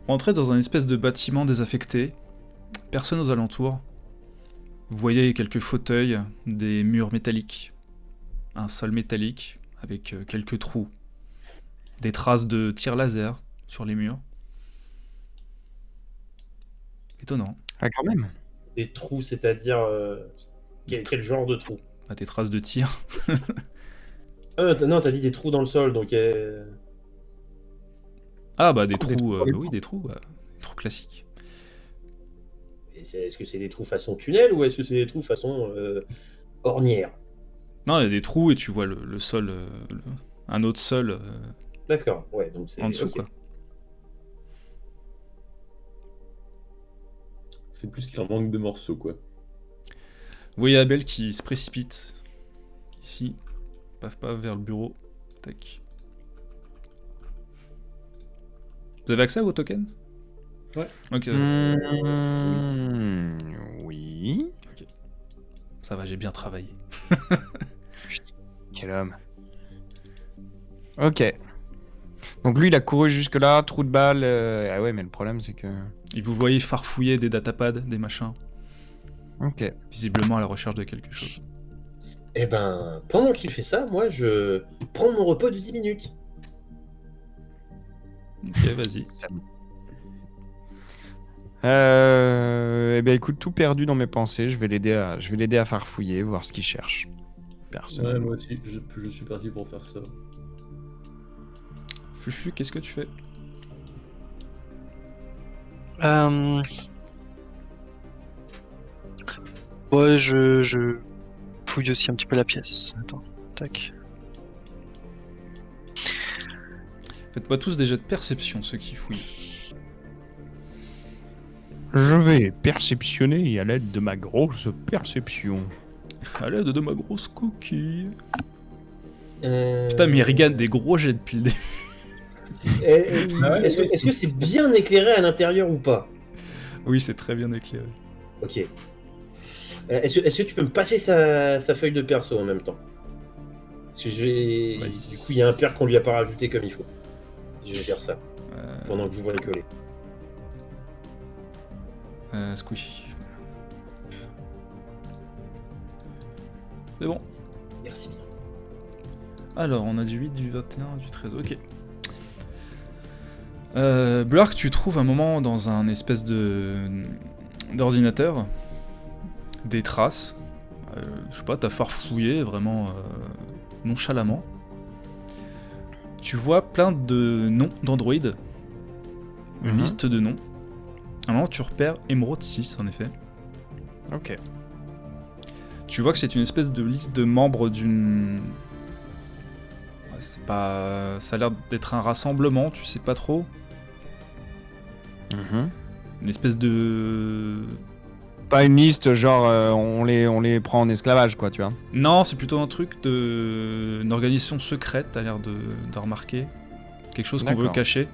Rentrez dans un espèce de bâtiment désaffecté, personne aux alentours. Vous voyez quelques fauteuils, des murs métalliques, un sol métallique avec quelques trous, des traces de tir laser sur les murs. Étonnant. Ah, quand même. Des trous, c'est-à-dire quel genre de trous? Ah, des traces de tir. Non, t'as dit des trous dans le sol, donc Ah bah des Des trous, trous dans les oui des trous classiques. est-ce que c'est des trous façon tunnel ou est-ce que c'est des trous façon ornière? Non, il y a des trous et tu vois le sol, un autre sol D'accord, ouais, donc c'est en dessous ok. quoi. C'est plus qu'il en manque de morceaux, quoi. Vous voyez Abel qui se précipite ici, paf paf vers le bureau, tac. Vous avez accès à vos tokens? Ouais. Ok, Oui. ça va, j'ai bien travaillé. Quel homme. Ok. Donc lui, il a couru jusque là, trou de balle. Ah ouais, mais le problème, c'est que... Et vous voyez farfouiller des datapads, des machins, Ok. visiblement à la recherche de quelque chose. Eh ben, pendant qu'il fait ça, moi je prends mon repos de 10 minutes. Ok, vas-y. Eh ben écoute, tout perdu dans mes pensées, je vais l'aider à farfouiller, voir ce qu'il cherche. Ouais, Personnellement. moi aussi, je suis parti pour faire ça. Fufu, qu'est-ce que tu fais? Ouais, je fouille aussi un petit peu la pièce. Attends, tac. Faites-moi tous des jets de perception, ceux qui fouillent. Je vais perceptionner à l'aide de ma grosse perception. À l'aide de ma grosse coquille. Euh, Putain, mais il rigole des gros jets depuis le début. Est-ce que c'est bien éclairé à l'intérieur ou pas? Oui, c'est très bien éclairé. Ok. Est-ce que tu peux me passer sa feuille de perso en même temps? Parce que Vas-y. du coup, il y a un paire qu'on lui a pas rajouté comme il faut. Je vais faire ça pendant que vous bricolez. Squishy. C'est bon. Merci bien. Alors, on a du 8, du 21, du 13. Ok. Blurk, tu trouves un moment dans un espèce d'ordinateur des traces. Je sais pas, t'as farfouillé vraiment nonchalamment. Tu vois plein de noms d'androïdes. Une liste de noms. À un moment, tu repères Emerald 6, en effet. Ok. Tu vois que c'est une espèce de liste de membres d'une... Ouais, c'est pas... Ça a l'air d'être un rassemblement, tu sais pas trop. Une espèce de... Pas une liste, genre on les prend en esclavage, quoi, tu vois. Non, c'est plutôt un truc de... Une organisation secrète, t'as l'air de remarquer. Quelque chose qu'on veut D'accord. cacher.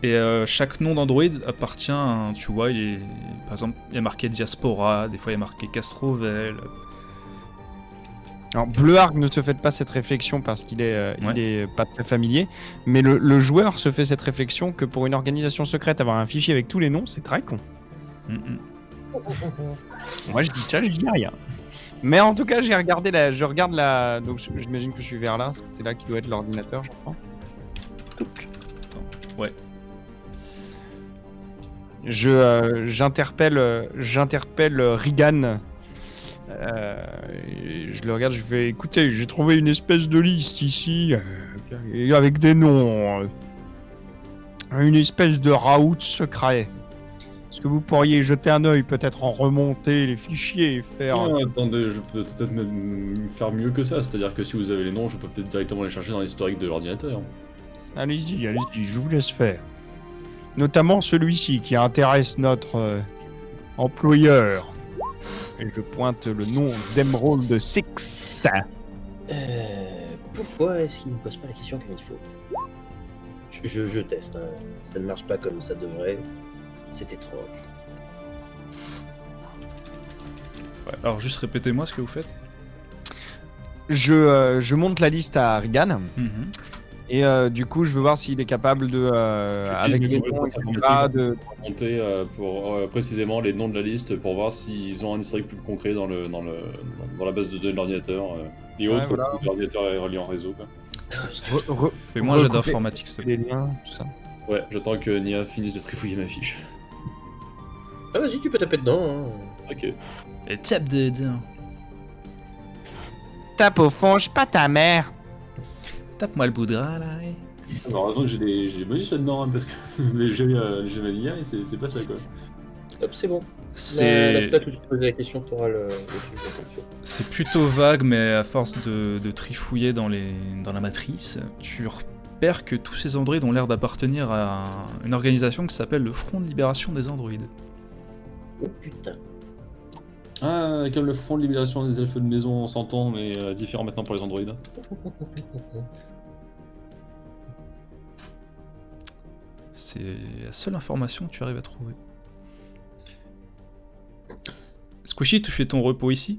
Et chaque nom d'android appartient à un... Tu vois, il est... Par exemple, il y a marqué Diaspora, des fois il y a marqué Castrovel. Alors, Bleuarc ne se fait pas cette réflexion parce qu'il est, Ouais. il est pas très familier, mais le joueur se fait cette réflexion que pour une organisation secrète, avoir un fichier avec tous les noms, c'est très con. Moi, je dis ça, je dis rien. Mais en tout cas, je regarde la... Donc, j'imagine que je suis vers là, parce que c'est là qui doit être l'ordinateur, je crois. Touc. Ouais. J'interpelle Regan. Je le regarde, je fais écoutez, j'ai trouvé une espèce de liste ici avec des noms, une espèce de raout secret. Est-ce que vous pourriez jeter un œil, peut-être en remonter les fichiers et faire... Non, attendez, je peux peut-être même faire mieux que ça, c'est-à-dire que si vous avez les noms, je peux peut-être directement les chercher dans l'historique de l'ordinateur. Allez-y, je vous laisse faire. Notamment celui-ci qui intéresse notre employeur. Et je pointe le nom d'Emerald 6. Pourquoi est-ce qu'il ne me pose pas la question comme il faut? Je teste, hein. Ça ne marche pas comme ça devrait. C'est étrange. Ouais, alors juste répétez-moi ce que vous faites. Je monte la liste à Regan. Et du coup, je veux voir s'il est capable de, avec J'utilise les mes noms, compétences etc., informatiques de... pour monter pour précisément les noms de la liste pour voir s'ils ont un historique plus concret dans la base de données de l'ordinateur et Ouais, autres, voilà. parce que l'ordinateur est relié en réseau. Quoi. Fais-moi un jet recouper d'informatique, s'il te plaît. les liens, tout ça. Ouais, j'attends que Nia finisse de trifouiller ma fiche. Ah, vas-y, tu peux taper dedans. Hein. Ok. Et tape dedans. Tape au fond, je suis pas ta mère. Tape-moi le bout de gras, là. Alors, heureusement que j'ai des bonus là-dedans, hein, parce que les jeux Mania, c'est pas ça quoi. Hop, c'est bon. La C'est stat où tu te posais la question, t'auras le truc. c'est plutôt vague, mais à force de trifouiller dans la matrice, tu repères que tous ces androïdes ont l'air d'appartenir à une organisation qui s'appelle le Front de Libération des Androïdes. Oh putain. Ah, comme le Front de Libération des Elfes de Maison, on s'entend, mais différent maintenant pour les androïdes. C'est la seule information que tu arrives à trouver. Squishy, tu fais ton repos ici?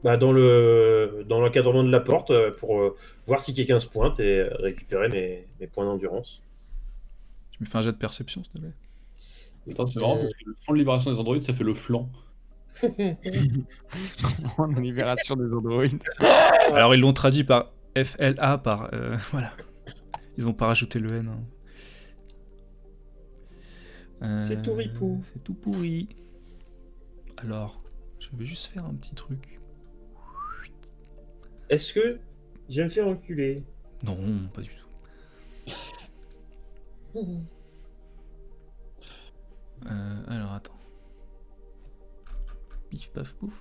Bah, dans l'encadrement de la porte pour voir si quelqu'un se pointe et récupérer mes points d'endurance. Tu me fais un jet de perception, s'il te plaît. Attends, c'est marrant parce que le Front de Libération des androïdes, ça fait le flanc. La libération des androïdes. Alors ils l'ont traduit par FLA, par... voilà. Ils ont pas rajouté le N. Hein. C'est tout ripou. C'est tout pourri. Alors, je vais juste faire un petit truc. Est-ce que je vais me faire enculer? Non, pas du tout. Alors, attends. Pif, paf, pouf.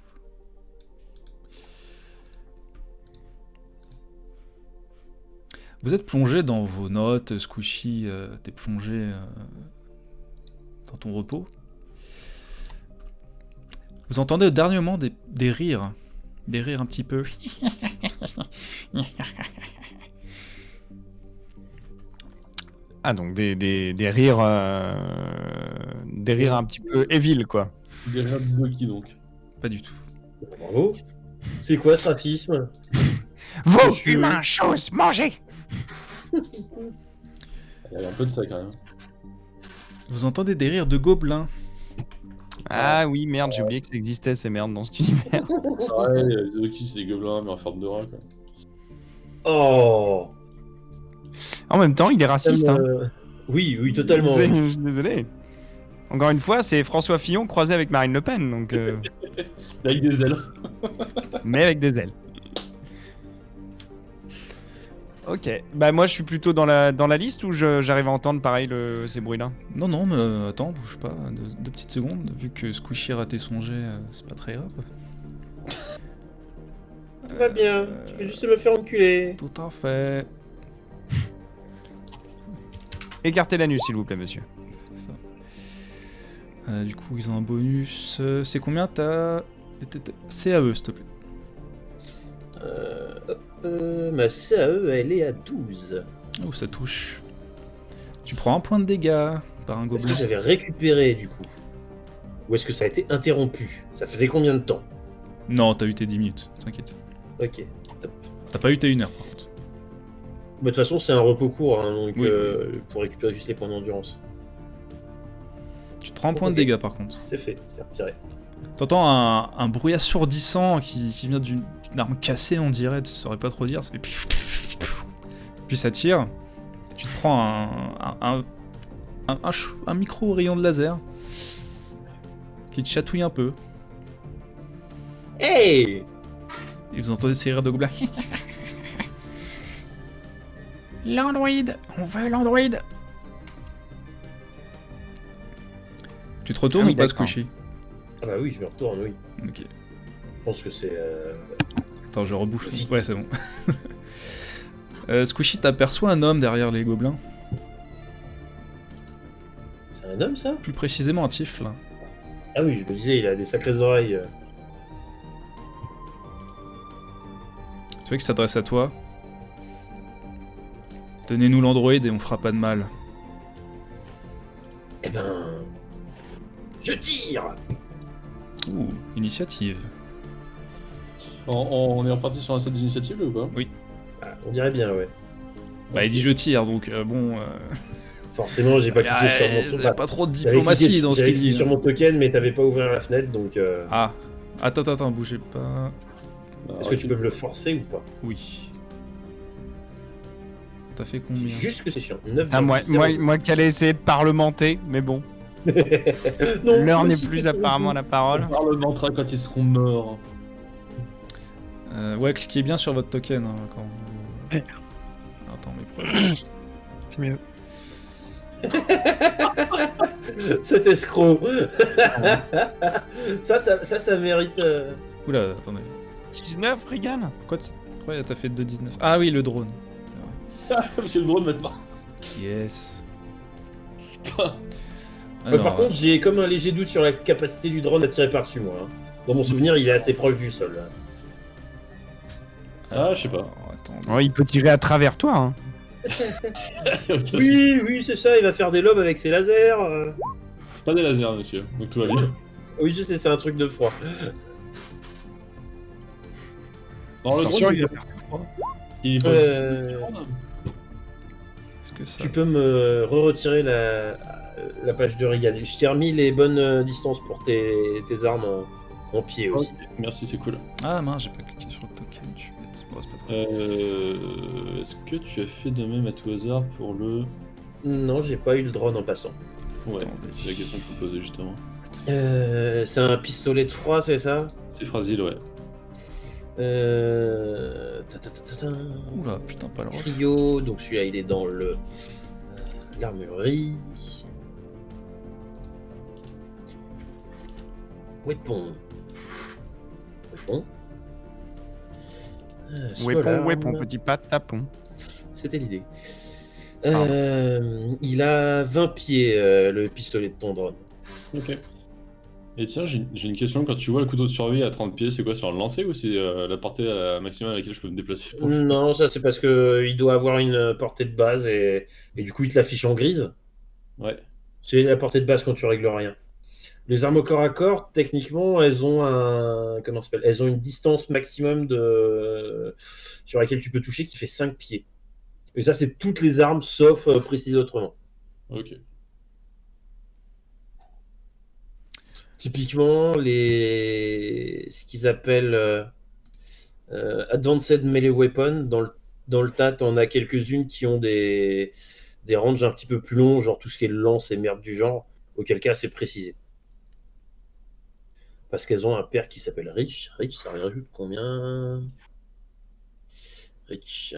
Vous êtes plongé dans vos notes, Squishy, t'es plongé dans ton repos. Vous entendez au dernier moment des rires. Des rires un petit peu. Ah, donc des rires... des rires un petit peu evil, quoi. Des rires d'Izoki donc. Pas du tout. Bravo. C'est quoi ce racisme? Vous, Je suis- humains, choses, mangez! Il y a un peu de ça quand même. Vous entendez des rires de gobelins. Ah oui, merde, j'ai oublié que ça existait, ces merdes, dans cet univers. Ouais, Izoki c'est des gobelins mais en forme de rat quoi. Oh. En même temps, il est raciste, hein. Oui, oui, totalement. Je suis désolé. Encore une fois, c'est François Fillon croisé avec Marine Le Pen, donc... Avec des ailes. mais avec des ailes. Ok, bah moi je suis plutôt dans la liste ou j'arrive à entendre pareil ces bruits-là? Non, non, mais attends, bouge pas, deux petites secondes. Vu que Squishy a raté son jet, c'est pas très grave. Tout va bien. Tu veux juste me faire enculer. Tout à fait. Écartez l'anus s'il vous plaît, monsieur. C'est ça. Du coup, ils ont un bonus. C'est combien t'as. CAE, s'il te plaît. Ma CAE, elle est à 12. Oh, ça touche. Tu prends un point de dégâts par un Est-ce gobelin. que j'avais récupéré du coup? Ou est-ce que ça a été interrompu? Ça faisait combien de temps? Non, t'as eu tes 10 minutes, t'inquiète. Ok. Top. T'as pas eu tes 1 heure par contre. Bah, de toute façon, c'est un repos court, hein, donc Oui, pour récupérer juste les points d'endurance. Tu te prends un point Ok. de dégâts par contre. C'est fait, c'est retiré. T'entends un bruit assourdissant qui vient d'une arme cassée, on dirait, tu saurais pas trop dire. Ça fait puis ça tire. Et tu te prends un micro rayon de laser qui te chatouille un peu. Hey! Et vous entendez ces rires de gobelins. L'android, on veut l'android. Tu te retournes Ah oui, ou pas, d'accord. Squishy? Ah bah oui, je me retourne, oui. Ok. Je pense que c'est... Attends, je rebouche. Vite. Ouais, c'est bon. Squishy, t'aperçois un homme derrière les gobelins. C'est un homme, ça? Plus précisément un tifle. Ah oui, je me disais, il a des sacrées oreilles. Tu vois qu'il s'adresse à toi. Donnez-nous l'android et on fera pas de mal. Eh ben... Je tire! Ouh, initiative. On est reparti sur un set d'initiative là, ou pas? Ah, on dirait bien, ouais. Bah, il dit je tire, donc bon. Forcément, j'ai pas cliqué sur mon Il y a token. pas trop de J'avais diplomatie cliqué- dans ce j'avais qu'il cliqué dit. sur mon token, mais t'avais pas ouvert la fenêtre, donc. Ah, attends, bougez pas. Est-ce que tu peux me le forcer ou pas? Oui. T'as fait C'est combien? juste que c'est chiant. 9, Ah, moi qui allais essayer de parlementer, mais bon. Non, L'heure moi n'est aussi, plus c'est apparemment la On parole. parlementera quand ils seront morts. Ouais, cliquez bien sur votre token hein, quand vous... Ouais. Attends, mais problème. C'est mieux. Cet escroc. ça mérite. Oula, attendez. 19, Regan. Pourquoi t'as fait 2,19? Ah oui, le drone. J'ai le drone maintenant. Yes. Putain. Par contre, j'ai comme un léger doute sur la capacité du drone à tirer par-dessus moi. Hein. Dans mon souvenir, il est assez proche du sol. Là. Ah, je sais pas. Alors, attendez. Ouais, il peut tirer à travers toi. Hein. Oui, c'est ça, il va faire des lobes avec ses lasers. C'est pas des lasers, monsieur. Donc tout va bien. Oui, je sais, c'est un truc de froid. Non, le Attention, drone, il a il est pas. Est-ce que ça... Tu peux me retirer la page de Regan. Je t'ai remis les bonnes distances pour tes armes en pied aussi. Ok, merci, c'est cool. Ah mince, j'ai pas cliqué sur le token, je suis bête. Bon, c'est pas très... Est-ce que tu as fait de même à tout hasard pour le. Non, j'ai pas eu le drone en passant. Ouais, Attendez. c'est la question que je me posais justement. C'est un pistolet de froid, c'est ça? C'est fragile, ouais. Oula, putain, pas le droit. Trio, donc celui-là il est dans le l'armurerie. Weapon. Weapon, petit pas tapon. C'était l'idée. Il a 20 pieds le pistolet de ton drone. Ok. Et tiens, j'ai une question. Quand tu vois le couteau de survie à 30 pieds, c'est quoi? C'est un lancer ou c'est la portée maximale à laquelle je peux me déplacer pour le- Non, ça c'est parce que il doit avoir une portée de base et du coup il te l'affiche en grise. Ouais. C'est la portée de base quand tu règles rien. Les armes au corps à corps, techniquement, elles ont comment ça s'appelle? Elles ont une distance maximum sur laquelle tu peux toucher qui fait 5 pieds. Et ça, c'est toutes les armes sauf précisé autrement. Ok. Typiquement, ce qu'ils appellent Advanced Melee Weapon, dans le tas, t'en as quelques-unes qui ont des ranges un petit peu plus longs, genre tout ce qui est lance et merde du genre, auquel cas c'est précisé. Parce qu'elles ont un père qui s'appelle Rich. Rich, ça rajoute combien? Rich.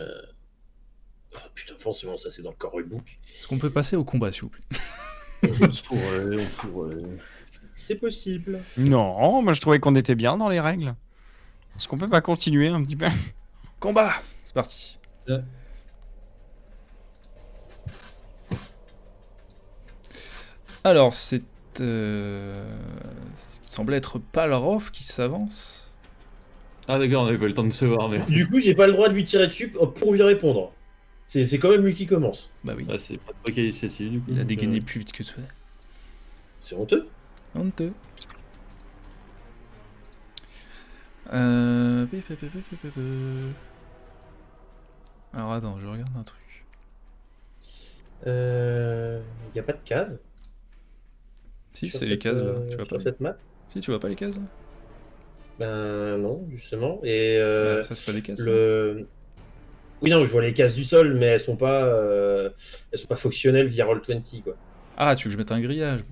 Oh, putain, forcément, ça c'est dans le core book. Est-ce qu'on peut passer au combat, s'il vous plaît? On pourrait. C'est possible. Non, moi je trouvais qu'on était bien dans les règles. Est-ce qu'on peut pas continuer un petit peu? Combat! C'est parti. Alors, c'est... ce qui semblait être Palroth qui s'avance. Ah d'accord, on avait pas le temps de se voir, mais. Du coup, j'ai pas le droit de lui tirer dessus pour lui répondre. C'est quand même lui qui commence. Bah oui, Ah, c'est pas toi qui as initiative du coup. il a dégainé donc, plus vite que toi. C'est honteux. Honteux. Alors attends, je regarde un truc. Y a pas de case. Si, sur c'est les cette, cases là, tu vois sur pas? cette map. Si, tu vois pas les cases là? Ben non, justement. Et Ça, c'est pas des cases. ça. oui, non, je vois les cases du sol, mais elles sont pas fonctionnelles via Roll20, quoi. Ah, tu veux que je mette un grillage?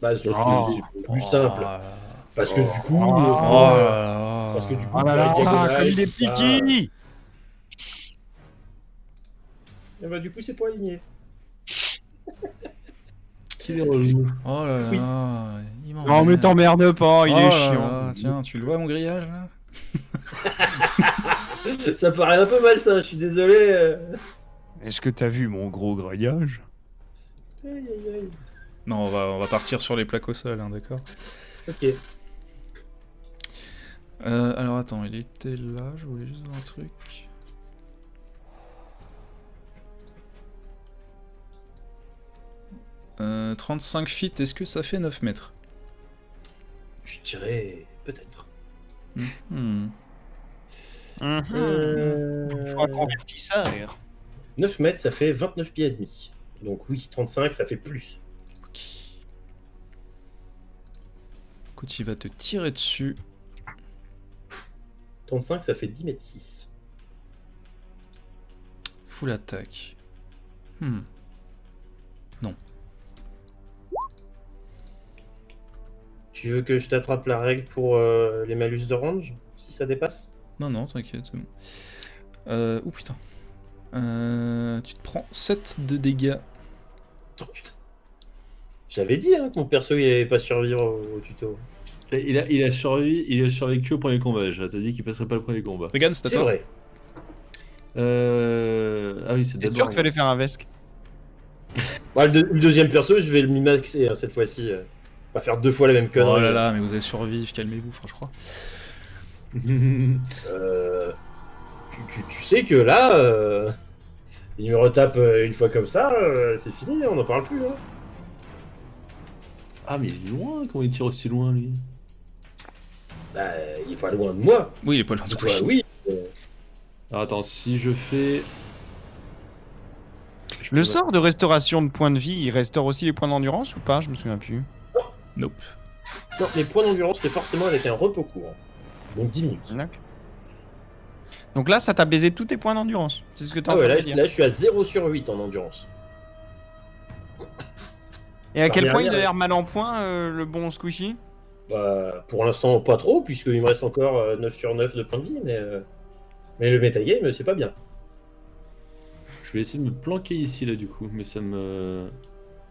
Bah, c'est Oh. plus simple. là là. Parce que du coup, Oh. Oh là là. parce que du coup, Oh là là, la diagonale, comme il est tout ça, piqué! et bah, du coup, c'est pas aligné. Qui est relou. Oh là là. Oui. Il Non, m'emmerde. mais t'emmerdes pas, il Oh est là chiant. là, tiens, tu le vois mon grillage là? Ça paraît un peu malsain, je suis désolé. Est-ce que t'as vu mon gros grillage? Aïe, aïe, aïe. Non, on va partir sur les plaques au sol, hein, d'accord? Ok. Alors attends, il était là, je voulais juste voir un truc. « 35 feet, est-ce que ça fait 9 mètres? Je dirais peut-être. Hmm. Faut un convertisseur. 9 mètres, ça fait 29 pieds et demi. Donc oui, 35, ça fait plus. Ok. Écoute, il va te tirer dessus. 35, ça fait 10 mètres 6. Full attaque. Non. Tu veux que je t'attrape la règle pour les malus de range, si ça dépasse? Non, non, t'inquiète, c'est bon. Oh putain. Tu te prends 7 de dégâts. Oh putain. J'avais dit que mon perso il allait pas survivre au tuto. Il a survécu au premier combat déjà. T'as dit qu'il passerait pas le premier combat. Regarde, c'est à C'est toi. vrai. Ah oui, c'est C'est d'abord. sûr qu'il fallait faire un vesque. Ouais, le deuxième perso, je vais le mi-maxer cette fois-ci. Pas faire 2 fois la même connerie. Oh là là, mais vous allez survivre, calmez-vous, enfin, je crois. Tu sais que là, il me retape une fois comme ça, c'est fini, on n'en parle plus. Hein. Ah mais il est loin, comment il tire aussi loin lui? Bah, il est pas loin de moi. Oui, il est pas loin de Bah, Squishy. oui. Alors, attends, si je fais... Le sort de restauration de points de vie, il restaure aussi les points d'endurance ou pas? Je me souviens plus. Nope. Non, les points d'endurance, c'est forcément avec un repos court. Donc 10 minutes. Donc là, ça t'a baisé tous tes points d'endurance. C'est ce que t'es en Ah ouais, train là, de dire. là, je suis à 0 sur 8 en endurance. Et à quel Dernière, point il a l'air mal en point, le bon Squishy? Bah, pour l'instant, pas trop, puisqu'il me reste encore 9 sur 9 de points de vie, mais le metagame, c'est pas bien. Je vais essayer de me planquer ici là du coup, mais ça me...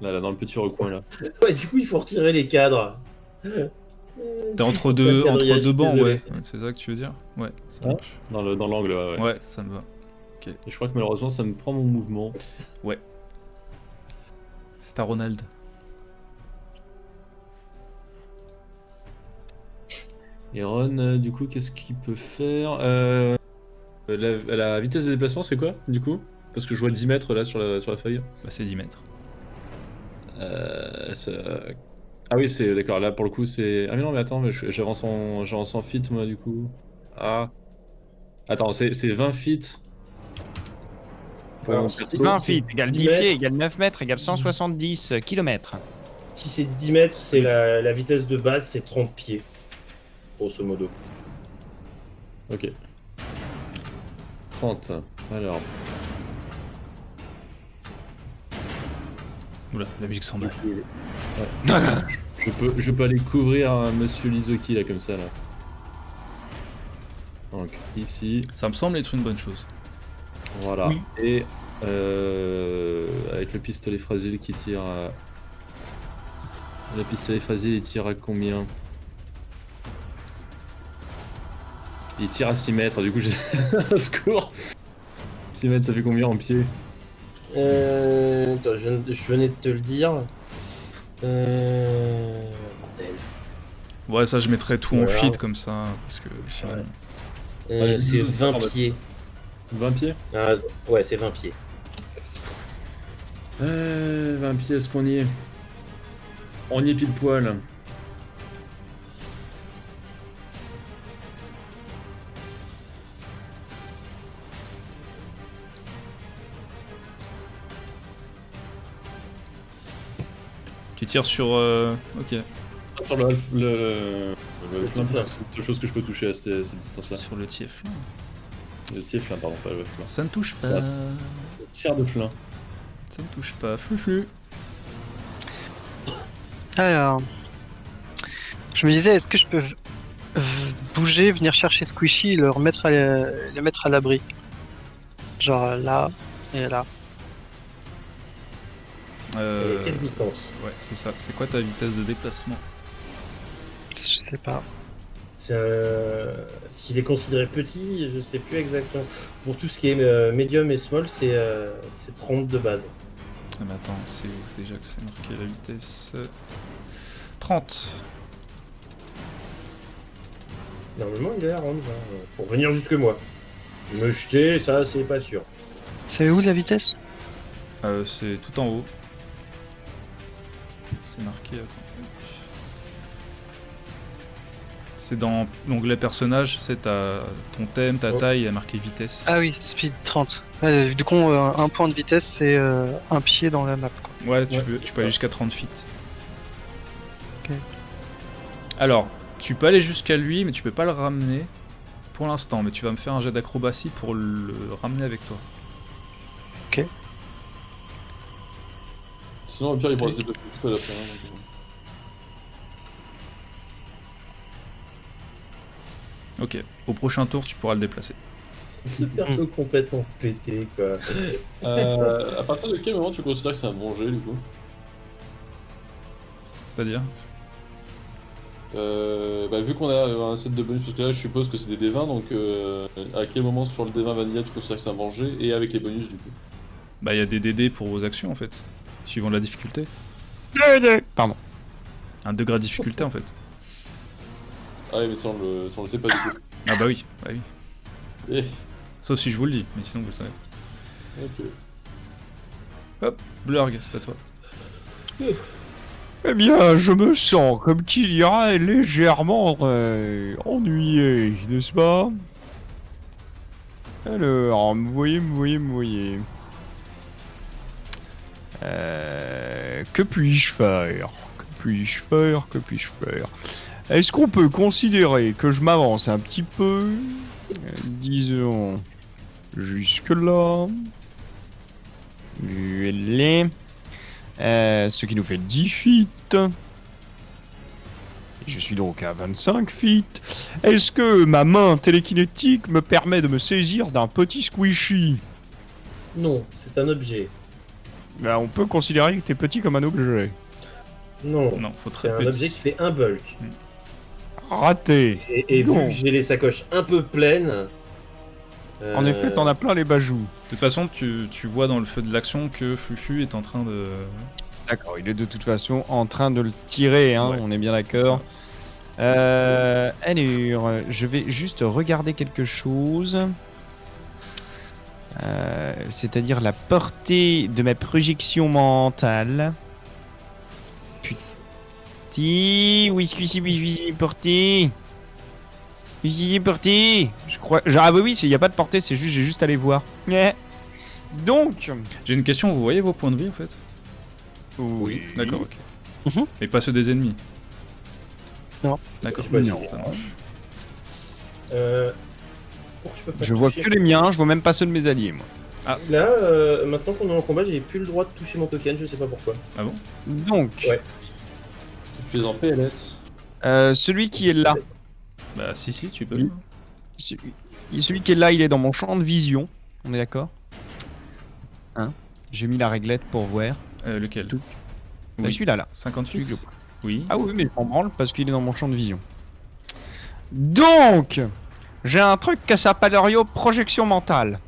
Là, dans le petit recoin là. Ouais, du coup, il faut retirer les cadres. T'es entre deux bancs, ouais. C'est ça que tu veux dire? Ouais, ça Ouais. marche. Dans l'angle, ouais. Ouais, ça me va. Et je crois que malheureusement ça me prend mon mouvement. C'est à Ronald. Et Ron, du coup, qu'est-ce qu'il peut faire la vitesse de déplacement, c'est quoi, du coup? Parce que je vois 10 mètres là sur la feuille. Bah, c'est 10 mètres. Ah oui, c'est d'accord, là pour le coup c'est... Ah mais non, mais attends, mais j'avance en feet moi du coup. Ah. Attends, c'est 20 feet. Alors, Mon si perso. 20 c'est feet égale 10 10 mètres. pieds égale 9 mètres égale 170 km. Si c'est 10 mètres, c'est la vitesse de base, c'est 30 pieds. Grosso modo. Ok. 30. Alors. Oula, la musique s'en va. Je peux aller couvrir Monsieur Lizoki là comme ça là. Donc ici, Ça me semble être une bonne chose. voilà. Oui. Et avec le pistolet fragile qui tire à... Le pistolet fragile il tire à combien? Il tire à 6 mètres, du coup j'ai... Au secours. 6 mètres ça fait combien en pied? Attends, je venais de te le dire. Bordel. Ouais, ça, je mettrais tout en Voilà. feet comme ça, parce que sinon... Ouais. C'est 20 Pardon. pieds. 20 pieds? Ah, ouais, c'est 20 pieds. 20 pieds, est-ce qu'on y est? On y est pile poil. Tu tires sur... Ok, Sur le flingue, c'est la seule chose que je peux toucher à cette distance-là. sur le TF. Le tir flingue, pardon, pas le flingue. Ça ne touche pas. Ça- C'est le tir de flingue. Ça ne touche pas. Fluflu. Alors, je me disais, est-ce que je peux bouger, venir chercher Squishy et le mettre à l'abri? Genre là et là. Et quelle distance? Ouais, c'est ça. C'est quoi ta vitesse de déplacement? Je sais pas. S'il est considéré petit, je sais plus exactement. Pour tout ce qui est medium et small, c'est 30 de base. Ah mais attends, c'est où déjà que c'est marqué la vitesse 30. Normalement, il a l'air rond, pour venir jusque moi. Me jeter, ça, c'est pas sûr. C'est où la vitesse? C'est tout en haut. C'est marqué, attends. C'est dans l'onglet personnage, c'est ton thème, ta Oh. taille, il y a marqué vitesse. Ah oui, speed 30. Ouais, du coup, un point de vitesse, c'est un pied dans la map. Quoi. Ouais, tu Ouais. peux aller jusqu'à 30 feet. Ok. Alors, tu peux aller jusqu'à lui, mais tu peux pas le ramener pour l'instant. Mais tu vas me faire un jet d'acrobatie pour le ramener avec toi. Sinon, au pire, il pourra se déplacer tout seul après. Hein, Ok, au prochain tour, tu pourras le déplacer. Ce perso complètement pété, quoi. à partir de quel moment tu considères que c'est un bon jet, du coup? C'est-à-dire Vu qu'on a un set de bonus, parce que là, je suppose que c'est des D20, donc à quel moment sur le D20 Vanilla tu considères que c'est un bon jet, et avec les bonus, du coup? Bah, il y a des DD pour vos actions en fait, suivant la difficulté. Pardon. Un degré de difficulté en fait. Ah oui, mais ça, on le sait pas, du coup. Ah bah oui, bah oui. Eh, Sauf si je vous le dis, mais sinon vous le savez. ok. Hop, Blurg, c'est à toi. Eh bien, je me sens, comme qui dirait, légèrement ennuyé, n'est-ce pas? Alors, me voyez. Que puis-je faire? Que puis-je faire? Est-ce qu'on peut considérer que je m'avance un petit peu? Disons, jusque-là. Ce qui nous fait 10 feet. Et je suis donc à 25 feet. Est-ce que ma main télékinétique me permet de me saisir d'un petit squishy? Non, c'est un objet. Ben, on peut considérer que t'es petit comme un objet. Non, Non, faut c'est très un petit. objet qui fait un bulk. Raté. Et vu Non. que j'ai les sacoches un peu pleines... En effet, t'en as plein les bajoux. De toute façon, tu vois dans le feu de l'action que Fufu est en train de... D'accord, il est de toute façon en train de le tirer, hein, Ouais, on est bien c'est d'accord. ça. Alors, je vais juste regarder quelque chose. C'est-à-dire la portée de ma projection mentale. Oui, portée. Oui, portée. Je crois. Ah bah oui, il n'y a pas de portée, c'est juste, j'ai juste à aller voir. Donc. J'ai une question, vous voyez vos points de vie en fait? Oui. D'accord, ok. Mhm. Et pas ceux des ennemis? Non. D'accord, Je sais pas Non. si- ça marche. Pourquoi peux pas Je vois toucher que les miens, je vois même pas ceux de mes alliés, moi. Là, maintenant qu'on est en combat, j'ai plus le droit de toucher mon token, je sais pas pourquoi. Ah bon? Donc, Ouais. Est-ce que tu es en PLS? celui qui est là, Bah si, tu peux. Oui. celui qui est là, il est dans mon champ de vision. On est d'accord? Hein? J'ai mis la réglette pour voir. Lequel? Tout. Bah, Oui. celui-là, là. 58? Celui que Oui. Ah oui, mais je m'en branle parce qu'il est dans mon champ de vision. Donc, j'ai un truc qui s'appelle projection mentale.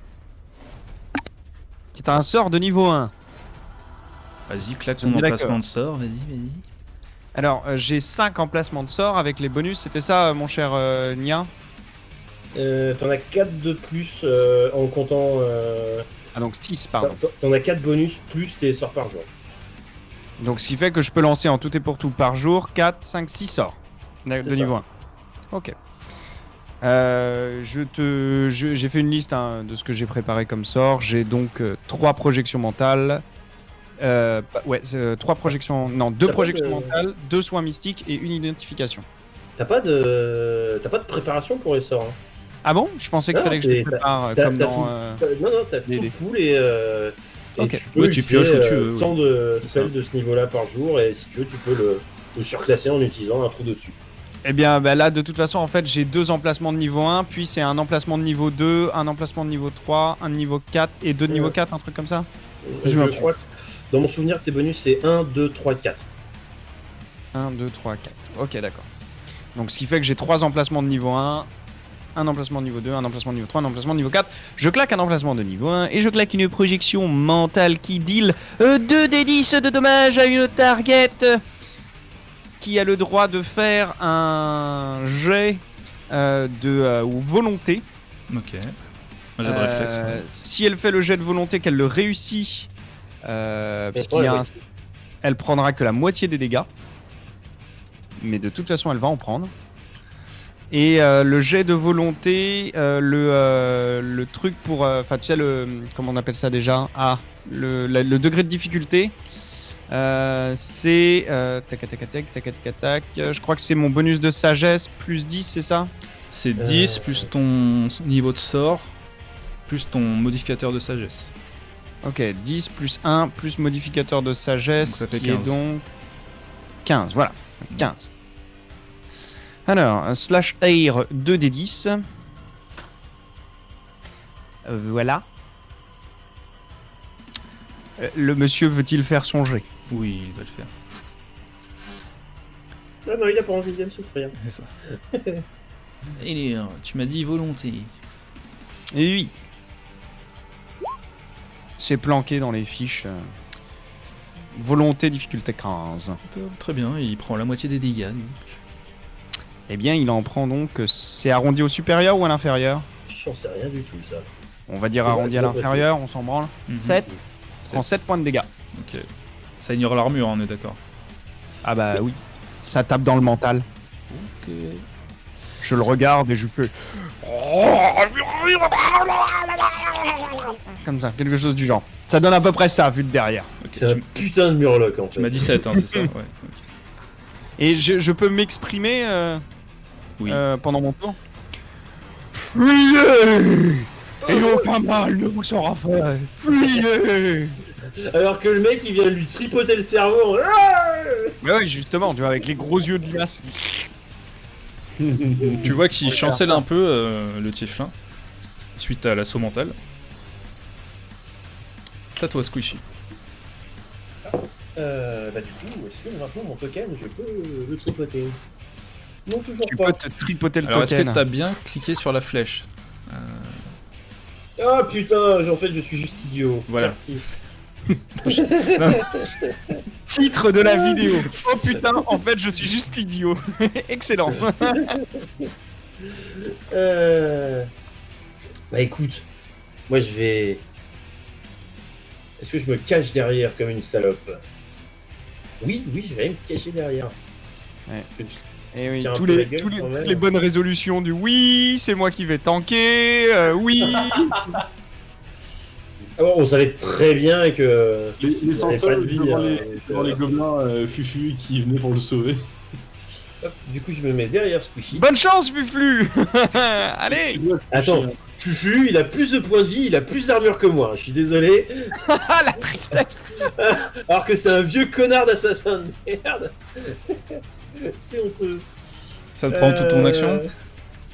Qui est un sort de niveau 1. Vas-y, claque On ton est emplacement d'accord. de sort, vas-y. Alors, j'ai 5 emplacements de sort avec les bonus. C'était ça, mon cher Nia? T'en as 4 de plus en comptant... Ah, donc 6, pardon. T'en as 4 bonus plus tes sorts par jour. Donc, ce qui fait que je peux lancer en tout et pour tout par jour 4, 5, 6 sorts de C'est niveau ça. 1. Ok. J'ai fait une liste de ce que j'ai préparé comme sort. J'ai donc 3 projections mentales. 3 projections. Non, 2 T'as pas projections de- mentales, 2 soins mystiques et une identification. T'as pas de préparation pour les sorts. Hein. Ah bon? Je pensais qu'il Non, fallait que je les c'est- prépare t'as- comme t'as dans. tout. Non, t'as tout les- le pool et Ok. tu peux Ouais, tu utiliser, pioches où tu veux, tant oui. de C'est spells ça. de ce niveau-là par jour et si tu veux, tu peux le surclasser en utilisant un trou dessus. Eh bien, bah là, de toute façon, en fait, j'ai 2 emplacements de niveau 1, puis c'est un emplacement de niveau 2, un emplacement de niveau 3, un de niveau 4 et 2 de niveau 4, un truc comme ça? Je Je m'en crois que dans mon souvenir, tes bonus c'est 1, 2, 3, 4. 1, 2, 3, 4. Ok, d'accord. Donc, ce qui fait que j'ai 3 emplacements de niveau 1, un emplacement de niveau 2, un emplacement de niveau 3, un emplacement de niveau 4. Je claque un emplacement de niveau 1 et je claque une projection mentale qui deal 2 des 10 de dommages à une target qui a le droit de faire un jet ou volonté. Ok. Un jet de réflexe. ouais. Si elle fait le jet de volonté, qu'elle le réussit, puisqu'il y a Ouais, elle prendra que la moitié des dégâts. Mais de toute façon, elle va en prendre. Et le jet de volonté, le truc pour... Enfin, tu sais, comment on appelle ça déjà? Ah, le degré de difficulté, c'est... tac. Je crois que c'est mon bonus de sagesse, plus 10, c'est ça? C'est 10 plus ton niveau de sort, plus ton modificateur de sagesse. Ok, 10 plus 1 plus modificateur de sagesse, Donc ça fait qui est 15. donc 15, voilà, 15. Alors, un slash air 2d10. Voilà. Le monsieur veut-il faire son jet? Oui, il va le faire. Ah non, il a pas envie de souffrir. C'est ça. Et tu m'as dit volonté. Et oui. C'est planqué dans les fiches. Volonté, difficulté 15. Très bien, il prend la moitié des dégâts. Donc. Eh bien, il en prend donc... C'est arrondi au supérieur ou à l'inférieur? J'en sais rien du tout, ça. On va dire C'est arrondi à vrai, l'inférieur, on s'en branle. Mhm. 7. Prend 7 points de dégâts. Ok. Ça ignore l'armure, on est d'accord. Ah bah oui. Ça tape dans le mental. Ok. Je le regarde et je fais... Comme ça, quelque chose du genre. Ça donne à peu près ça, vu de derrière. Ok, C'est un putain de murloc, en fait. tu m'as dit 7, hein, c'est ça? Ouais. ok. Et je peux m'exprimer Oui. pendant mon tour. Fuyez! Et aucun mal ne vous sera fait. Fuyez! Alors que le mec, il vient lui tripoter le cerveau. Mais oui, justement, tu vois, avec les gros yeux de limace. Tu vois qu'il chancelle un peu le Tieflin suite à l'assaut mental. C'est à toi, Squishy. Bah du coup, est-ce que maintenant mon token, je peux le tripoter? Non, toujours Tu pas. peux te tripoter le Alors, est-ce que token. t'as bien cliqué sur la flèche? Ah putain, en fait, je suis juste idiot. Voilà. Merci. Titre de la vidéo. Oh putain, en fait, je suis juste l'idiot. Excellent. Bah écoute, moi je vais... Est-ce que je me cache derrière comme une salope? Oui, je vais me cacher derrière. Ouais. Parce que Et oui, Tiens un tous peu la les, gueule, tous les- quand même. toutes les bonnes résolutions du oui, c'est moi qui vais tanker, oui. Ah bon, on savait très bien que... Les il avait pas de sentinelles vie, devant, hein, devant les gobelins Fufu qui venaient pour le sauver. Hop, du coup, je me mets derrière Squishy. Bonne chance, Fuflu. Allez. Attends, Fufu, il a plus de points de vie, il a plus d'armure que moi. Je suis désolé. Ah, la tristesse. Alors que c'est un vieux connard d'assassin de merde. C'est honteux. Ça te prend toute ton action?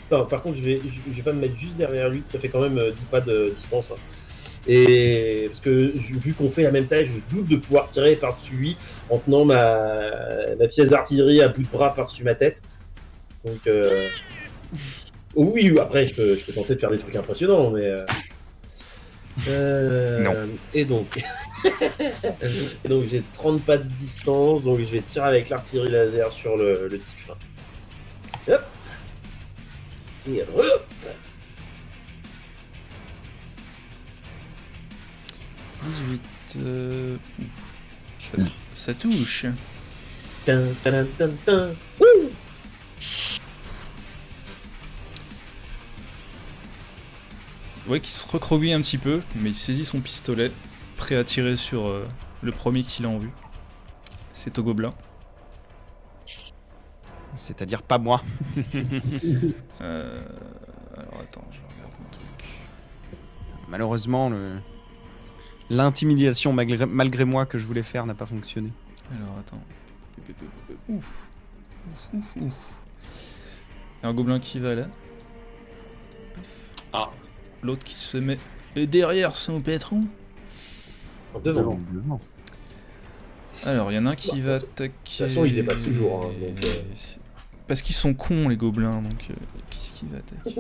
Attends, par contre, je vais pas me mettre juste derrière lui. Ça fait quand même 10 pas de distance. Hein. Et parce que vu qu'on fait la même taille, je doute de pouvoir tirer par-dessus lui en tenant ma pièce d'artillerie à bout de bras par-dessus ma tête. Donc, oui, après, je peux tenter de faire des trucs impressionnants, mais. Non. Et donc. Et donc, j'ai 30 pas de distance, donc je vais tirer avec l'artillerie laser sur le Tieflin. Hop! Et hop! 18. Ça touche. Tin, tin, tin, tin. Ouh! Vous voyez qu'il se recroqueville un petit peu, mais il saisit son pistolet, prêt à tirer sur le premier qu'il a en vue. C'est au gobelin. C'est-à-dire pas moi. Alors attends, je regarde mon truc. Malheureusement, l'intimidation malgré moi que je voulais faire n'a pas fonctionné. Alors attends. Ouf. Il y a un gobelin qui va là. Ah. L'autre qui se met derrière son patron. En devant. Alors il y en a un qui va attaquer. De toute façon, il dépasse toujours, hein, donc, Parce qu'ils sont cons les gobelins, donc qu'est-ce qu'il va attaquer?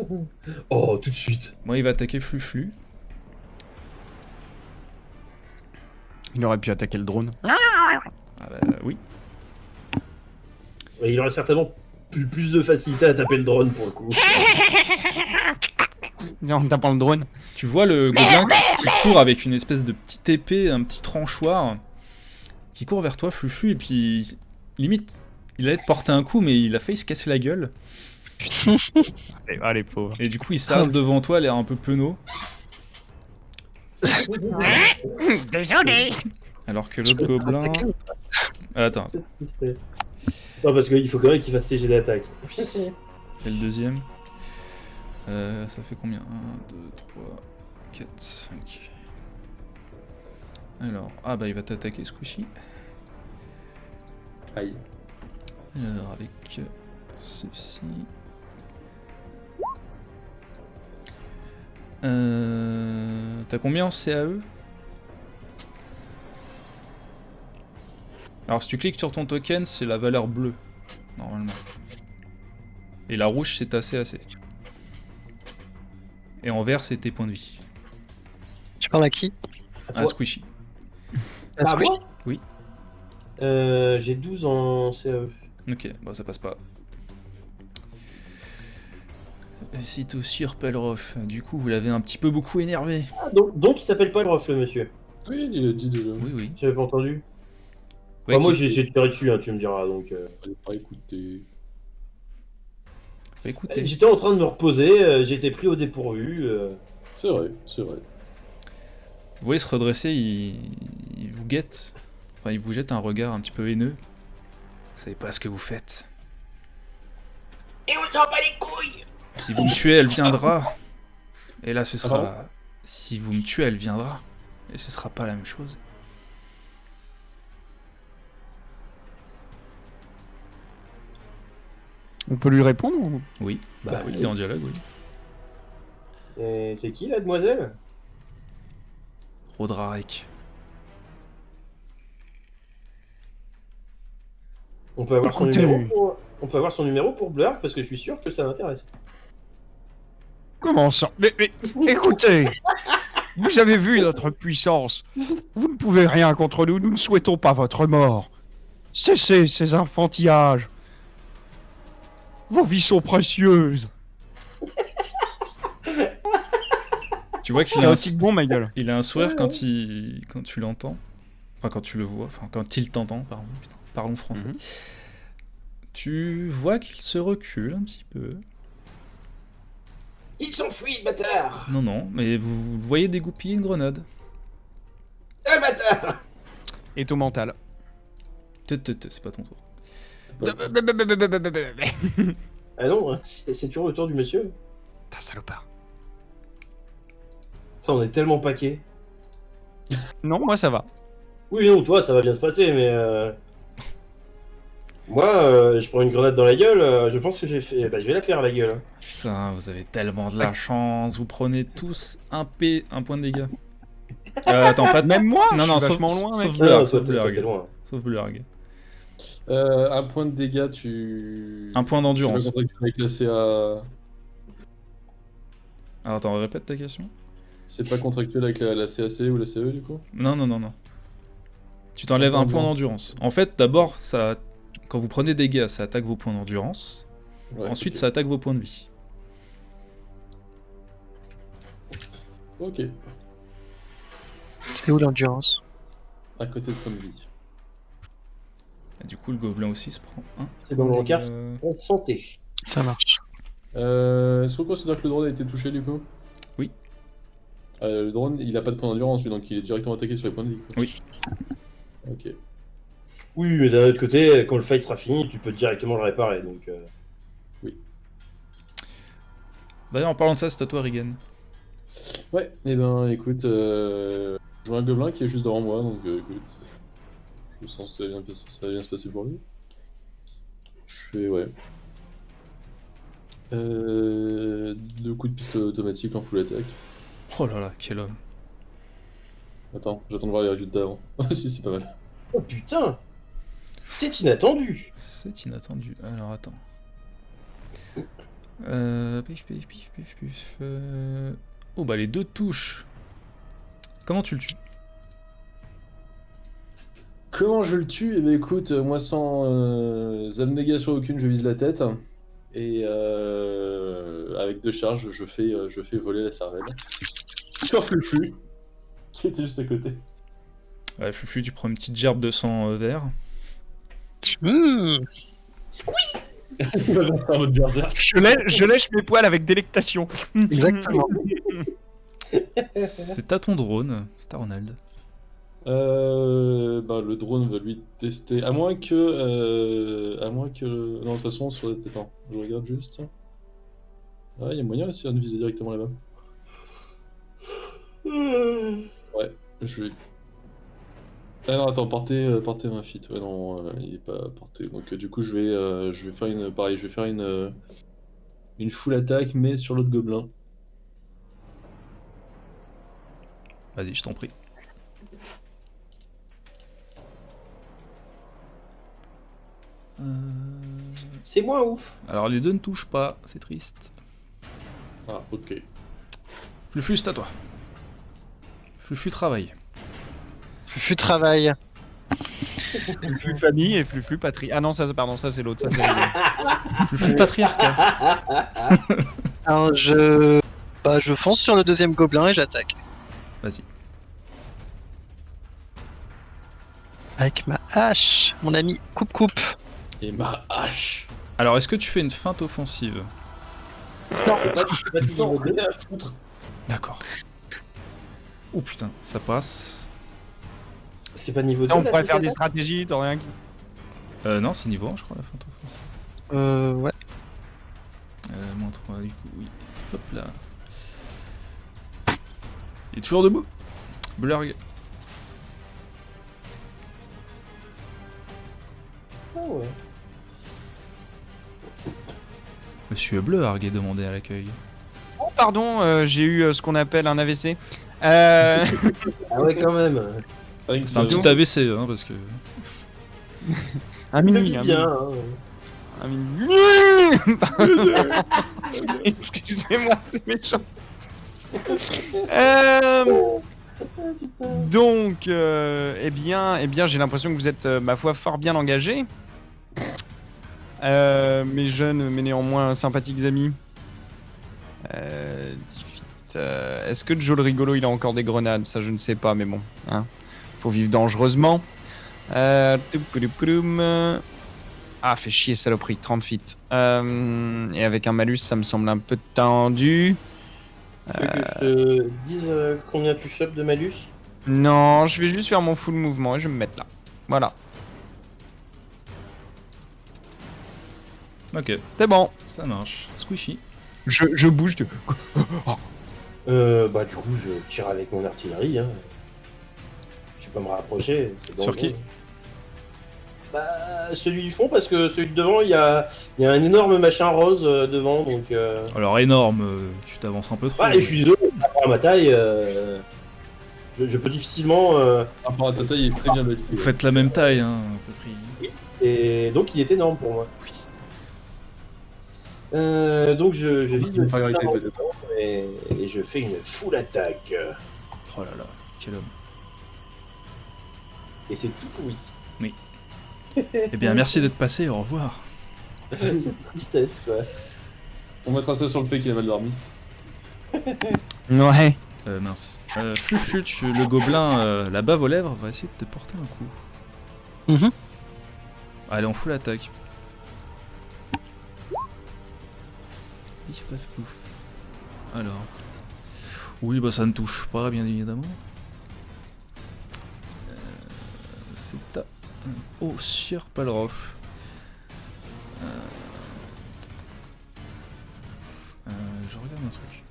Oh, tout de suite. Moi il va attaquer Fluflu. Il aurait pu attaquer le drone. Ah bah oui. Et il aurait certainement plus de facilité à taper le drone pour le coup. En tapant le drone. Tu vois le gobelin qui court avec une espèce de petite épée, un petit tranchoir, qui court vers toi, Fluflu, et puis limite, il allait te porter un coup, mais il a failli se casser la gueule. putain. Allez, pauvre. Et du coup, il s'arrête devant toi, l'air un peu penaud. Désolé. Alors que l'autre gobelin. Attends, Cette tristesse. Non, parce qu'il faut quand même qu'il fasse CG d'attaque. et le deuxième. Ça fait combien 1, 2, 3, 4, 5. Alors, ah bah il va t'attaquer Squishy. Aïe. Alors avec ceci. T'as combien en CAE? Alors si tu cliques sur ton token, c'est la valeur bleue, normalement. Et la rouge, c'est ta CAC. Et en vert, c'est tes points de vie. Tu parles à qui? Ah, Squishy. À Ah, Squishy? moi Oui. J'ai 12 en CAE. Ok, bah ça passe pas. Sitôt sur Pelrof, du coup vous l'avez un petit peu beaucoup énervé. Ah, donc il s'appelle pas le ref, le monsieur. Oui, il a dit déjà. Oui, oui. J'avais pas entendu. Ouais, Moi, qui- j'ai essayé de tirer dessus, hein, tu me diras. Donc, Fallait pas écouter. Faut écouter. j'étais en train de me reposer, j'ai été pris au dépourvu. C'est vrai, c'est vrai. Vous voyez se redresser, il vous guette. Enfin, il vous jette un regard un petit peu haineux. Vous savez pas ce que vous faites. Et on s'en bat les couilles. Si vous me tuez, elle viendra. Et là, ce pardon sera. Si vous me tuez, elle viendra. Et ce sera pas la même chose. On peut lui répondre ou... Oui. Bah Bah, oui, il est en dialogue, oui. Et c'est qui la demoiselle? Rodrarek. On peut avoir son Écoutez. numéro pour... On peut avoir son numéro pour Blur parce que je suis sûr que ça m'intéresse. Comment ça? Mais écoutez, vous avez vu notre puissance. Vous ne pouvez rien contre nous, nous ne souhaitons pas votre mort. Cessez ces enfantillages. Vos vies sont précieuses. Tu vois qu'il T'es a un un, tic bon, ma gueule. il a un sourire quand tu l'entends. Enfin, quand tu le vois. Enfin, quand il t'entend, pardon. Putain, parlons français. Mhm. Tu vois qu'il se recule un petit peu. Ils s'enfuient, le bâtard. Non, non, mais vous voyez dégoupiller une grenade. Ah, le bâtard. Et au mental. C'est pas ton tour. Ah non, hein, c'est toujours le tour du monsieur. T'as salopard. Ça, on est tellement paqués. Non, moi ça va. Oui, non, toi, ça va bien se passer, mais... Moi, je prends une grenade dans la gueule, je pense que j'ai fait... Bah, je vais la faire, la gueule. Hein. Putain, vous avez tellement de la chance. Vous prenez tous un point de dégâts. Attends, pas de... Même moi, Non, non, je suis sauf, vachement loin, sauf mec. Blurg, Non, sauf toi, t'es Blurg. loin. Sauf Blurg. Un point de dégâts, tu. Un point d'endurance. C'est pas contractuel avec la CA. Alors attends, répète ta question. C'est pas contractuel avec la CAC ou la CE du coup? Non, non, non, non. Tu t'enlèves un point d'endurance. En fait, d'abord, ça... quand vous prenez des dégâts, ça attaque vos points d'endurance. Ouais, Ensuite, ok. ça attaque vos points de vie. Ok. C'est où l'endurance? À côté de point de vie. Et du coup, le gobelin aussi se prend un. C'est dans le rencard. Euh, Santé. Ça marche. Est-ce qu'on considère que le drone a été touché du coup? Oui. Le drone, il a pas de point d'endurance lui, donc il est directement attaqué sur les points de vie. Quoi. Oui. Ok. Oui, mais d'un autre côté, quand le fight sera fini, tu peux directement le réparer, donc... D'ailleurs, en parlant de ça, c'est à toi, Regan. Ouais, et ben écoute, je vois un gobelin qui est juste devant moi, donc écoute, je sens que ça va bien se passer pour lui. Je fais, ouais. 2 coups de pistolet automatique en full attack. Oh là là, quel homme. Attends, j'attends de voir les résultats avant. Ah si, c'est pas mal. Oh putain. C'est inattendu. C'est inattendu. Alors attends. Pif, pif, pif, pif, pif. Oh bah les deux touches. Comment tu le tues? Comment je le tue? Eh ben écoute, moi sans abnégation aucune, je vise la tête. Et avec 2 charges, je fais voler la cervelle. Sur Fufu, qui était juste à côté. Ouais, Fufu, tu prends une petite gerbe de sang vert. Mmh. Il va faire votre berserk. Je lèche mes poils avec délectation. Exactement. C'est à ton drone, c'est à Ronald. Le drone va lui tester. À moins que. Non, de toute façon, sur la tête. Attends, je regarde juste. Ah, il y a moyen aussi de viser directement là-bas. Ouais, je vais. Ah non, attends, partez 20 feet. Ouais, non, il est pas porté. Donc, du coup, je vais faire une. Pareil, je vais faire une full attaque, mais sur l'autre gobelin. Vas-y, je t'en prie. C'est moins ouf. Alors les deux ne touchent pas, c'est triste. Ah, ok. Fluffus, c'est à toi. Fluffus travaille. Fufu travail. Flufflu famille et Flufflu patrie. Ah non, ça c'est l'autre. Ça, c'est Fluffus patriarcat. Alors je fonce sur le deuxième gobelin et j'attaque. Vas-y. Avec ma hache, mon ami, coupe. Et ma hache. Alors est-ce que tu fais une feinte offensive? C'est pas niveau 2. D'accord. Oh putain, ça passe. C'est pas niveau 2. on pourrait faire des stratégies, t'as rien qui. Non, c'est niveau 1 je crois la feinte offensive. Ouais. Moins 3 du coup, oui. Hop là. Il est toujours debout. Blurg. Ah ouais. Monsieur Blurg est demandé à l'accueil. Oh, pardon, j'ai eu ce qu'on appelle un AVC. Ah ouais, quand même. C'est un petit AVC, hein, parce que... Un Il le mini. vit Un bien. mini. Hein. Un mini. Excusez-moi, c'est méchant. Donc, eh bien, j'ai l'impression que vous êtes, ma foi, fort bien engagés. Mes jeunes, mais néanmoins sympathiques amis. 18. Est-ce que Joe le rigolo, il a encore des grenades? Ça, je ne sais pas, mais bon. Hein. Faut vivre dangereusement. Ah, fait chier, saloperie. 30 feet. Et avec un malus, ça me semble un peu tendu. Tu veux que je te dise combien tu chopes de malus? Non, je vais juste faire mon full mouvement et je vais me mettre là. Voilà. Ok, C'est bon. ça marche. Squishy. Je bouge. Du coup, je tire avec mon artillerie. Hein. Je vais pas me rapprocher. C'est Sur qui? Bah, celui du fond, parce que celui de devant, il y a un énorme machin rose devant, donc... Alors énorme, tu t'avances un peu trop. Ah, et je suis désolé, par rapport à ma taille, je peux difficilement... Par rapport à ta taille, il est très bien bâti. Vous faites la même taille, hein, à peu près. Et donc, il est énorme pour moi. Oui. Donc, je vise le Priorité, putain peut-être. et je fais une full attaque. Oh là là, quel homme. Et c'est tout pourri. Eh bien, merci d'être passé, au revoir. C'est tristesse, quoi. On mettra ça sur le fait qu'il a mal dormi. Ouais. Mince. Fluffut, le gobelin la bave aux lèvres va essayer de te porter un coup. Mhm. Allez, on fout l'attaque. Pif, paf, pouf. Alors. Oui, bah ça ne touche pas, bien évidemment. C'est à... Oh, sur Palrof. Je regarde un truc.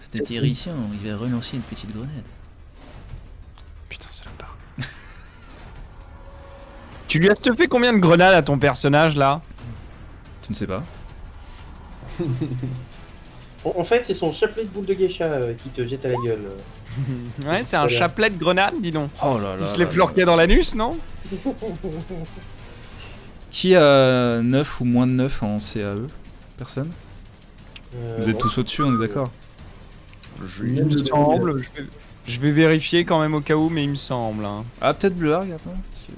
C'était terrifiant, il va relancer une petite grenade. Putain, c'est la part. Tu lui as fait combien de grenades à ton personnage là? Tu ne sais pas? En fait, c'est son chapelet de boule de geisha qui te jette à la gueule. Ouais, c'est un Voilà. chapelet de grenades, dis donc. Oh là là. Il se les florquait dans l'anus, non? Qui a 9 ou moins de 9 en CAE? Personne? Vous êtes Non. tous au-dessus, on est d'accord? Il me semble. Je vais vérifier quand même au cas où, mais il me semble. Hein. Ah, peut-être Blurg, attends. parce que-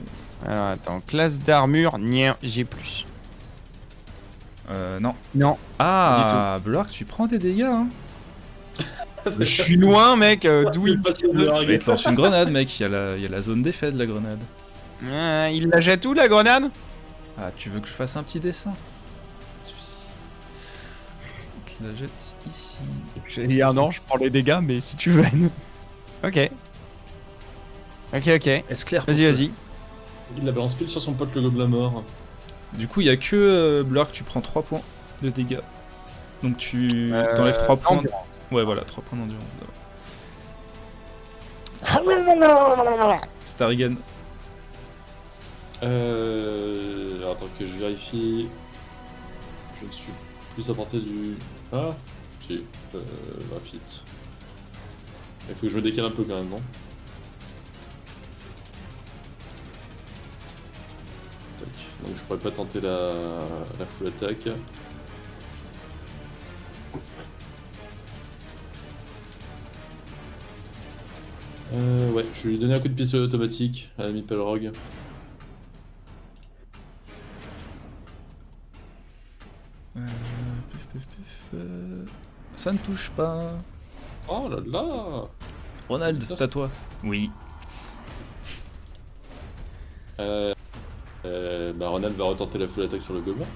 Alors attends, classe d'armure, nien, j'ai plus. Non. Non. Ah, Blurg, tu prends des dégâts, hein. Je suis loin, mec. D'où il Il te lance une grenade, mec. Il y a la zone d'effet de la grenade. Il la jette où la grenade? Ah, tu veux que je fasse un petit dessin? Pas de souci. Je la jette ici. J'ai dit non, je prends les dégâts, mais si tu veux. Ok. Ok. Est-ce clair pour Vas-y, toi vas-y. Il la balance pile sur son pote le gobelin mort. Du coup, il y a que Blur que tu prends 3 points de dégâts. Donc tu t'enlèves 3 points. endurance. Ouais, voilà, 3 points d'endurance. Starigan. Attends que je vérifie. Je ne suis plus à portée du... Ah si, Lafitte. Il faut que je me décale un peu quand même, non? Tac. Donc je pourrais pas tenter la full attaque. Ouais, je vais lui donner un coup de pistolet automatique à l'ami Pelrog. Ça ne touche pas. Oh là là! Ronald, Ça, c'est à toi. Oui. Bah Ronald va retenter la full attaque sur le gobelin.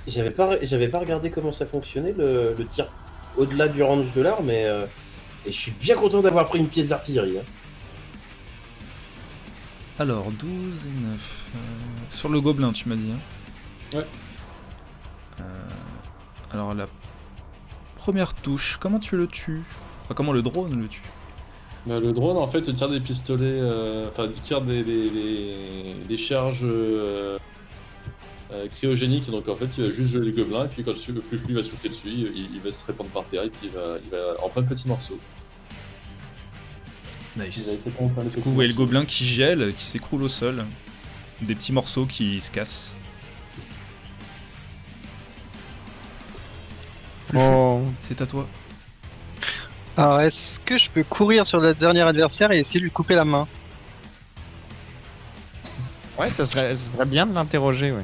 J'avais pas regardé comment ça fonctionnait le tir au-delà du range de l'arme, et je suis bien content d'avoir pris une pièce d'artillerie. Hein. Alors, 12 et 9. Sur le gobelin, tu m'as dit. Hein. Ouais. Alors, la première touche, comment tu le tues? Enfin, comment le drone le tue? Bah, le drone en fait tire des pistolets, enfin il tire des charges cryogéniques, donc en fait il va juste geler le gobelin et puis quand le flux va souffler dessus, il va se répandre par terre et puis il va en plein de petits morceaux. Nice. Du coup Vous voyez le gobelin qui gèle, qui s'écroule au sol. Des petits morceaux qui se cassent. Oh. C'est à toi. Alors, est-ce que je peux courir sur le dernier adversaire et essayer de lui couper la main? Ouais, ça serait bien de l'interroger, ouais.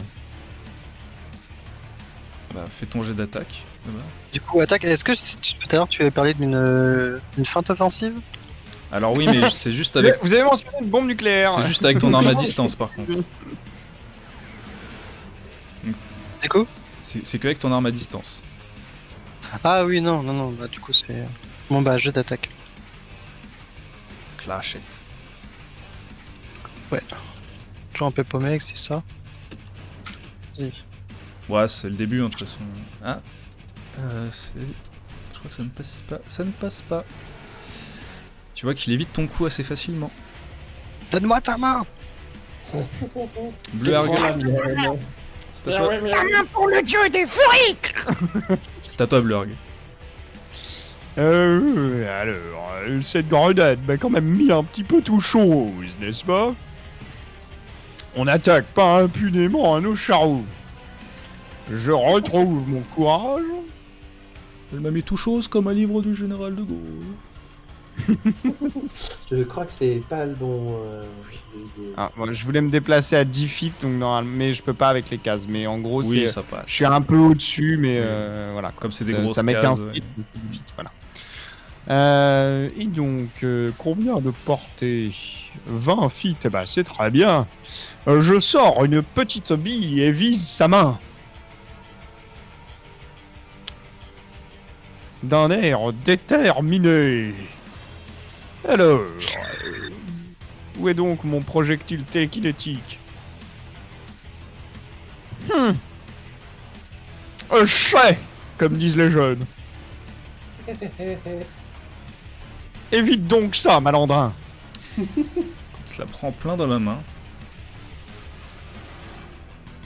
Bah, fais ton jet d'attaque. Là-bas. Du coup, attaque. Est-ce que tout à l'heure tu avais parlé d'une feinte offensive? Alors oui, mais c'est juste avec... Vous avez mentionné une bombe nucléaire. C'est juste avec ton arme à distance, par contre. Du coup? C'est qu'avec ton arme à distance. Ah oui, non, bah du coup c'est... Bon bah, jeu d'attaque. Clashette. Toujours un peu paumé avec cette histoire. Vas-y. Ouais, c'est le début, hein, de toute façon. Ah. Je crois que ça ne passe pas. Ça ne passe pas. Tu vois qu'il évite ton coup assez facilement. Donne-moi ta main! Blurg, c'est à toi. Ta main pour le dieu des furies. C'est à toi, Blurg. Alors, cette grenade m'a quand même mis un petit peu tout chose, n'est-ce pas? On n'attaque pas impunément à nos charros. Je retrouve mon courage. Elle m'a mis tout chose comme un livre du général de Gaulle. Je crois que c'est pas le bon. Ah, bon, je voulais me déplacer à 10 feet, donc mais je peux pas avec les cases. Mais en gros, Oui, c'est, ça passe. je suis un peu au-dessus, mais Oui. voilà. Comme c'est des Ça- grosses ça met cases, 15 ouais. feet, donc c'est 10 feet, voilà. Et donc, combien de portée? 20 feet, bah c'est très bien. Je sors une petite bille et vise sa main. D'un air déterminé. Alors, où est donc mon projectile télékinétique? Chais, comme disent les jeunes. Évite donc ça, malandrin. Tu te la prends plein dans la main.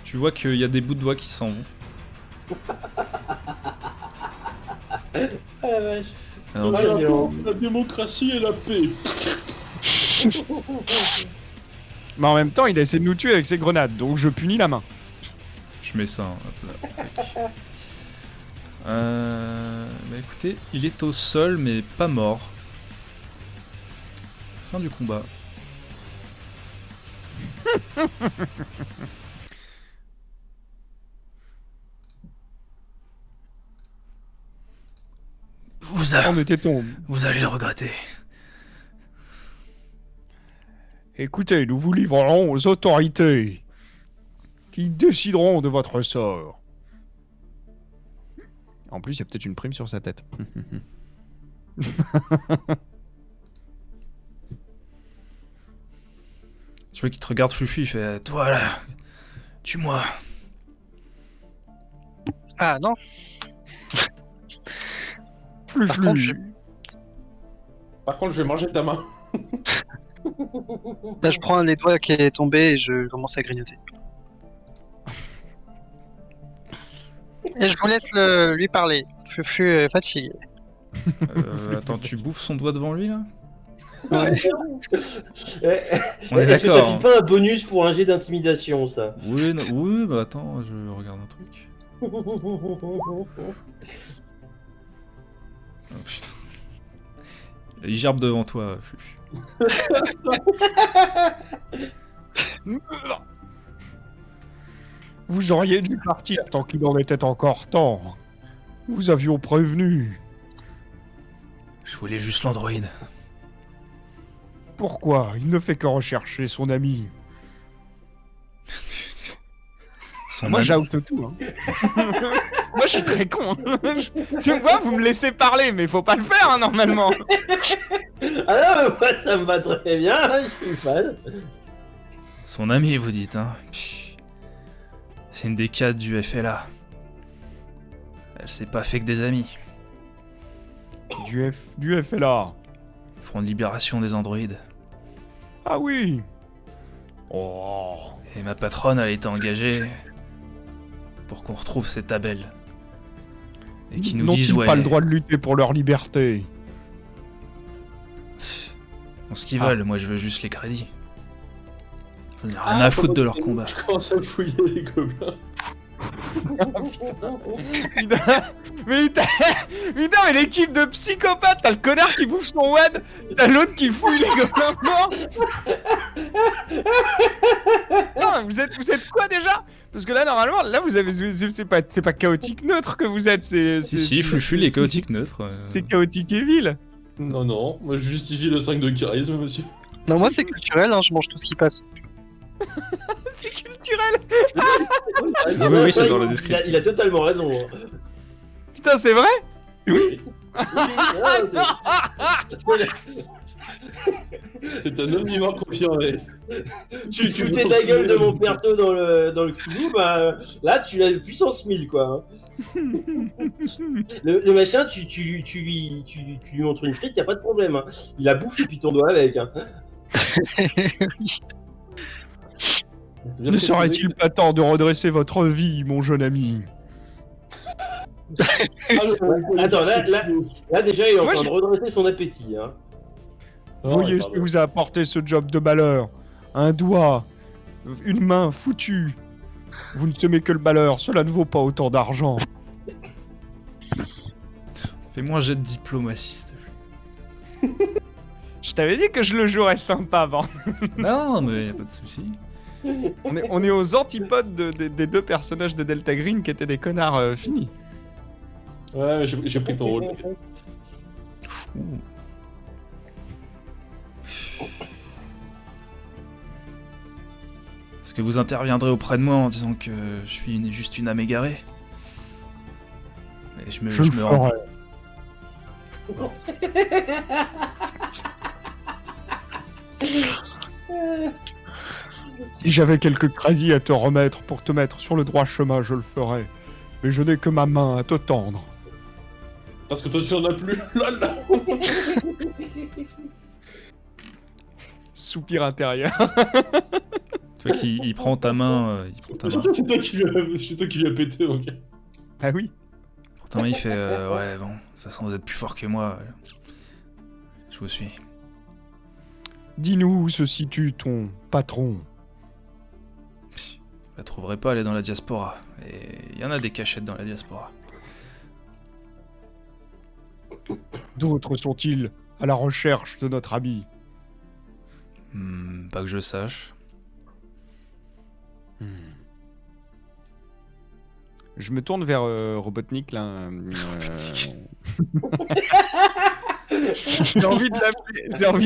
Tu vois qu'il y a des bouts de doigts qui s'en vont. Ah la vache. Alors, Ah, la démocratie et la paix. Mais en même temps, il a essayé de nous tuer avec ses grenades, donc je punis la main. je mets ça. Hein, hop là. Tac. Bah écoutez, il est au sol mais pas mort. Fin du combat. En était-on? Vous allez le regretter. Écoutez, nous vous livrerons aux autorités qui décideront de votre sort. En plus, il y a peut-être une prime sur sa tête. Tu vois qu'il te regarde Fluffy, il fait toi là, tue-moi. Ah non, Fluflu. contre, je- Par contre, je vais manger ta main. là je prends un des doigts qui est tombé et je commence à grignoter. Et je vous laisse lui parler. Fufu est fatigué. Attends, tu bouffes son doigt devant lui là? Ouais. On est Est-ce que ça d'accord, fait hein. pas un bonus pour un jet d'intimidation, ça? Oui, oui, bah attends, je regarde un truc. Oh putain. Il gerbe devant toi, Fluffy. Vous auriez dû partir tant qu'il en était encore temps. Nous avions prévenu. Je voulais juste l'androïde. Pourquoi? Il ne fait que rechercher son ami. Moi, j'oute tout. Hein. Moi, je suis très con. Tu me vois, vous me laissez parler, mais faut pas le faire, hein, normalement. Ah non, mais moi, ça me va très bien, hein, je suis fan. Son ami, vous dites, hein. C'est une des cadres du FLA. Elle s'est pas fait que des amis. Du FLA. Front de libération des androïdes. Ah oui. Oh. Et ma patronne, elle a été engagée pour qu'on retrouve ces tabelles. Et qui nous disent où N'ont-ils elle pas le est. droit de lutter pour leur liberté? On ce qu'ils veulent, moi je veux juste les crédits. J'en ai rien à foutre de leur combat. Je commence à fouiller les gobelins. Putain, mais l'équipe de psychopathes, t'as le connard qui bouffe son wad, t'as l'autre qui fouille les gobelins morts. Non, vous êtes quoi déjà? Parce que là normalement, là vous avez, c'est pas chaotique neutre que vous êtes, Si, Fluffy, les chaotiques neutres. C'est chaotique et vil. Non, non, moi je justifie le 5 de charisme, monsieur. Non, moi c'est culturel, hein, je mange tout ce qui passe. C'est culturel. Oui, c'est dans la description. Il a totalement raison. Hein. Putain, c'est vrai? Oui, C'est un omnivore confirmé. tu fais de la gueule de mon perso dans le cubou, bah là tu l'as puissance 1000 quoi. Hein. Le machin, tu lui montres une frite, y a pas de problème. Hein. Il la bouffe et puis ton doigt avec. Hein. Ne serait-il pas temps de redresser votre vie, mon jeune ami? Attends, là déjà il est en train de redresser son appétit. Hein. Voyez ce que vous a apporté ce job de malheur. Un doigt, une main foutue. Vous ne semez que le malheur, cela ne vaut pas autant d'argent. Fais-moi un jet de diplomatie, s'il te plaît. Je t'avais dit que je le jouerais sympa avant. Non, mais y a pas de souci. On est aux antipodes des deux personnages de Delta Green qui étaient des connards finis. Ouais, j'ai pris ton rôle. Ouh. Est-ce que vous interviendrez auprès de moi en disant que je suis juste une âme égarée? Et je me le rends. ferai. Si j'avais quelques crédits à te remettre pour te mettre sur le droit chemin, je le ferais. Mais je n'ai que ma main à te tendre. Parce que toi tu en as plus. Lol. Soupir intérieur. Tu vois qu'il prend ta main. Il prend ta main. C'est toi qui lui as pété, ok. Ah oui. Il prend ta main, il fait ouais, bon, de toute façon, vous êtes plus fort que moi. Je vous suis. Dis-nous où se situe ton patron. Vous la trouverez pas, elle est dans la diaspora. Et il y en a des cachettes dans la diaspora. D'autres sont-ils à la recherche de notre ami? Pas que je sache. Je me tourne vers Robotnik là. J'ai envie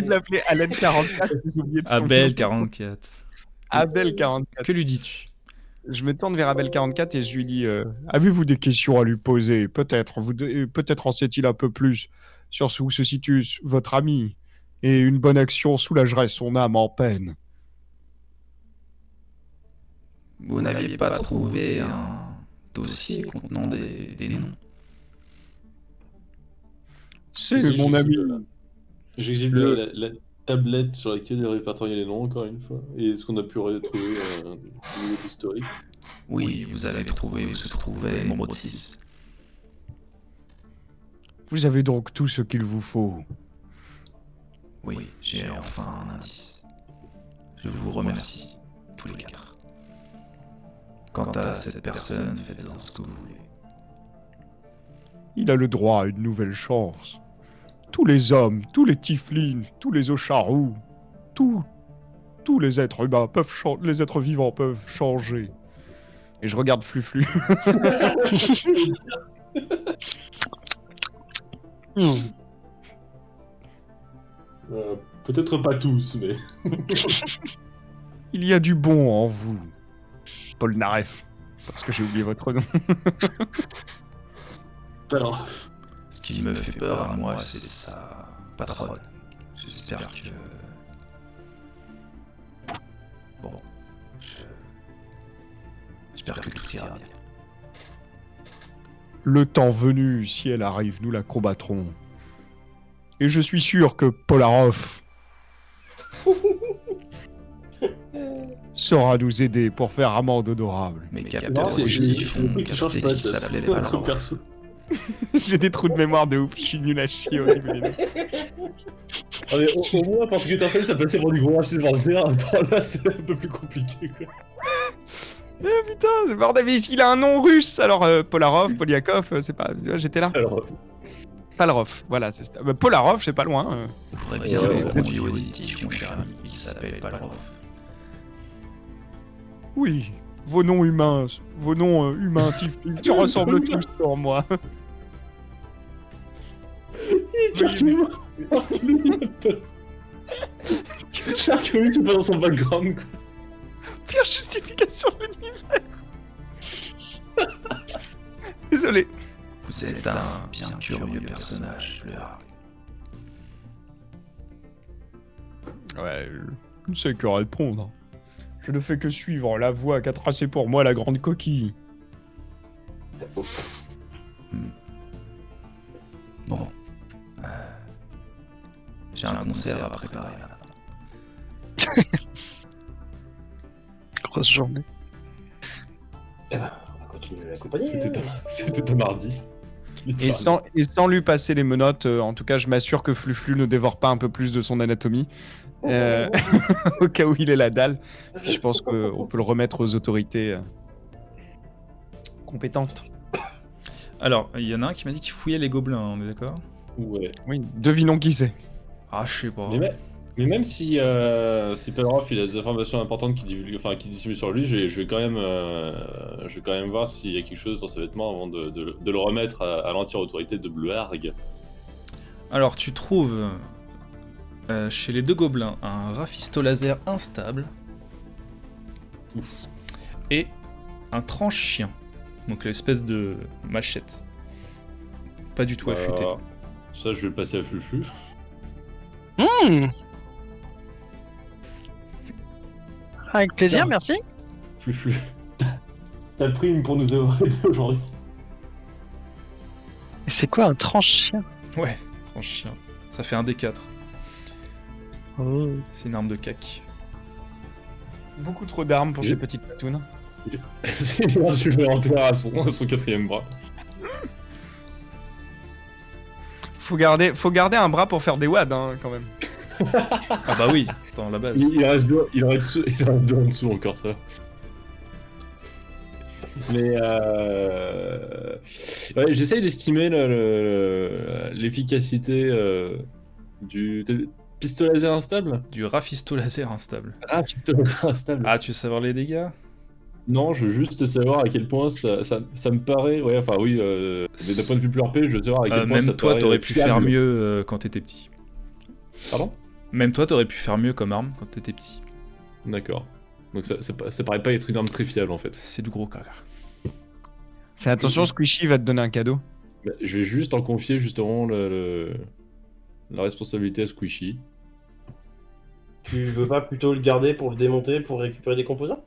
de l'appeler Allen 44. J'ai oublié de son Abel nom. 44. Abel 44. Que lui dis-tu? Je me tourne vers Abel 44 et je lui dis avez-vous des questions à lui poser? Peut-être. Peut-être en sait-il un peu plus sur où se situe votre ami. Et une bonne action soulagerait son âme en peine. Vous n'aviez pas trouvé un dossier contenant des noms? C'est mon ami. J'exhibe Le- la tablette sur laquelle il répertorié les noms, encore une fois. Et est-ce qu'on a pu retrouver un niveau d'historique? Oui, vous avez trouvé où se trouvait membre 6. Vous avez donc tout ce qu'il vous faut. Oui, j'ai enfin un indice. Je vous remercie, tous les 4. Quant à cette personne, faites-en ce que vous voulez. Il a le droit à une nouvelle chance. Tous les hommes, tous les tieflings, tous les ocharous, tous les êtres humains les êtres vivants peuvent changer. Et je regarde Fluflu. Peut-être pas tous, mais... Il y a du bon en vous. Paul Naref. Parce que j'ai oublié votre nom. Alors, Ce qui me fait peur à moi, c'est sa patronne. J'espère que... Bon... J'espère que tout ira bien. Le temps venu, si elle arrive, nous la combattrons. Et je suis sûr que Polarov saura nous aider pour faire amende honorable. Mais non, capteur c'est auditif, le on truc qui change captait pas, qu'il ça. s'appelait Notre Valorant. perso. J'ai des trous de mémoire de ouf, je suis nul à chier au niveau des noms. Ah, mais au moins, pour que t'en ça passait pour du gros racisme ordinaire. Attends, là, c'est un peu plus compliqué, quoi. Eh putain, c'est bordel, mais il a un nom russe. Alors, Polarov, Polyakov, c'est pas. J'étais là. Alors, Palarov, voilà, c'est ça. Polarov, c'est pas loin. Vous pourrez bien Ouais, le conduire auditif, mon cher ami. Il s'appelle Valorant. Oui, vos noms humains tieflings se ressemblent tous sur moi. Shark, c'est pas dans son background, quoi. Pire justification de l'univers. Désolé. Vous êtes un bien curieux personnage, le Harg. Ouais, je ne sais que répondre. Je ne fais que suivre la voie qu'a tracée pour moi la grande coquille. Bon. J'ai un concert à préparer maintenant. Grosse journée. On va continuer à l'accompagner. C'était un mardi. Et sans lui passer les menottes, en tout cas, je m'assure que Fluflu ne dévore pas un peu plus de son anatomie. Au cas où il est la dalle. Puis je pense qu'on peut le remettre aux autorités compétentes. Alors, il y en a un qui m'a dit qu'il fouillait les gobelins, on est d'accord? Ouais. Oui, devinons qui c'est. Ah, je sais pas. Mais même si Pedroff il a des informations importantes qui dissimule sur lui, je vais quand même voir s'il y a quelque chose dans ses vêtements avant de le remettre à l'entière autorité de Bleuarg. Alors, tu trouves chez les deux gobelins un raffisto laser instable et un tranche-chien. Donc l'espèce de machette. Pas du tout affûtée. Ça, je vais le passer à Fluflu. Avec plaisir, Tiens. merci. Fluflu. T'as pris une pour nous avoir aidé aujourd'hui. Et c'est quoi un tranche-chien? Ouais, tranche-chien. Ça fait un D4. Oh. C'est une arme de cac. Beaucoup trop d'armes pour Oui. ces petites patounes. Je vais enterrer à son quatrième bras. Faut garder un bras pour faire des wads, hein, quand même. Ah bah oui, dans la base. Il reste deux en dessous encore, ça. Mais ouais, j'essaye d'estimer l'efficacité du pistolet laser instable. Du raffisto laser instable. Ah, pistolet laser instable. Ah, tu veux savoir les dégâts? Non, je veux juste savoir à quel point ça me paraît. Ouais, enfin oui, mais d'un point de vue plus RP, je veux savoir à quel point ça Même te toi, paraît t'aurais pu fiable. faire mieux quand t'étais petit. Pardon? Même toi, t'aurais pu faire mieux comme arme quand t'étais petit. D'accord. Donc ça paraît pas être une arme très fiable en fait. C'est du gros caca. Fais attention, Squishy va te donner un cadeau. Bah, je vais juste en confier justement la responsabilité à Squishy. Tu veux pas plutôt le garder pour le démonter, pour récupérer des composants?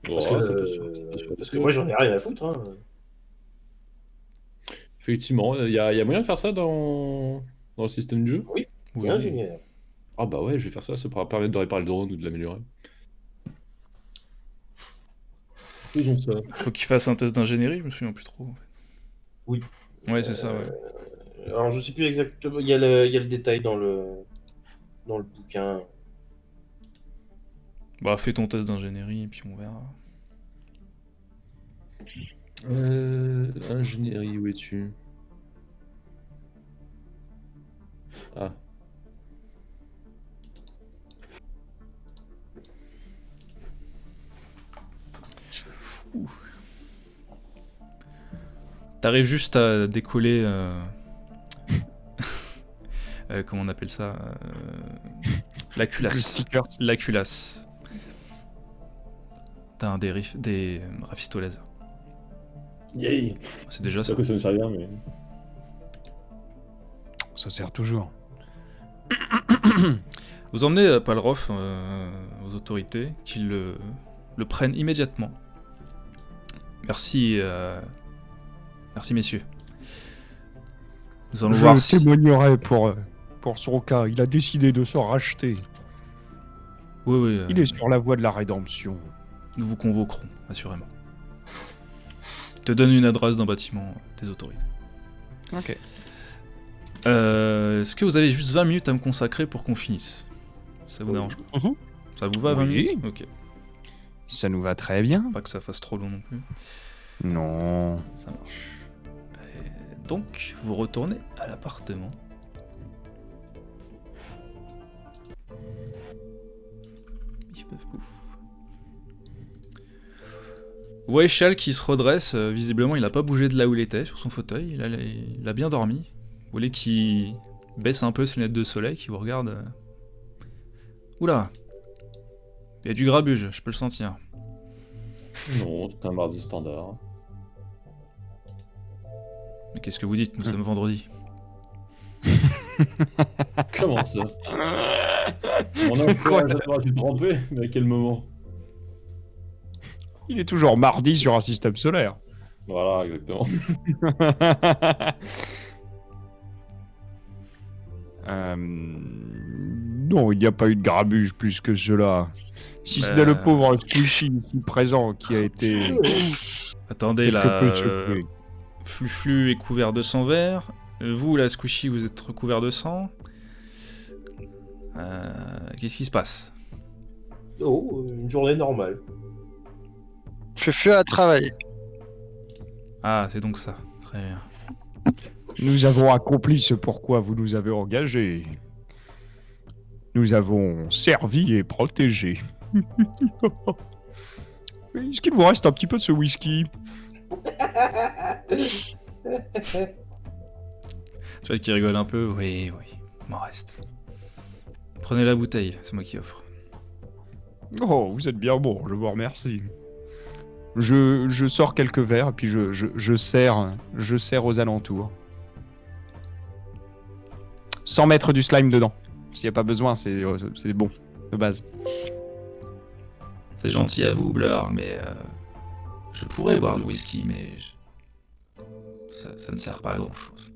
Parce que, Oh, ça peut se faire, ça peut se faire. parce que moi j'en ai rien à foutre. Hein. Effectivement, il y a moyen de faire ça dans le système de jeu? Oui, Oui. t'es ingénieur. Ah bah ouais, je vais faire ça pourra permettre de réparer le drone ou de l'améliorer. Faisons ça. Faut qu'il fasse un test d'ingénierie, je me souviens plus trop. En fait. Oui. Ouais, c'est ça, ouais. Alors je sais plus exactement, il y a le détail dans le bouquin. Bah, fais ton test d'ingénierie et puis on verra. Ingénierie, où es-tu? Ah. T'arrives juste à décoller. Comment on appelle ça la Le culasse. sticker. La culasse. T'as des rafistolets laser. Yay! C'est déjà Je sais ça. pas que ça me servir, mais. Ça sert toujours. Vous emmenez Palroth aux autorités qui le prennent immédiatement. Merci, merci messieurs. Nous allons voir Je si... témoignerai pour son cas. Il a décidé de se racheter. Oui, oui, Il est sur la voie de la rédemption. nous vous convoquerons, assurément. Je te donne une adresse d'un bâtiment des autorités. Ok. Est-ce que vous avez juste 20 minutes à me consacrer pour qu'on finisse? Ça vous dérange pas? Mhm. Ça vous va 20 Oui. minutes? Ok. Ça nous va très bien. Pas que ça fasse trop long non plus. Non. Ça marche. Et donc, vous retournez à l'appartement. Pif, paf, pouf. Vous voyez Chal qui se redresse, visiblement il a pas bougé de là où il était, sur son fauteuil, il a bien dormi. Vous voyez qu'il baisse un peu ses lunettes de soleil, qui vous regarde. Oula! Il y a du grabuge, je peux le sentir. Non, c'est un mardi standard. Mais qu'est-ce que vous dites? Nous sommes vendredi. Comment ça? Mon instinct a été trompé, mais à quel moment? Il est toujours mardi sur un système solaire. Voilà, exactement. Non, il n'y a pas eu de grabuge plus que cela. Si ce n'est le pauvre Squishy ici présent qui a été Attendez, quelque peu là. secoué. Fluflu est couvert de sang vert. Vous, là, Squishy, vous êtes recouvert de sang. Qu'est-ce qui se passe? Oh, une journée normale. Fufu à travailler. Ah, c'est donc ça. Très bien. Nous avons accompli ce pourquoi vous nous avez engagés. Nous avons servi et protégé. Est-ce qu'il vous reste un petit peu de ce whisky? Tu vois qu'il rigole un peu. Oui, oui, il m'en reste. Prenez la bouteille, c'est moi qui offre. Oh, vous êtes bien bon, je vous remercie. Je sors quelques verres et puis je sers aux alentours. Sans mettre du slime dedans. S'il n'y a pas besoin, c'est bon, de base. C'est gentil à vous, Blur, mais je pourrais boire du whisky, mais ça ne sert pas à grand chose.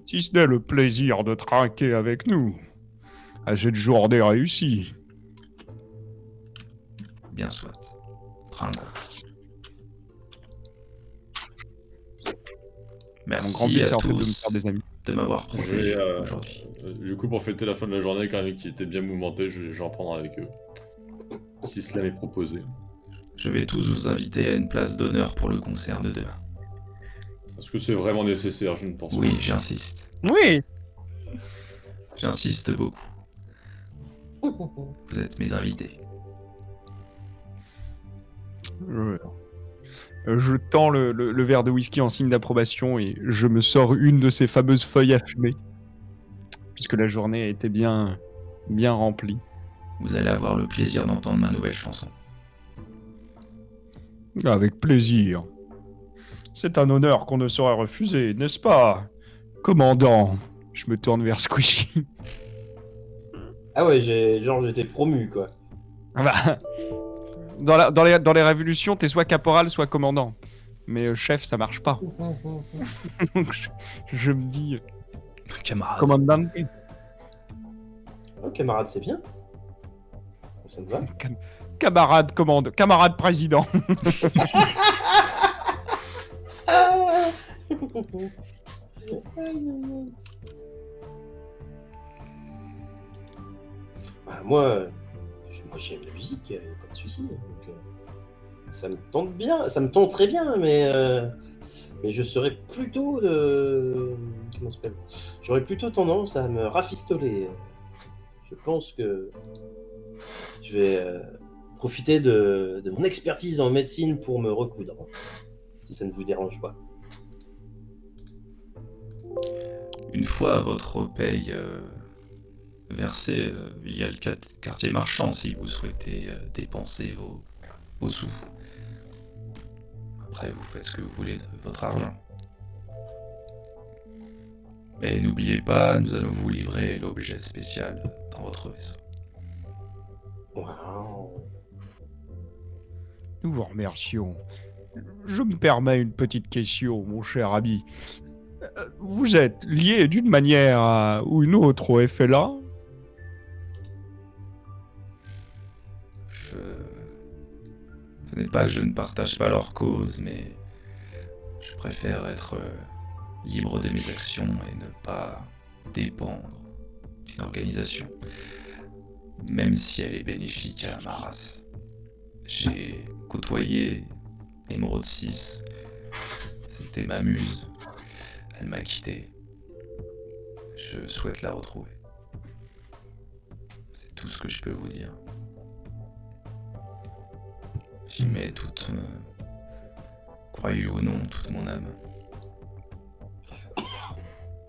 Si ce n'est le plaisir de trinquer avec nous. À cette journée réussie. Bien soit. Trinquons. Mon grand Merci but, à c'est en fait de me tous faire des amis. de m'avoir protégé Et, aujourd'hui. Du coup, pour fêter la fin de la journée, quand même, qui était bien mouvementée, je vais en prendre avec eux. Si cela m'est proposé. Je vais tous vous inviter à une place d'honneur pour le concert de demain. Est-ce que c'est vraiment nécessaire? Je ne pense Oui, pas. j'insiste. Oui. J'insiste beaucoup. Vous êtes mes invités. Je tends le verre de whisky en signe d'approbation et je me sors une de ces fameuses feuilles à fumer, puisque la journée a été bien remplie. Vous allez avoir le plaisir d'entendre ma nouvelle chanson. Avec plaisir. C'est un honneur qu'on ne saurait refuser, n'est-ce pas, commandant? Je me tourne vers Squishy. Ah ouais, j'étais promu, quoi. Ah bah, dans les révolutions, t'es soit caporal, soit commandant. Mais chef, ça marche pas. Donc je me dis... Camarade. Commandant. Oh, camarade, c'est bien. Ça me va. Camarade commande. Camarade président. Bah, moi, j'aime la musique, y a pas de souci. Donc, ça me tente bien, ça me tente très bien, mais je serais plutôt de... Comment ça s'appelle ? J'aurais plutôt tendance à me rafistoler. Je pense que je vais profiter de mon expertise en médecine pour me recoudre, si ça ne vous dérange pas. Une fois votre paye versée, il y a le quartier marchand si vous souhaitez dépenser vos sous. Après, vous faites ce que vous voulez de votre argent. Mais n'oubliez pas, nous allons vous livrer l'objet spécial dans votre vaisseau. Waouh. Nous vous remercions. Je me permets une petite question, mon cher ami. Vous êtes lié d'une manière ou une autre au FLA ? Ce n'est pas que je ne partage pas leur cause, mais je préfère être libre de mes actions et ne pas dépendre d'une organisation, même si elle est bénéfique à ma race. J'ai côtoyé Émeraude 6, c'était ma muse, elle m'a quitté. Je souhaite la retrouver. C'est tout ce que je peux vous dire. J'y mets toute, croyez ou non, toute mon âme.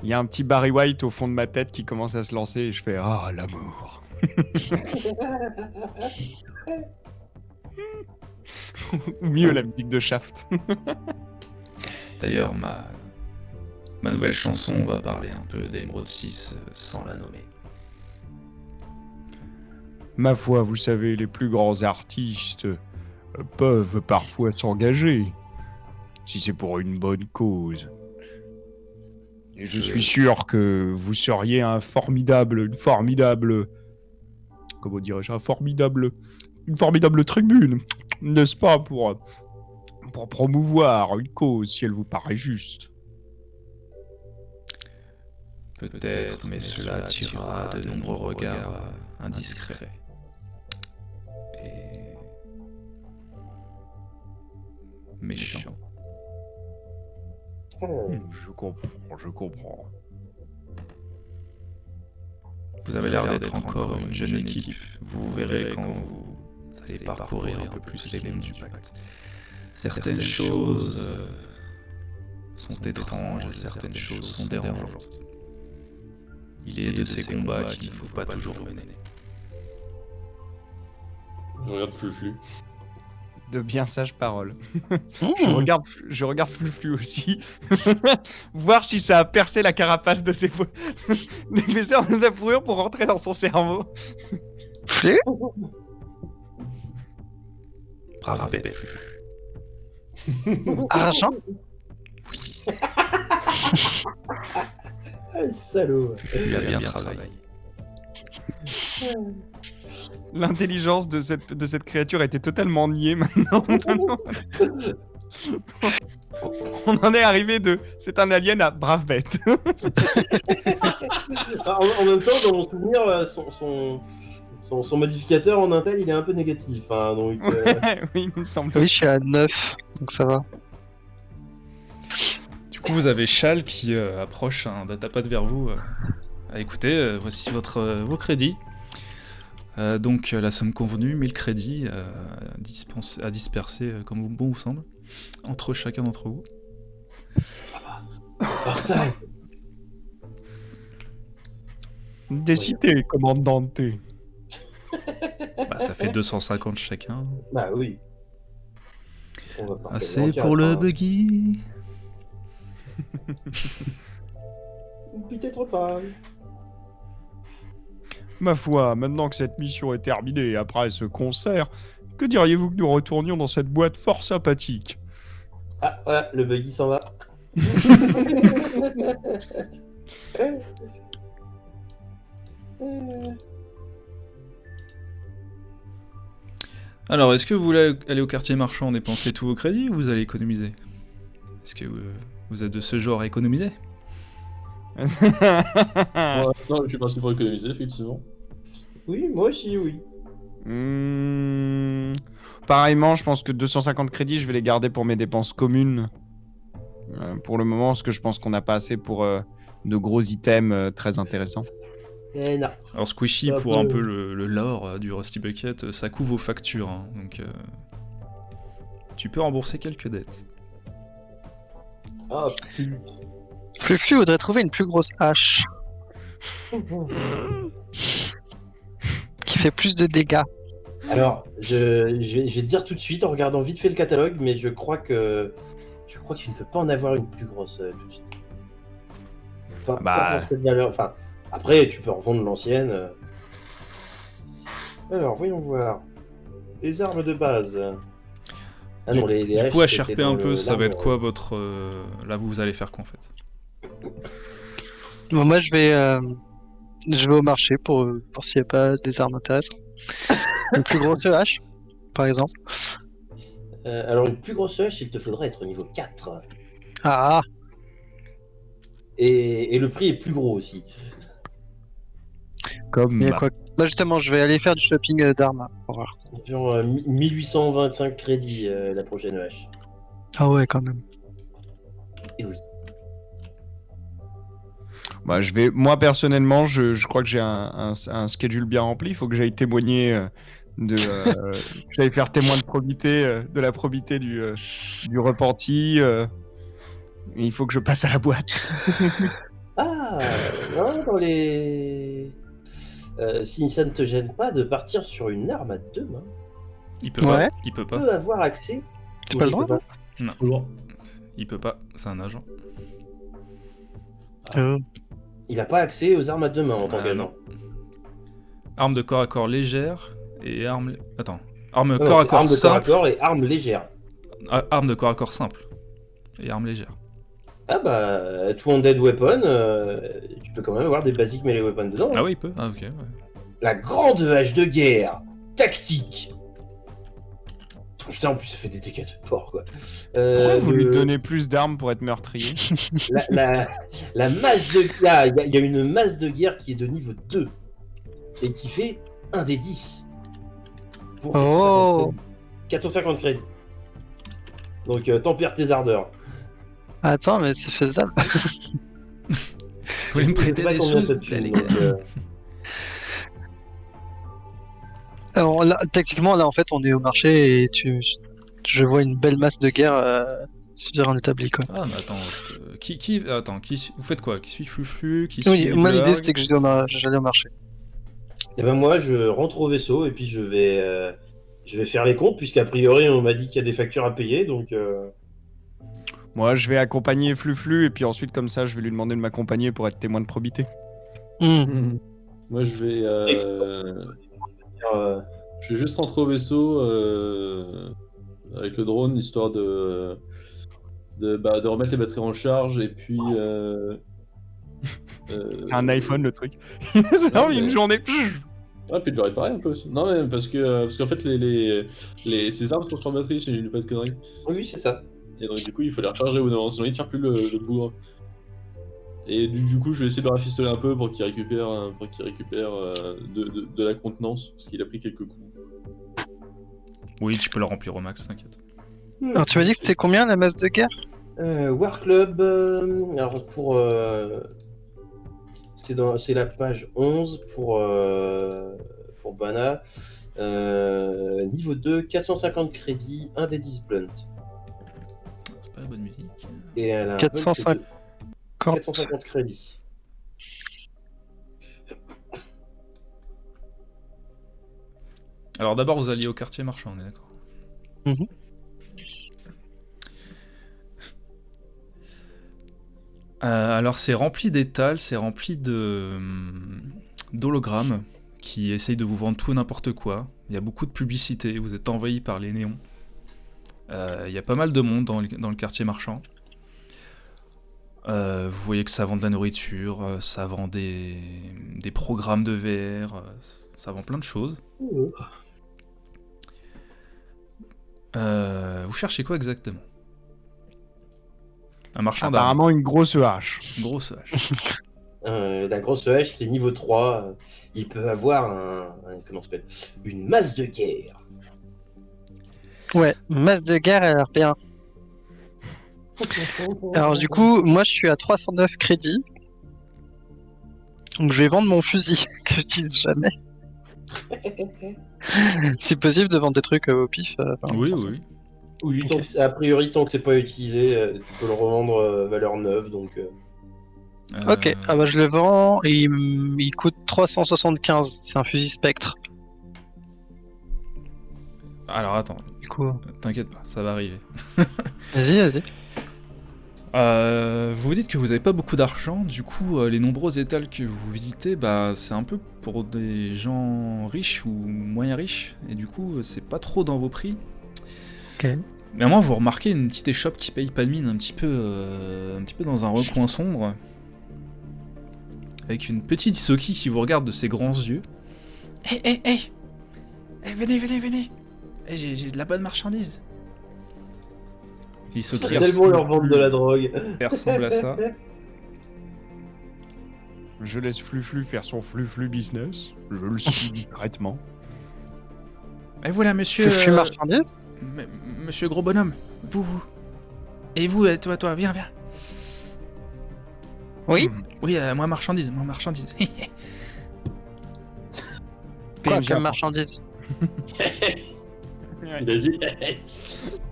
Il y a un petit Barry White au fond de ma tête qui commence à se lancer et je fais « Ah, l'amour !» Ou mieux, la musique de Shaft. D'ailleurs, ma nouvelle chanson va parler un peu d'Émeraude 6 sans la nommer. Ma foi, vous savez, les plus grands artistes peuvent parfois s'engager, si c'est pour une bonne cause. Et je suis sûr que vous seriez une formidable tribune, n'est-ce pas, pour promouvoir une cause si elle vous paraît juste. Peut-être, mais cela attirera de nombreux regards indiscrets. Et méchants. Je comprends. Vous avez l'air d'être encore une jeune équipe. Vous verrez quand vous allez parcourir un peu plus les mondes du pacte. Certaines choses sont étranges et certaines choses sont dérangeantes. Il est de ces combats qu'il ne faut pas toujours mener. Je regarde Fluflu. De bien sages paroles. Je regarde Fluflu aussi. Voir si ça a percé la carapace de ses l'épaisseur de sa fourrure pour rentrer dans son cerveau. Flux ? Brave bête. Argent ? Oui, Ah, le salaud. il a bien travaillé. L'intelligence de cette créature était totalement niée maintenant. On en est arrivé de c'est un alien à brave bête. En même temps, dans mon souvenir, son modificateur en intel, il est un peu négatif. Hein, donc, Oui, il me semble. Oui, je suis à 9, donc ça va. Du coup, vous avez Chal qui approche un datapad vers vous. Écoutez, voici vos crédits. Donc la somme convenue, 1000 crédits à disperser comme bon vous semble, entre chacun d'entre vous. Partage. Décidez, commandante. Bah, ça fait 250 chacun. Bah oui. On va pas Assez faire pour en le quatre, hein. buggy. Peut-être pas. Ma foi, maintenant que cette mission est terminée, après ce concert, que diriez-vous que nous retournions dans cette boîte fort sympathique? Ah, voilà, le buggy s'en va. Alors, est-ce que vous voulez aller au quartier marchand dépenser tous vos crédits ou vous allez économiser? Est-ce que vous êtes de ce genre à économiser? Pour l'instant, je suis parti pour économiser, effectivement. Oui, moi aussi, oui. Pareillement, je pense que 250 crédits, je vais les garder pour mes dépenses communes. Pour le moment, parce que je pense qu'on n'a pas assez pour de gros items très intéressants. Eh non. Alors Squishy, Un pour peu. un peu le lore du Rusty Bucket, ça couvre vos factures, hein, donc tu peux rembourser quelques dettes. Ah, putain. Fluflu voudrait trouver une plus grosse hache qui fait plus de dégâts. Alors, je vais te dire tout de suite en regardant vite fait le catalogue, mais je crois que tu ne peux pas en avoir une plus grosse tout de suite. Pas pour cette valeur. Enfin, après, tu peux revendre l'ancienne. Alors, voyons voir. Les armes de base. Ah non, les Du haches, coup, à c'était HRP dans un peu, ça va l'armure. être quoi votre... Là, vous allez faire quoi en fait? Bon, moi, je vais au marché pour voir s'il n'y a pas des armes intéressantes. Une plus grosse hache, par exemple. Alors, une plus grosse hache, il te faudra être au niveau 4. Ah, Et le prix est plus gros aussi. Comme il y a quoi? Bah, justement, je vais aller faire du shopping d'armes. Pour voir. Genre 1825 crédits la prochaine hache. Ah ouais, quand même. Et oui. Bah, moi personnellement, je crois que j'ai un schedule bien rempli. Il faut que j'aille témoigner j'aille faire témoin de probité, de la probité du repenti. Et il faut que je passe à la boîte. Ah, non, dans les... si ça ne te gêne pas de partir sur une arme à deux mains, Il peut Ouais. pas. Il peut pas. peut avoir accès... T'as pas le droit, Non. Toujours. Il peut pas. C'est un agent. Il n'a pas accès aux armes à deux mains en tant Ah, qu'agent. Arme de corps à corps légère et arme... Attends. Arme Non, corps à c'est corps arme de corps à simple. corps et arme légère. Arme de corps à corps simple. Et arme légère. Ah bah, tout en dead weapon, tu peux quand même avoir des basic melee weapons dedans. Ah oui, il peut. Ah ok. Ouais. La grande hache de guerre, tactique. Putain, en plus ça fait des dégâts de porc quoi. Pourquoi vous lui le- donnez plus d'armes pour être meurtrier? la masse de guerre, il y a une masse de guerre qui est de niveau 2 et qui fait 1 des 10. Pour Oh. 450 crédits. Donc tempère tes ardeurs. Attends, mais c'est faisable. Vous voulez me Je sais prêter pas des combien sous, ça s'il vous plaît, tue, les donc, gars? Alors, là, techniquement, là, en fait, on est au marché et je vois une belle masse de guerre sur un établi, quoi. Ah mais attends, vous faites quoi? Qui suit Fluflu? Qui Oui, suit moi, l'idée, Blurg c'était que j'allais au marché. Et ben moi, je rentre au vaisseau et puis je vais faire les comptes, puisqu'a priori, on m'a dit qu'il y a des factures à payer, donc... Moi, je vais accompagner Fluflu et puis ensuite, comme ça, je vais lui demander de m'accompagner pour être témoin de probité. Moi, je vais euh, juste rentrer au vaisseau avec le drone, histoire de remettre les batteries en charge et puis. C'est un iPhone le truc. C'est Non, vraiment une mais- journée. Ah, puis de le réparer un peu aussi. Non, mais parce qu'en fait, ces armes sont sur batterie, si je dis pas de conneries. Oui, c'est ça. Et donc, du coup, il faut les recharger au bout d'un moment, sinon il tire plus le bourre. Et du coup, je vais essayer de le rafistoler un peu pour qu'il récupère, de la contenance, parce qu'il a pris quelques coups. Oui, tu peux le remplir au max, t'inquiète. Alors, tu m'as dit que c'était combien la masse de guerre? War Club, alors pour... c'est la page 11 pour pour Bana. Niveau 2, 450 crédits, 1 des 10 blunt. C'est pas la bonne musique. Et elle a un 450. bulk de 450 crédits. Alors d'abord, vous alliez au quartier marchand, on est d'accord. Mhm. Alors c'est rempli d'étals, c'est rempli d'hologrammes qui essayent de vous vendre tout et n'importe quoi. Il y a beaucoup de publicité, vous êtes envahi par les néons. Il y a pas mal de monde dans le quartier marchand. Vous voyez que ça vend de la nourriture, ça vend des programmes de VR, ça vend plein de choses. Vous cherchez quoi exactement? Un marchand d'armes. Apparemment une grosse hache. Une grosse hache. La grosse hache, c'est niveau 3. Il peut avoir comment ça s'appelle, une masse de guerre. Ouais, masse de guerre, elle a l'air bien. Alors du coup, moi je suis à 309 crédits. Donc je vais vendre mon fusil, que je dise jamais. C'est possible de vendre des trucs au pif. Oui, sans- oui. Oui, Ok. a priori, tant que c'est pas utilisé, tu peux le revendre valeur neuve. Donc, Ok, ah bah je le vends et il coûte 375. C'est un fusil Spectre. Alors attends, Du coup, t'inquiète pas, ça va arriver. vas-y. Vous vous dites que vous n'avez pas beaucoup d'argent, du coup les nombreux étals que vous visitez, bah c'est un peu pour des gens riches ou moyen riches, et du coup c'est pas trop dans vos prix. Ok. Mais à moins vous remarquez une petite échoppe qui paye pas de mine, un petit peu dans un recoin sombre, avec une petite Isoki qui vous regarde de ses grands yeux. Hey, venez. J'ai de la bonne marchandise. Isoki c'est tellement leur vendre de la drogue. elle ressemble à ça. Je laisse Fluflu faire son Fluflu business. Je le suis discrètement. Et voilà, monsieur. Je suis marchandise. Monsieur gros bonhomme, vous. Et vous, toi, viens. Oui. Oui, moi marchandise. Quoi PNJ comme marchandise? Il a dit.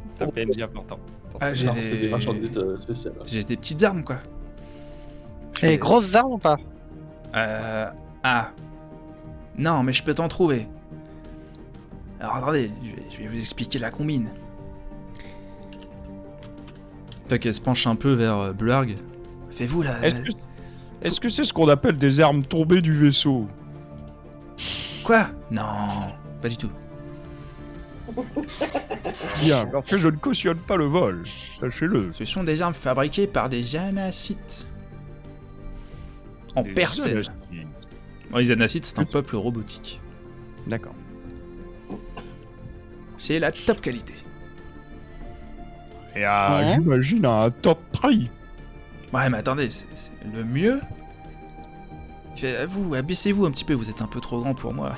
C'est un PNJ important. Ah, Non, c'est des marchandises spéciales. J'ai des petites armes, quoi. Et grosses armes ou pas? Ah. Non, mais je peux t'en trouver. Alors attendez, je vais vous expliquer la combine. Tac, elle se penche un peu vers Blurg. Fais-vous là. Est-ce que c'est ce qu'on appelle des armes tombées du vaisseau? Quoi? Non, pas du tout. Bien, parce que je ne cautionne pas le vol. Sachez-le. Ce sont des armes fabriquées par des anacites. En Des personne. anacites. Bon, les anacites, c'est un peuple robotique. D'accord. C'est la top qualité. Et Ouais. j'imagine un top prix. Ouais, mais attendez, c'est le mieux. Il fait, vous, abaissez-vous un petit peu, vous êtes un peu trop grand pour moi.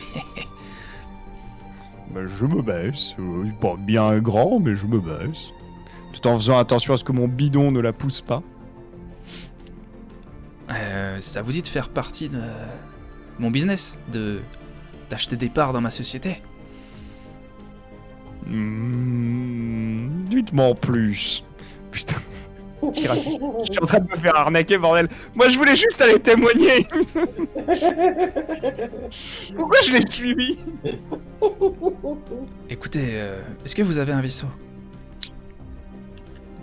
Ben, je me baisse. Pas bien grand, mais je me baisse. Tout en faisant attention à ce que mon bidon ne la pousse pas. Ça vous dit de faire partie de mon business, d'acheter des parts dans ma société? Dites-moi en plus. Putain. Je suis en train de me faire arnaquer, bordel. Moi, je voulais juste aller témoigner. Pourquoi je l'ai suivi? Écoutez, est-ce que vous avez un vaisseau?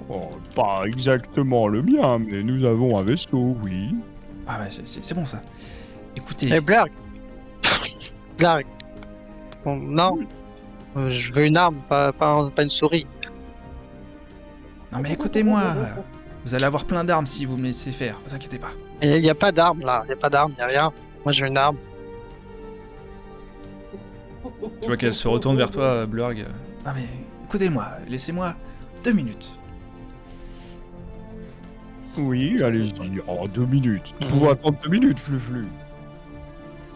Oh, pas exactement le mien, mais nous avons un vaisseau, oui. Ah bah c'est bon ça. Écoutez, Eh Blurg. Blurg. Bon, non. Je veux une arme, pas une souris. non mais écoutez-moi, vous allez avoir plein d'armes si vous me laissez faire, vous inquiétez pas. Il n'y a pas d'arme là, il n'y a pas d'arme, il n'y a rien. Moi je veux une arme. Tu vois qu'elle se retourne vers toi, Blurg. Non mais écoutez-moi, laissez-moi 2 minutes. Oui, allez-y. Oh, 2 minutes. Nous pouvons attendre 2 minutes, Fluflu.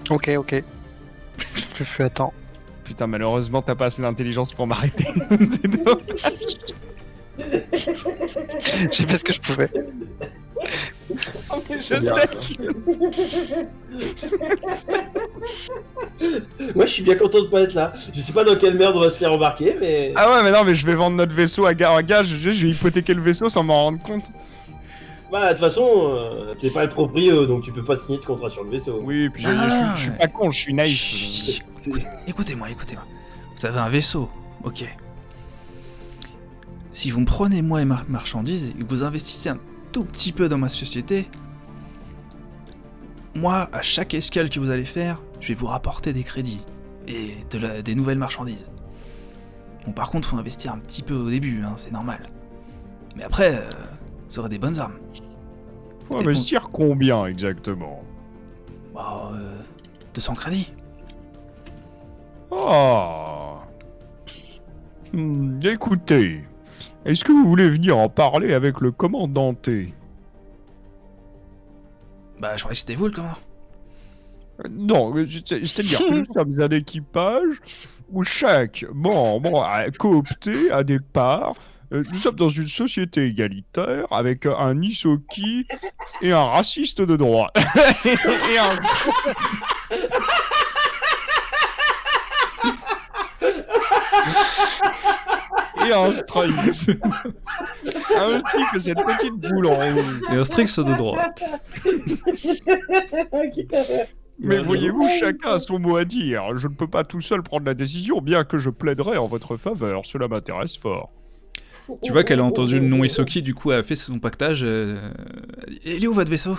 Ok. Je attends. Putain, malheureusement, t'as pas assez d'intelligence pour m'arrêter. C'est dommage. J'ai fait ce que je pouvais. Je C'est bien, sais. quoi. Moi, je suis bien content de pas être là. Je sais pas dans quelle merde on va se faire embarquer, mais. Ah ouais, mais non, mais je vais vendre notre vaisseau à gage, je vais hypothéquer le vaisseau sans m'en rendre compte. Bah, de toute façon, t'es pas le proprio, donc tu peux pas signer de contrat sur le vaisseau. Oui, puis Ah, je suis ouais. pas con, je suis naïf. Chut. C'est- Écoutez-moi. Vous avez un vaisseau, ok. Si vous me prenez moi et ma marchandise et que vous investissez un tout petit peu dans ma société, moi, à chaque escale que vous allez faire, je vais vous rapporter des crédits et des nouvelles marchandises. Bon, par contre, faut investir un petit peu au début, hein, c'est normal. Mais après, vous aurez des bonnes armes. Faut investir combien exactement? Bah, 200 crédits. Ah. Écoutez, est-ce que vous voulez venir en parler avec le commandant T? Bah, je croyais que c'était vous le commandant. Non, c'est-à-dire que nous sommes un équipage où chaque membre a coopté à des parts. Nous sommes dans une société égalitaire avec un Isoki et un raciste de droit. et un... et un strike. Ainsi que cette petite boule en rouge. Et un strict de droite. Mais voyez-vous, chacun a son mot à dire. Je ne peux pas tout seul prendre la décision, bien que je plaiderai en votre faveur. Cela m'intéresse fort. Tu vois qu'elle a entendu le nom Isoki, du coup elle a fait son pactage. Il est où votre vaisseau?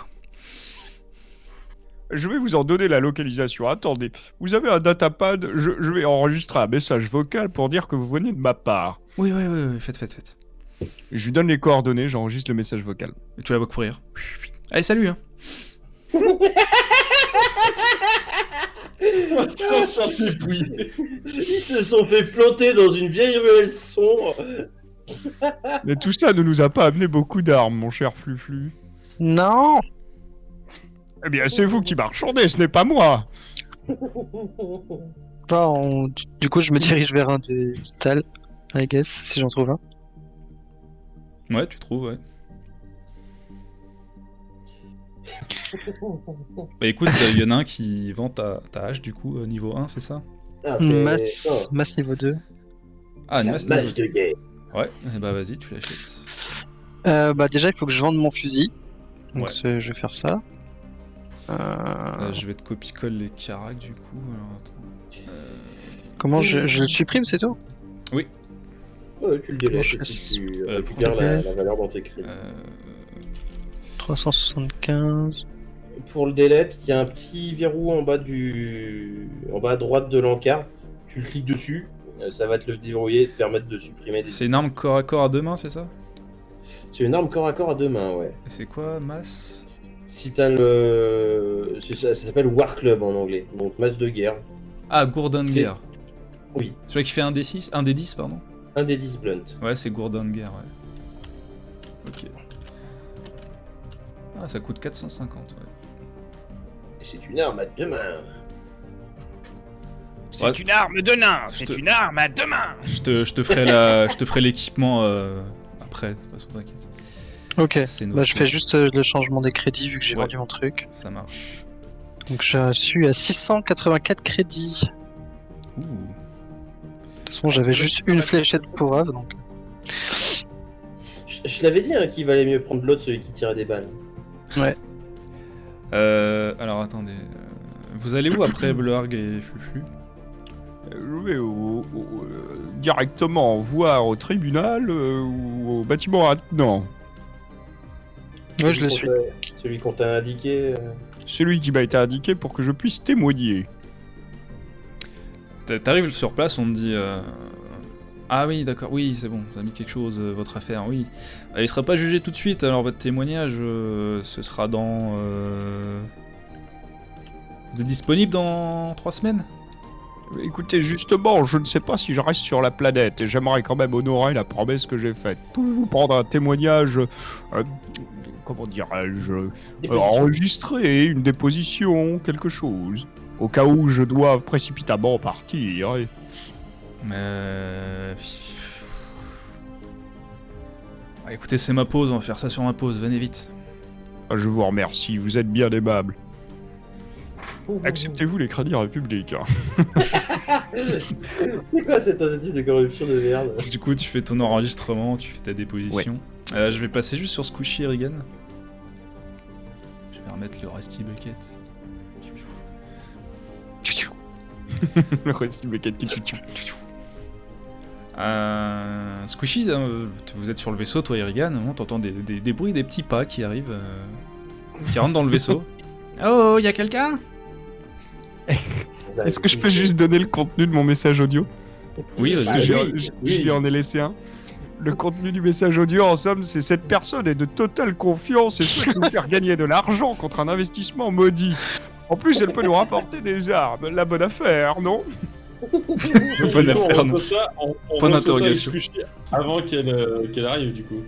Je vais vous en donner la localisation. Attendez, vous avez un datapad, je vais enregistrer un message vocal pour dire que vous venez de ma part. Oui, faites. Je lui donne les coordonnées, j'enregistre le message vocal. Et tu la vois courir. Allez, salut hein. Ils se sont fait planter dans une vieille ruelle sombre. Mais tout ça ne nous a pas amené beaucoup d'armes, mon cher Fluflu. Non. Eh bien, c'est vous qui marchandez, ce n'est pas moi. Du coup, je me dirige vers un des stalls, I guess, si j'en trouve un. Ouais, tu trouves, ouais. Bah écoute, il y en a un qui vend ta hache, du coup, niveau 1, c'est ça? Ah, c'est- Masse niveau 2. Ah, une La masse mage de guerre. Ouais, et bah vas-y, tu l'achètes. Bah déjà, il faut que je vende mon fusil. Donc Ouais. je vais faire ça. Je vais te copie-colle les caracs, du coup. Alors, attends. Comment je le supprime, c'est tout? Ouais, tu le délètes et puis tu récupères la valeur dans tes crédits. 375. Pour le delete, il y a un petit verrou en bas à droite de l'encart. Tu le cliques dessus, ça va te le déverrouiller et te permettre de supprimer des. C'est une arme corps à corps à deux mains, c'est ça? C'est une arme corps à corps à deux mains, ouais. Et c'est quoi, masse? Si t'as le. Ça s'appelle War Club en anglais, donc masse de guerre. Ah, Gordon C'est- Gear. Oui, Celui qui fait un D6? Un D10, pardon. un des 10 blunt. Ouais, c'est Gordon Gear, ouais. Ok. Ah, ça coûte 450, ouais. Et c'est une arme à deux mains. C'est Ouais. une arme de nain, c'est Je te- une arme à deux mains. Je te ferai je te ferai l'équipement après, de toute façon, t'inquiète. Ok. C'est Bah, notre je fais juste le changement des crédits vu que j'ai Ouais. vendu mon truc. Ça marche. Donc je suis à 684 crédits. Ouh. De toute façon, j'avais juste une fléchette pour Ave, donc. Je l'avais dit hein, qu'il valait mieux prendre l'autre, celui qui tirait des balles. Alors attendez. Vous allez où après Blurg et Fluflu? Je vais directement voir au tribunal ou au bâtiment attenant. Ouais, je le suis. Celui qu'on t'a indiqué. Celui qui m'a été indiqué pour que je puisse témoigner. T'arrives sur place, on te dit. Ah oui, d'accord, oui, c'est bon, ça a mis quelque chose, votre affaire, oui. Il sera pas jugé tout de suite, alors votre témoignage, ce sera dans. Vous êtes disponible dans 3 semaines? Écoutez, justement, je ne sais pas si je reste sur la planète et j'aimerais quand même honorer la promesse que j'ai faite. Pouvez-vous prendre un témoignage, comment dirais-je, enregistré, une déposition, quelque chose, au cas où je doive précipitamment partir. Mais. Ah, écoutez, c'est ma pause, on va faire ça sur ma pause, venez vite. Je vous remercie, vous êtes bien aimable. Acceptez-vous les crédits républiques. Hein. C'est quoi cette tentative de corruption de merde? Du coup, tu fais ton enregistrement, tu fais ta déposition. Je vais passer juste sur Squishy et Regan. Je vais remettre le Rusty Bucket. Le Rusty Bucket qui tue. Squishy, vous êtes sur le vaisseau, toi et Regan, t'entends des bruits, des petits pas qui arrivent, qui rentrent dans le vaisseau. Oh, y a quelqu'un? Est-ce que je peux juste donner le contenu de mon message audio? Oui, Parce que je lui en ai laissé un. Le contenu du message audio, en somme, c'est cette personne est de totale confiance et souhaite nous faire gagner de l'argent contre un investissement maudit. En plus, elle peut nous rapporter des armes. La bonne affaire, non? Bonne affaire, non. Point d'interrogation. Avant qu'elle arrive, du coup.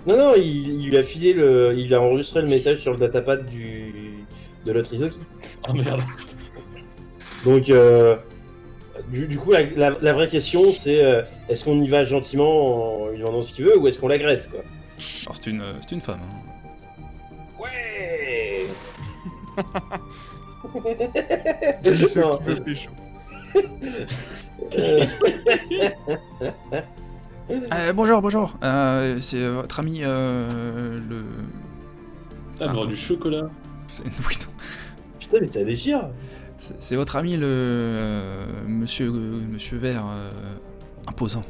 Non, il lui a filé il a enregistré le message sur le datapad de l'autre Isoki. Oh merde. Donc, du coup, la vraie question, c'est est-ce qu'on y va gentiment en lui demandant ce qu'il veut ou est-ce qu'on l'agresse, quoi? Alors, c'est une femme. Hein. Ouais. Dis ce Non, qui veut pécho. Bonjour. C'est votre ami, le... Ah, avoir du chocolat. Oui, non. Putain, mais ça déchire. C'est votre ami, le... monsieur Vert, imposant,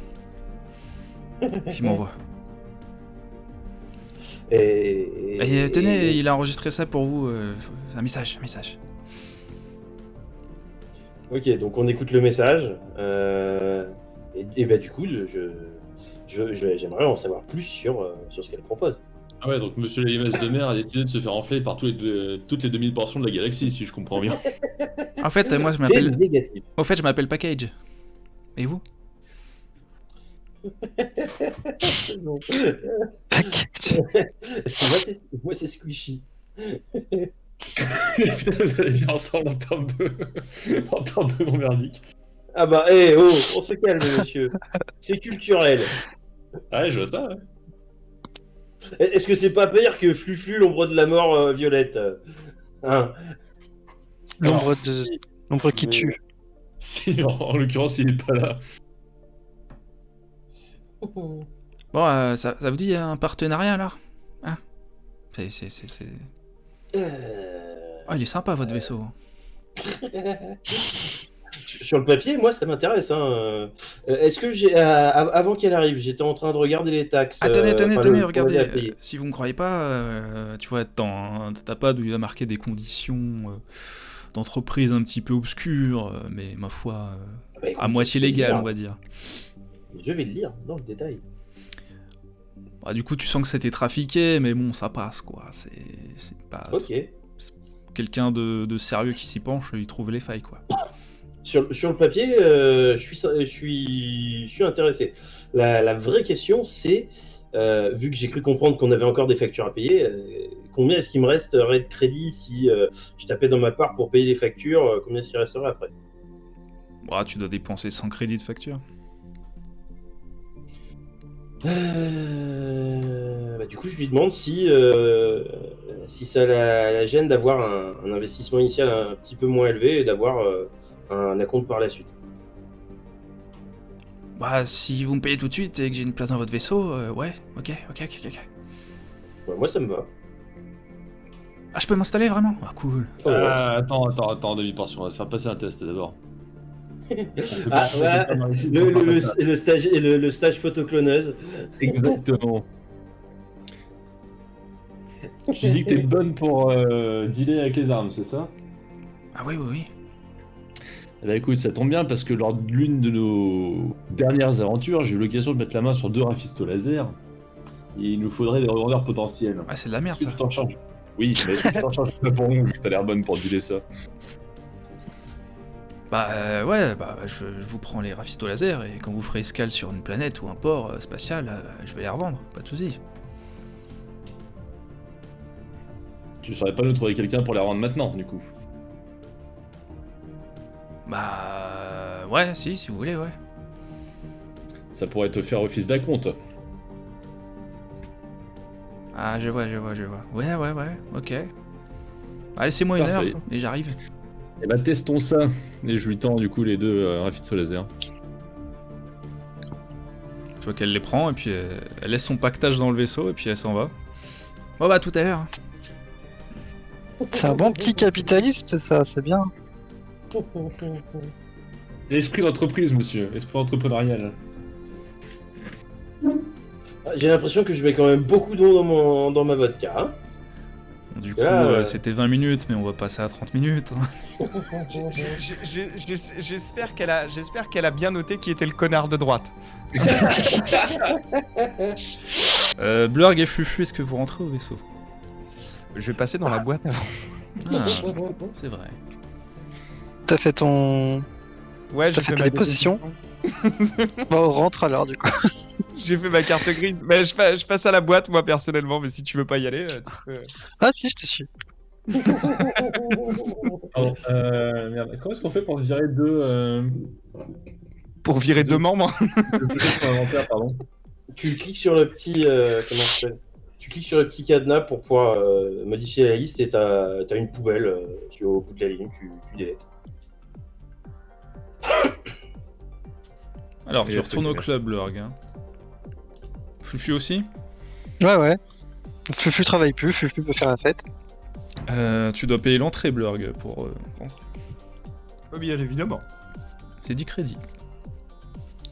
qui m'envoie. Et tenez, il a enregistré ça pour vous, un message. Ok, donc on écoute le message. Et bah du coup, j'aimerais en savoir plus sur ce qu'elle propose. Ah ouais, donc Monsieur l'AMS de mer a décidé de se faire enfler par toutes les 2000 portions de la galaxie, si je comprends bien. En fait, moi je C'est m'appelle... négatif. Au fait, je m'appelle Package. Et vous? Non. Package. Moi c'est Squishy. Putain, vous allez bien ensemble en termes de mon merdique. Ah bah, on se calme, monsieur. C'est culturel. Ah ouais, je vois ça, ouais. Est-ce que c'est pas pire que Fluflu, l'ombre de la mort violette? Hein? L'ombre qui tue. Si, en l'occurrence, il est pas là. Bon, ça vous dit un partenariat, là? Hein? Oh, il est sympa, votre vaisseau. Sur le papier, moi, ça m'intéresse. Hein. Est-ce que avant qu'elle arrive, j'étais en train de regarder les taxes. Tenez, le regardez. à payer. Si vous me croyez pas, tu vois, dans t'as pas il a marqué des conditions d'entreprise un petit peu obscures, mais ma foi, Bah, écoute, à moitié je vais le légales, lire. on va dire. Je vais le lire dans le détail. Bah, du coup, tu sens que c'était trafiqué, mais bon, ça passe, quoi. C'est pas Ok. quelqu'un de sérieux qui s'y penche, il trouve les failles, quoi. Sur le papier, je suis intéressé. La vraie question, c'est, vu que j'ai cru comprendre qu'on avait encore des factures à payer, combien est-ce qu'il me resterait de crédit si je tapais dans ma part pour payer les factures, combien est-ce qu'il resterait après? Bah, tu dois dépenser 100 crédits de facture. Bah, du coup, je lui demande si ça la gêne d'avoir un investissement initial un petit peu moins élevé et d'avoir un acompte par la suite. Bah, si vous me payez tout de suite et que j'ai une place dans votre vaisseau, ouais, ok. Ouais, moi, ça me va. Ah, je peux m'installer vraiment? Ah, cool. Oh, ouais. Attends, demi-portion, on va te faire passer un test d'abord. Ah, ouais, le stage photocloneuse. Exactement. Tu dis que t'es bonne pour dealer avec les armes, c'est ça? Ah oui. Eh ben écoute, ça tombe bien parce que lors de l'une de nos dernières aventures, j'ai eu l'occasion de mettre la main sur 2 rafistaux laser. Et il nous faudrait des revendeurs potentiels. Ah, c'est de la merde, Est-ce que ça. tu t'en charges? Oui, mais est-ce que tu t'en charges pas pour nous, vu que t'as l'air bonne pour dealer ça? Bah, ouais, je vous prends les rafistaux laser et quand vous ferez escale sur une planète ou un port spatial, je vais les revendre, pas de soucis. Tu saurais pas nous trouver quelqu'un pour les revendre maintenant, du coup? Bah, ouais, si vous voulez, ouais. Ça pourrait te faire office d'acompte. Ah, je vois. Ouais, ok. Ah, laissez-moi une heure Parfait. et j'arrive. Et bah testons ça. Et je lui tends du coup les deux Rafitsu laser. Tu vois qu'elle les prend et puis elle laisse son pactage dans le vaisseau et puis elle s'en va. Bon bah tout à l'heure. C'est un bon petit capitaliste, ça, c'est bien. Esprit d'entreprise, monsieur. Esprit entrepreneurial. J'ai l'impression que je mets quand même beaucoup d'eau dans ma vodka. Hein. Du coup, Là, c'était 20 minutes, mais on va passer à 30 minutes. J'espère qu'elle a bien noté qui était le connard de droite. Blurg et Fufu, est-ce que vous rentrez au vaisseau? Je vais passer dans la boîte avant. Ah, c'est vrai. T'as fait ton... Ouais, T'as fait tes positions. Bon, on rentre alors, du coup. J'ai fait ma carte grise. Mais je passe à la boîte, moi, personnellement. Mais si tu veux pas y aller, tu peux... Ah si, je te suis. Pardon, merde. Comment est-ce qu'on fait pour virer deux Pour virer deux membres. sur l'inventaire, pardon. Tu cliques sur le petit. Comment ça s'appelle? Tu cliques sur le petit cadenas pour pouvoir modifier la liste et t'as une poubelle au bout de la ligne, tu délètes. Alors, Et tu le retournes au truc, club, Blurg. Hein. Fufu aussi? Ouais. Fufu travaille plus, Fufu peut faire la fête. Tu dois payer l'entrée, Blurg, pour rentrer. Oh, bien évidemment. C'est 10 crédits.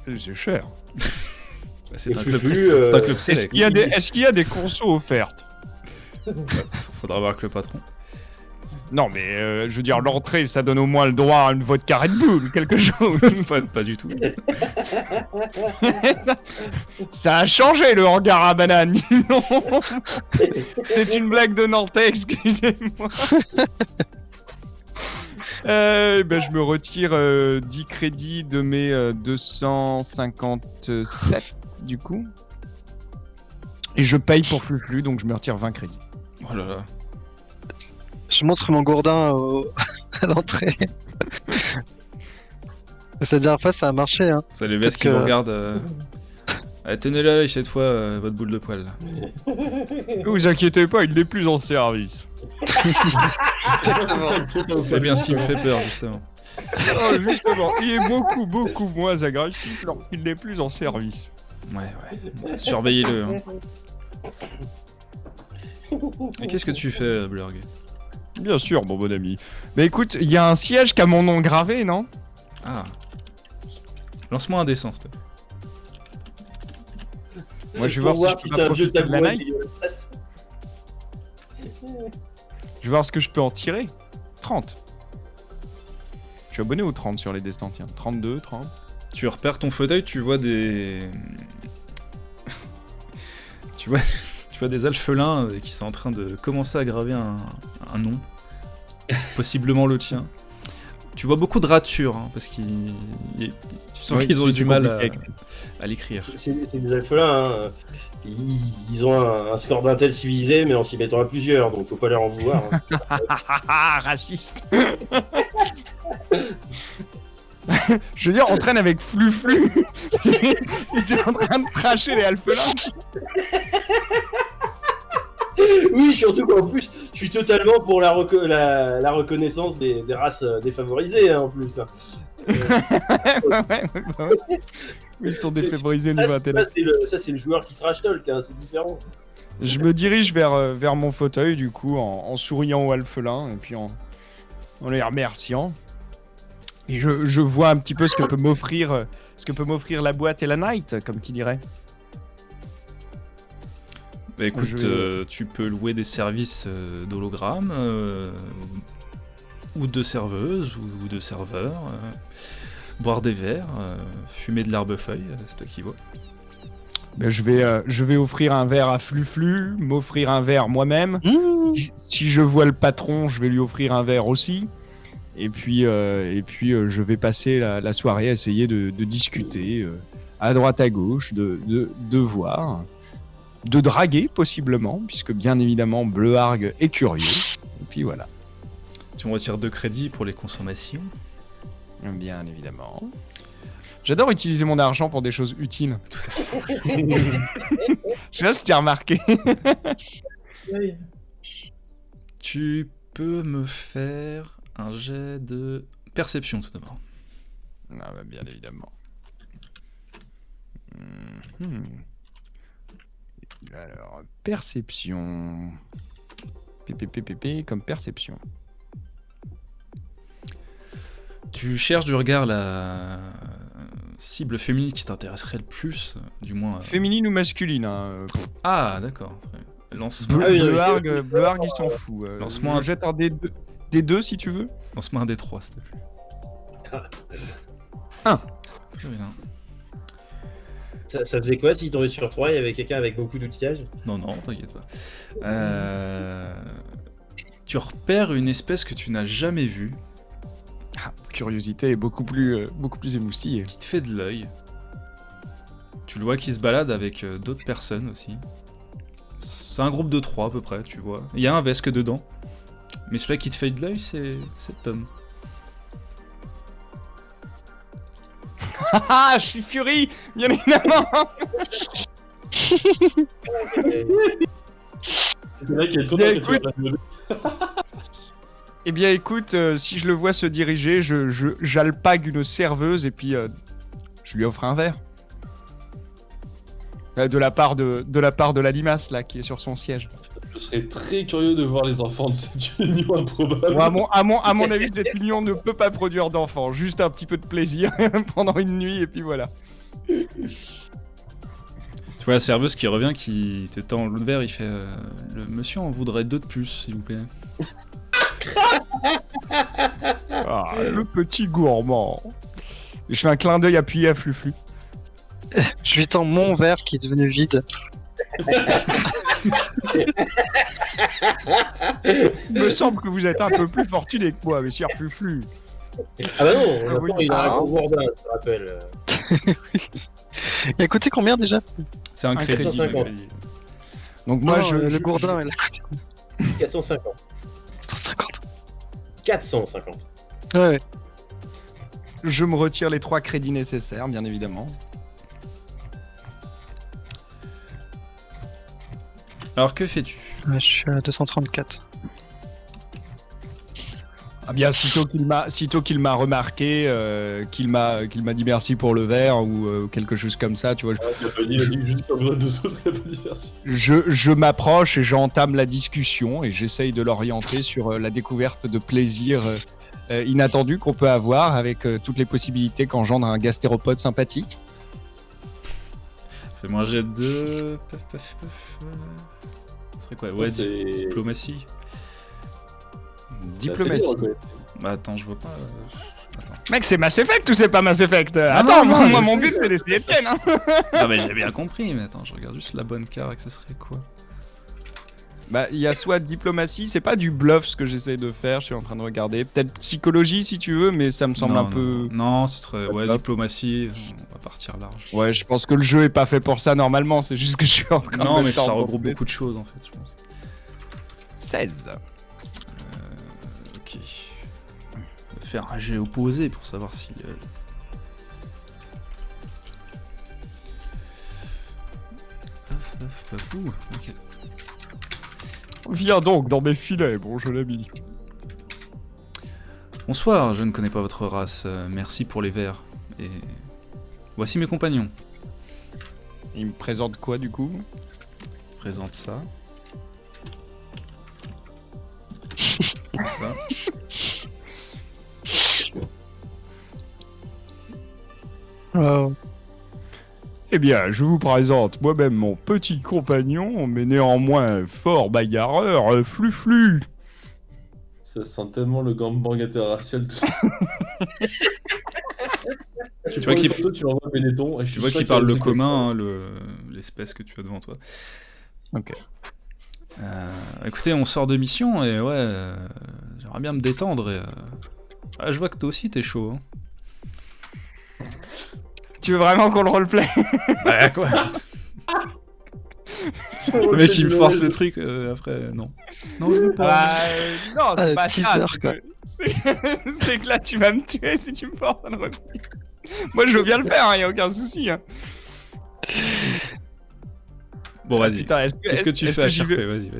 C'est cher. Bah, c'est Et un Fufu, club, c'est un club Est-ce select. qu'il y a des consos offertes? Faudra voir avec le patron. Non, mais je veux dire, l'entrée, ça donne au moins le droit à une vodka Red Bull ou quelque chose. Pas du tout. Ça a changé le hangar à banane, dis donc. C'est une blague de Nantais, excusez-moi. Ben, je me retire 10 crédits de mes 257 du coup. Et je paye pour Fluflu, donc je me retire 20 crédits. Oh là là. Je montre mon gourdin à l'entrée. Cette dernière fois, ça a marché, hein. Vous avez les vestes qui que- vous regardent. Allez, tenez l'œil cette fois, votre boule de poil. Ne vous inquiétez pas, il n'est plus en service. C'est bien ce qui me fait peur, justement. Oh, justement, il est beaucoup moins agressif lorsqu'il n'est plus en service. Ouais. Surveillez-le. Hein. Et qu'est-ce que tu fais, Blurg? Bien sûr, mon bon ami. Mais écoute, il y a un siège qui a mon nom gravé, non? Ah. Lance-moi un dessin, s'il te plaît. Moi, je vais Pour voir si je peux c'est pas un vieux profiter de la tabouret Nike. dégueulasse. Je vais voir ce que je peux en tirer. 30. Je suis abonné aux 30 sur les destins, tiens. 32, 30. Tu repères ton fauteuil, tu vois des... tu vois des alphelins qui sont en train de commencer à graver un nom. Possiblement le tien. Tu vois beaucoup de ratures, hein, parce qu'ils... Tu sens Oui, qu'ils ont eu c'est du mal compliqué. à l'écrire. C'est des alphelins. Hein. Ils ont un score d'intel civilisé, mais en s'y mettant à plusieurs, donc faut pas leur en vouloir. Hein. Raciste. Je veux dire, on traîne avec Fluflu. Et tu es en train de tracher les alphelins. Oui, surtout qu'en plus, je suis totalement pour la reconnaissance des races défavorisées, hein, en plus. Hein. Ouais. Ils sont défavorisés au niveau intellectuel. Ça, c'est le joueur qui trash talk, hein, c'est différent. Je me dirige vers mon fauteuil, du coup, en souriant aux alphelins et puis en les remerciant. Et je vois un petit peu ce que peut m'offrir la boîte et la night, comme qui dirait. Bah écoute, Je vais- tu peux louer des services d'hologramme, ou de serveuses, ou de serveurs, boire des verres, fumer de l'herbe-feuille, c'est toi qui vois. Ben, je vais offrir un verre à Fluflu, m'offrir un verre moi-même. Mmh. Si je vois le patron, je vais lui offrir un verre aussi. Et puis je vais passer la soirée à essayer de discuter à droite à gauche, de voir, de draguer possiblement, puisque bien évidemment Bleuargue est curieux. Et puis voilà. Tu me retires 2 crédits pour les consommations. Bien évidemment. J'adore utiliser mon argent pour des choses utiles. Je sais pas si tu as remarqué. Tu peux me faire un jet de perception tout d'abord. Ah bah bien évidemment. Mhm. Alors, perception. PPPP comme perception. Tu cherches du regard la cible féminine qui t'intéresserait le plus, du moins. Féminine ou masculine Ah, d'accord. très bien. Lance-moi Ah oui, non, Bleuarg, il s'en fout. Lance-moi Je un- jette un D2 si tu veux. lance-moi un D3, s'il te plaît. Un. Très bien. Ça faisait quoi s'il tombait sur 3 et il y avait quelqu'un avec beaucoup d'outillage? Non, non, t'inquiète pas. Tu repères une espèce que tu n'as jamais vue, Ah, curiosité est beaucoup plus émoustillée. qui te fait de l'œil. Tu le vois qui se balade avec d'autres personnes aussi. C'est un groupe de 3 à peu près, tu vois. Il y a un vesque dedans. Mais celui qui te fait de l'œil, c'est Tom. Ah, je suis Fury, bien évidemment. C'est là qu'il est trop Bien, tard que tu écoute. vas pas me- Eh bien, écoute, si je le vois se diriger, j'alpague une serveuse et puis je lui offre un verre. De la part de la limace là qui est sur son siège. Je serais très curieux de voir les enfants de cette union improbable. Bon, à mon avis, cette union ne peut pas produire d'enfants. Juste un petit peu de plaisir pendant une nuit et puis voilà. Tu vois la serveuse qui revient, qui te tend le verre, il fait le monsieur en voudrait 2 de plus, s'il vous plaît. Ah, le petit gourmand. Et je fais un clin d'œil appuyé à Fluflu. Je lui tends mon verre qui est devenu vide. Il me semble que vous êtes un peu plus fortuné que moi, monsieur Fluflu. Ah bah non, Ah oui. attends, il a Ah. un gros Gourdin, je te rappelle. Il a coûté combien déjà? C'est un Un crédit. 450. le crédit. Donc moi, Non, le gourdin, il a coûté 450. 150. 450. Ouais. je me retire les 3 crédits nécessaires, bien évidemment. Alors que fais-tu? Ouais, je suis à 234. Ah bien, sitôt qu'il m'a remarqué, qu'il m'a dit merci pour le verre ou quelque chose comme ça, tu vois, Il a pas dit, il a dit juste comme ça, 2 autres, il a pas dit merci. je m'approche et j'entame la discussion et j'essaye de l'orienter sur la découverte de plaisirs inattendus qu'on peut avoir avec toutes les possibilités qu'engendre un gastéropode sympathique. Fais-moi un jet de... Paf, paf, paf. Ce serait quoi? Ouais, C'est- diplomatie. Diplomatie. C'est assez dur, Bah attends, je vois pas... Attends. Mec, c'est Mass Effect ou c'est pas Mass Effect? non, Attends, non, moi je mon sais. but c'est d'essayer de ken, hein. Ah mais j'ai bien compris, mais attends, je regarde juste la bonne carte, ce serait quoi? Bah, il y a soit diplomatie, c'est pas du bluff ce que j'essaie de faire, je suis en train de regarder. Peut-être psychologie si tu veux, mais ça me semble Non, un peu... Non, ce serait... Ouais, Hop. diplomatie, on va partir large. Ouais, je pense que le jeu est pas fait pour ça normalement, c'est juste que je suis en train Non, de mais me ça tordre regroupe le beaucoup de choses, en fait, je pense. 16. Ok. On va faire un jet opposé pour savoir si... Ouh, ok. Viens donc dans mes filets, bon jeune ami. Bonsoir, je ne connais pas votre race. Merci pour les verres. Et voici mes compagnons. Il me présente quoi du coup? Je présente ça. Ça. Oh. Eh bien, je vous présente moi-même mon petit compagnon, mais néanmoins fort bagarreur, Fluflu. Ça sent tellement le gangbang interracial tout ça. Tu vois vois qu'il- tu l'envoies Benetton. Et je Tu suis vois sûr qu'il qu'il y a parle le des trucs commun, comme l'espèce que tu as devant toi. Ok. Écoutez, on sort de mission et ouais, j'aimerais bien me détendre et... Ah, je vois que toi aussi t'es chaud. Hein. Tu veux vraiment qu'on le roleplay? Bah quoi? ça. Le mec il me force le truc, après non. Non, je veux pas. Non, c'est Ah, pas ça. teaser, c'est quoi. que- C'est que là, tu vas me tuer si tu me forces à le roleplay. Moi, je veux bien le faire, y a aucun souci. Hein. Bon, vas-y. Putain, Qu'est-ce que tu fais à j'y Sharpay? vais Vas-y.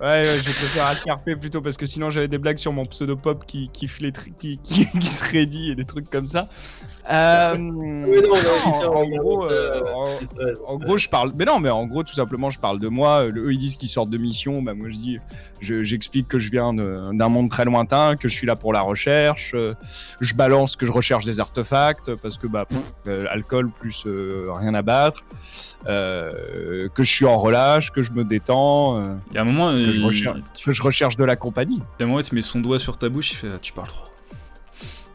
Ouais, je préfère Alcarpé plutôt parce que sinon j'avais des blagues sur mon pseudo-pop qui se raidit et des trucs comme ça. En gros, je parle. Mais non, mais en gros, tout simplement, je parle de moi. Eux, ils disent qu'ils sortent de mission. Bah, moi, j'explique que je viens d'un monde très lointain, que je suis là pour la recherche. Je balance que je recherche des artefacts parce que, alcool plus rien à battre. Que je suis en relâche, que je me détends. Il y a un moment, que je recherche de la compagnie. Il y a un moment, il te met son doigt sur ta bouche, il fait tu parles trop.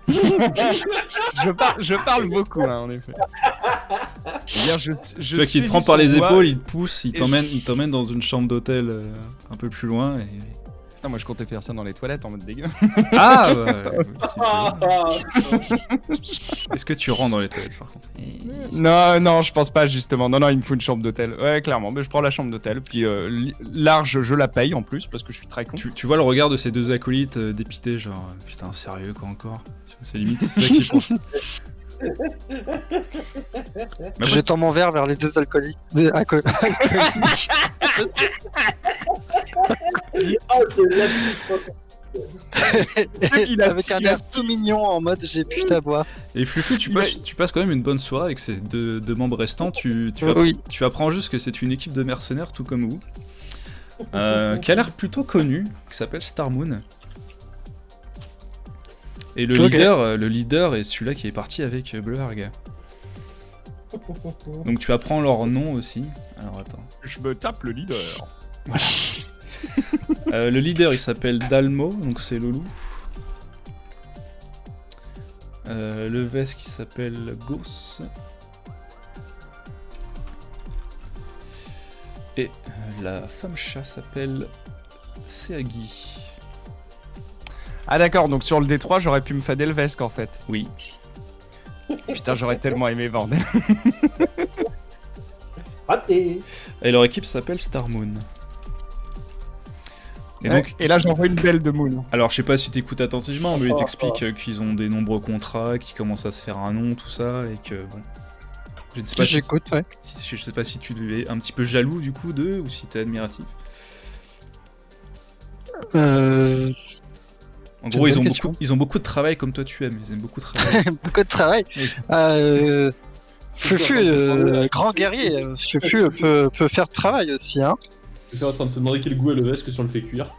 Je parle beaucoup, hein, en effet. Je tu vois qu'il te prend par les épaules, il te pousse, il t'emmène dans une chambre d'hôtel un peu plus loin. Et... Putain, moi je comptais faire ça dans les toilettes en mode dégueu. Ah Est-ce que tu rentres dans les toilettes par contre? Non, je pense pas justement. Non, il me faut une chambre d'hôtel. Ouais, clairement, mais je prends la chambre d'hôtel. Puis large, je la paye en plus parce que je suis très con. Tu vois le regard de ces deux acolytes dépités, genre putain, sérieux quoi encore? C'est limite ça qu'ils pensent. Je tends mon verre vers les deux alcooliques. Avec un air tout mignon en mode j'ai pu t'avoir. Et Flufu, tu passes quand même une bonne soirée avec ces deux membres restants. Tu apprends juste que c'est une équipe de mercenaires tout comme vous, qui a l'air plutôt connue, qui s'appelle Star Moon. Et le leader est celui-là qui est parti avec Blurg. Donc tu apprends leur nom aussi. Alors attends. Je me tape le leader. Voilà. Le leader il s'appelle Dalmo, donc c'est le loup. Le vest qui s'appelle Gauss. Et la femme chat s'appelle Seagi. Ah d'accord, donc sur le D3 j'aurais pu me fader le Vesk en fait. Oui. Putain, j'aurais tellement aimé, bordel. Raté. Et leur équipe s'appelle Star Moon. Et là j'envoie une belle de Moon. Alors je sais pas si t'écoutes attentivement, mais ils t'expliquent qu'ils ont des nombreux contrats, qu'ils commencent à se faire un nom, tout ça, et que bon... Je ne sais pas j'écoute, ouais. Je sais pas si tu es un petit peu jaloux du coup d'eux, ou si t'es admiratif. En gros, ils ont beaucoup de travail comme toi tu aimes, ils aiment beaucoup travailler. Beaucoup de travail. Oui. Fufu, grand guerrier, Fufu peut faire travail aussi, hein. Je suis en train de se demander quel goût est le Vesk si on le fait cuire.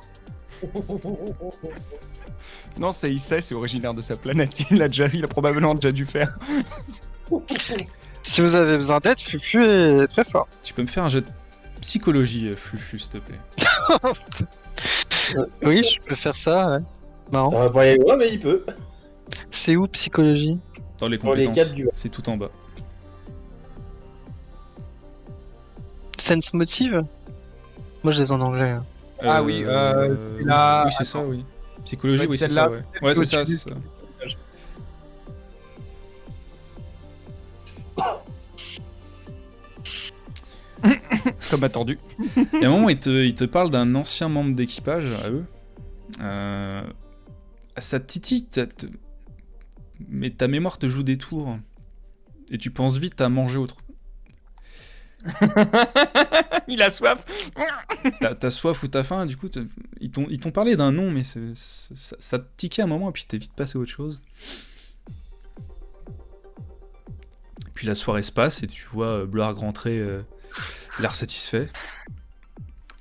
Non, c'est Issei, c'est originaire de sa planète, il a probablement déjà dû faire. Si vous avez besoin d'aide, Fufu est très fort. Tu peux me faire un jet de psychologie, Fufu, s'il te plaît. Oui, je peux faire ça, ouais. Marrant. Ça va pas aller loin, mais il peut. C'est où, psychologie? Dans les Dans les compétences, 4 du... c'est tout en bas. Sense motive? Moi, je les ai en anglais. Hein. Ah oui, c'est là... Oui, c'est ça, oui. Psychologie, oui, c'est celle-là, ça, ouais. Ouais, c'est ça, c'est ça. Comme attendu. Et à un moment, il te parle d'un ancien membre d'équipage, à eux. Ça te titille, mais ta mémoire te joue des tours. Et tu penses vite à manger autre. Il a soif. T'as soif ou t'as faim, du coup, ils t'ont parlé d'un nom, mais ça te tiquait un moment, et puis t'es vite passé à autre chose. Puis la soirée se passe, et tu vois Blurg rentrer, l'air satisfait.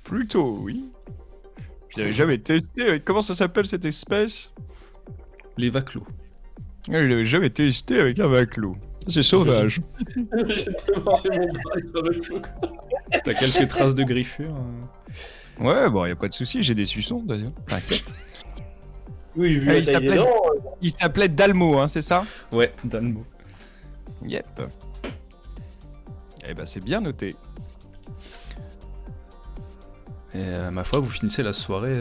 Plutôt, oui. Je n'avais jamais testé. Comment ça s'appelle cette espèce? Les vaclos. Je n'avais jamais testé avec un vaclo. C'est sauvage. T'as quelques traces de griffures. Ouais, bon, y a pas de souci, j'ai des suçons d'ailleurs. T'inquiète. Oui, vu la taille des dents... Il s'appelait Dalmo, hein, c'est ça? Ouais, Dalmo. Yep. Eh ben, c'est bien noté. Et ma foi, vous finissez la soirée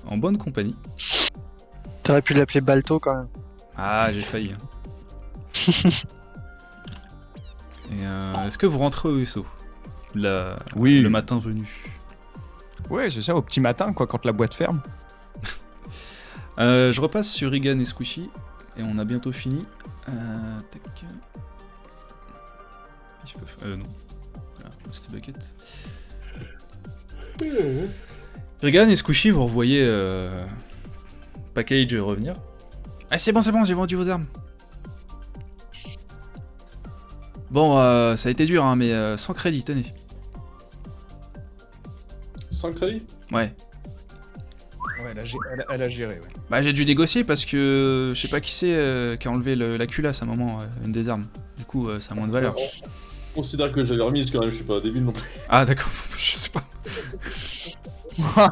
en bonne compagnie. T'aurais pu l'appeler Balto quand même. Ah, j'ai failli. Hein. Et est-ce que vous rentrez au vaisseau Oui. Le matin venu? Ouais, c'est ça, au petit matin, quoi, quand la boîte ferme. Je repasse sur Regan et Squishy, et on a bientôt fini. Tac. Non. Voilà, c'était Bucket. Regan et Squishy, vous revoyez Package revenir. Ah c'est bon, j'ai vendu vos armes. Bon, ça a été dur, hein, mais sans crédit, tenez. Sans crédit? Ouais. Ouais, elle a géré, ouais. Bah j'ai dû négocier parce que je sais pas qui c'est qui a enlevé la culasse à un moment, une des armes. Du coup, ça a moins de valeur. On considère que j'avais remise quand même, je suis pas débile non plus. Ah d'accord, je sais pas.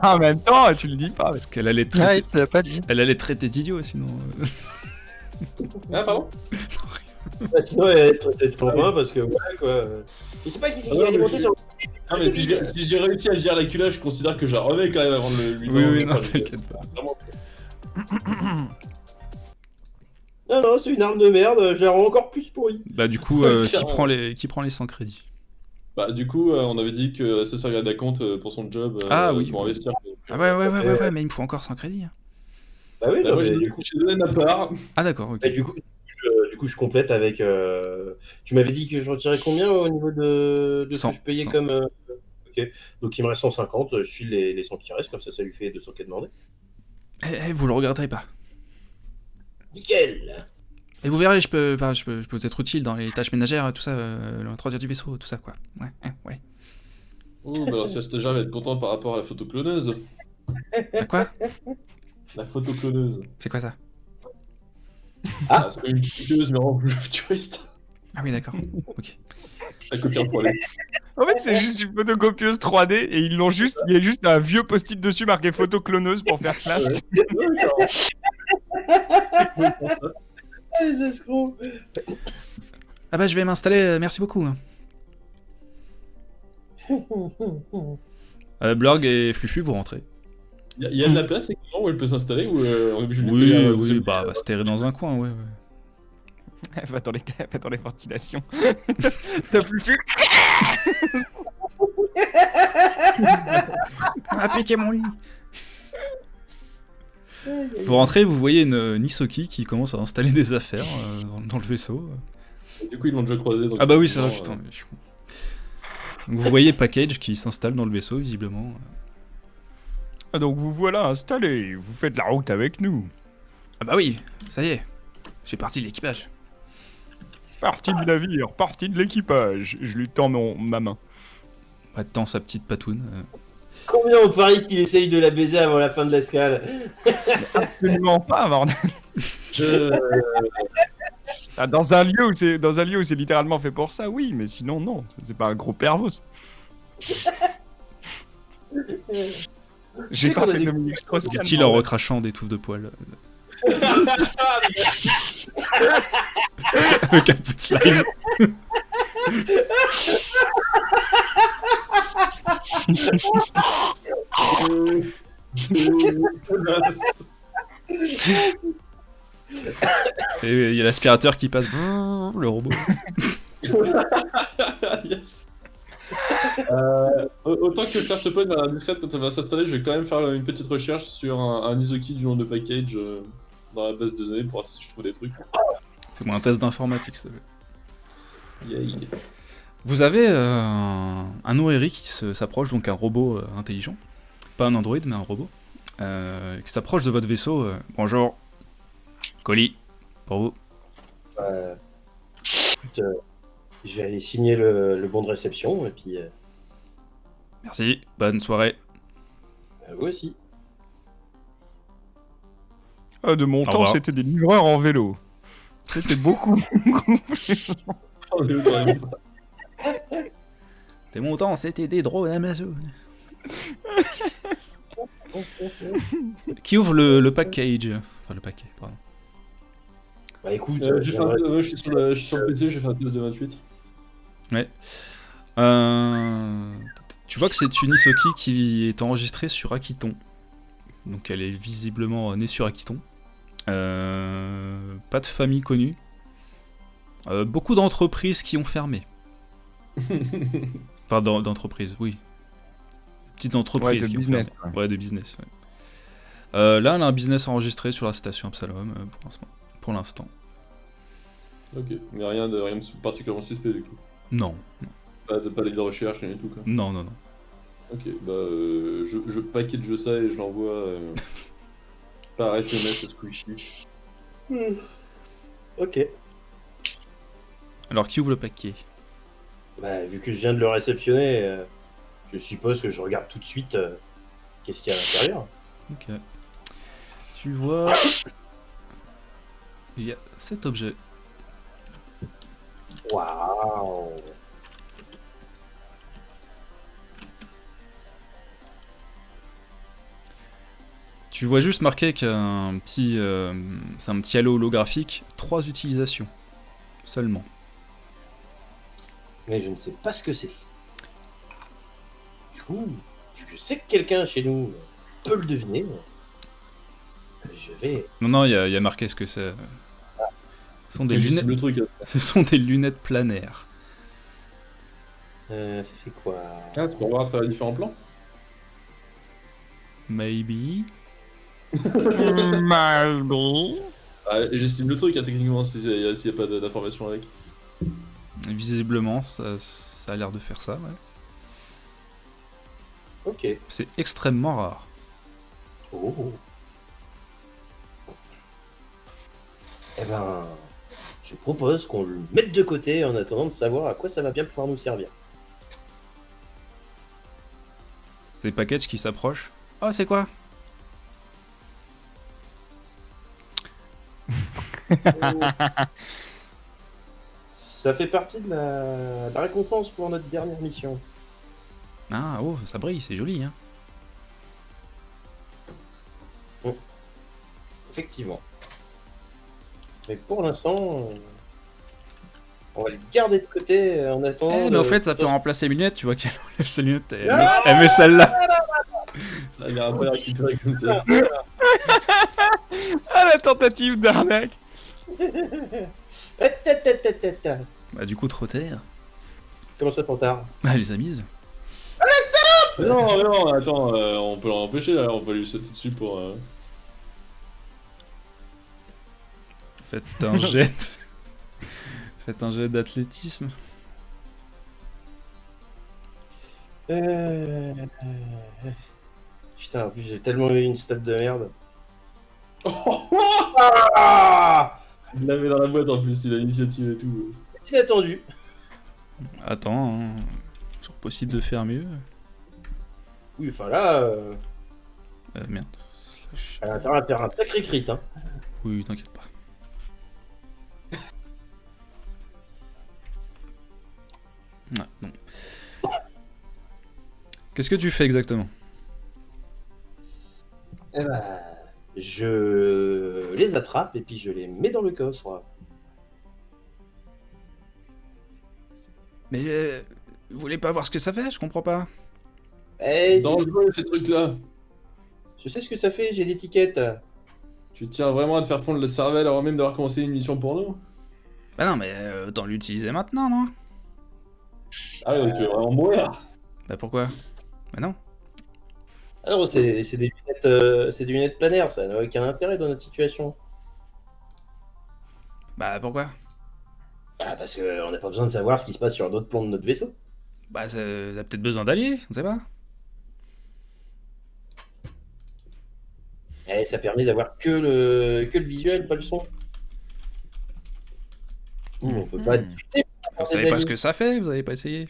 En même temps, tu le dis pas. Parce qu'elle allait Ah, traiter, il te l'a pas dit. elle allait traiter d'idiot sinon. Ah, pardon? Bah, sinon, elle est traitée de pour moi parce que, ouais, quoi. Je sais pas qui c'est qui a alimenté sur. Ah, mais si j'ai réussi à virer la culasse, je considère que j'ai remets quand même avant de lui Oui, enfin, non, t'inquiète pas. Vraiment. Non, c'est une arme de merde, je la rends encore plus pourrie. Bah du coup, Ouais, qui clairement. prend les 100 crédits? Bah, du coup, on avait dit que ça servirait d'acompte pour son job, Ah oui. pour investir. Ah ouais, mais il me faut encore 100 crédits. Bah oui, Bah, non, moi, mais j'ai du coup. donné ma part. Ah d'accord, ok. Bah, du coup, je complète avec. Tu m'avais dit que je retirais combien au niveau de ce 100, que je payais 100. comme. Ok. Donc il me reste 150, je file les 100 qui restent, comme ça lui fait 200 qui est demandé. Vous le regretterez pas. Nickel. Et vous verrez, je peux vous être utile dans les tâches ménagères, tout ça, l'entretien du vaisseau, tout ça quoi. Ouais. Oh, bah alors si la stagiaire va être content par rapport à la photocloneuse. Bah quoi? La photocloneuse. C'est quoi ça? Ah, c'est comme une piqueuse, mais en plus futuriste. Ah oui d'accord, ok. Ça copie un problème. En fait, c'est juste une photocopieuse 3D et il y a juste un vieux post-it dessus marqué photocloneuse pour faire classe. Les escrocs. Ah bah je vais m'installer, merci beaucoup. Blorg et Flufu, vous rentrez. Il y a de la place également où elle peut s'installer ou on est obligé de lui payer un deuxième bah billet, va se terrer dans un coin, ouais. Va dans les ventilations. T'as plus fait. Ah piqué mon lit. Vous rentrez, vous voyez une Nisoki qui commence à installer des affaires dans le vaisseau. Du coup, ils l'ont déjà croisé. Donc Ah bah oui, c'est vrai, effectivement, putain. Mais je suis con. Donc vous voyez Package qui s'installe dans le vaisseau, visiblement. Ah, donc vous voilà installé, vous faites la route avec nous. Ah bah oui, ça y est. J'ai parti de l'équipage. Partie du navire, partie de l'équipage. Je lui tends ma main. Pas de temps sa petite patoune. Combien on parie qu'il essaye de la baiser avant la fin de l'escale? Absolument pas, bordel. Ah, dans un lieu où c'est littéralement fait pour ça, oui, mais sinon non, c'est pas un gros pervos. J'ai sais pas qu'on a fait des- de Dominique Strauss-Kahn, Dit-il en bordel. recrachant des touffes de poils. Avec un peu de slime. Et il y a l'aspirateur qui passe. Le robot. Yes. Autant que faire ce point de manière discrète quand elle va s'installer, je vais quand même faire une petite recherche sur un Isoki du nom de Package dans la base de données pour voir si je trouve des trucs. Fais-moi un test d'informatique, s'il te plaît. Yay. Vous avez un Noeri qui s'approche, donc un robot intelligent. Pas un androïde, mais un robot. Qui s'approche de votre vaisseau. Bonjour. Colis. Pour vous. Écoute, je vais aller signer le bon de réception et puis Merci. Bonne soirée. vous aussi. Ah, de mon Au temps, revoir. c'était des livreurs en vélo. C'était beaucoup. Oh, le vraiment pas. T'es mon temps, c'était des drones Amazon. Qui ouvre le package? Enfin, le paquet, pardon. Bah écoute, J'ai fait je suis sur le PC, j'ai fait un test de 28. Ouais. Tu vois que c'est une Isoki qui est enregistrée sur Akiton. Donc elle est visiblement née sur Akiton. Pas de famille connue. Beaucoup d'entreprises qui ont fermé. Enfin, d'entreprises, oui. Petites entreprises. Ouais, de qui ont business, fermé. Ouais, de business. Ouais. Là, elle a un business enregistré sur la station Absalom pour l'instant. Ok, mais rien de particulièrement suspect du coup. Non. Pas de recherche, rien du tout quoi. Non. Ok, bah je package ça et je l'envoie par SMS à Squishy. Ok. Alors, qui ouvre le paquet? Bah, vu que je viens de le réceptionner, je suppose que je regarde tout de suite qu'est-ce qu'il y a à l'intérieur. Ok. Tu vois... Il y a cet objet. Waouh. Tu vois juste marqué qu'un petit... c'est un petit halo holographique. 3 utilisations. Seulement. Mais je ne sais pas ce que c'est. Du coup, vu que je sais que quelqu'un chez nous peut le deviner, je vais... Non, non, il y a marqué ce que c'est. Ce sont des J'estime lunettes... le truc. Ce sont des lunettes planaires. ça fait quoi? Ah, c'est pour voir à travers différents plans. Maybe. Malby. Ah, et j'estime le truc, hein, techniquement, s'il n'y a pas d'information avec. Visiblement, ça a l'air de faire ça, ouais. Ok. C'est extrêmement rare. Oh. Eh ben, je propose qu'on le mette de côté en attendant de savoir à quoi ça va bien pouvoir nous servir. C'est des packages qui s'approchent. Oh, c'est quoi? Ça fait partie de la récompense pour notre dernière mission. Ah, oh, ça brille, c'est joli, hein. Effectivement. Mais pour l'instant, on va le garder de côté en attendant. Eh, mais en fait, ça peut remplacer les lunettes, tu vois qu'elle enlève ses lunettes et elle met celle-là. Ça a l'air pas la récupérer comme ça. Ah, la tentative d'arnaque. Bah, du coup, trop tard. Comment ça, trop tard? Bah, elle les a mises. Non, non, attends, on peut l'empêcher là, on peut lui sauter dessus pour. Faites un jet. Faites un jet d'athlétisme. Putain, en plus, j'ai tellement eu une stat de merde. Ah, Il l'avait dans la boîte en plus, il a l'initiative et tout. c'est inattendu. Attends, hein. Toujours possible de faire mieux. Oui, enfin là, Merde. elle a intérêt à faire un sacré crit. Hein. Oui, t'inquiète pas. Ah, non. Qu'est-ce que tu fais exactement? Eh ben, je les attrape et puis je les mets dans le coffre. Mais vous voulez pas voir ce que ça fait? Je comprends pas. Eh, Dangereux ces trucs-là. je sais ce que ça fait, j'ai l'étiquette. Tu tiens vraiment à te faire fondre le cervelle avant même d'avoir commencé une mission pour nous? Bah non, mais autant l'utiliser maintenant, non? Ah ouais, tu veux vraiment mourir? Bah pourquoi? Bah non. Alors, c'est des lunettes planaires, ça n'a aucun intérêt dans notre situation. Bah pourquoi? Bah, parce qu'on n'a pas besoin de savoir ce qui se passe sur d'autres plans de notre vaisseau. Bah ça a peut-être besoin d'alliés, on sait pas. Eh, ça permet d'avoir que le visuel, pas le son. On peut pas discuter. Vous savez pas ce que ça fait, vous avez pas essayé?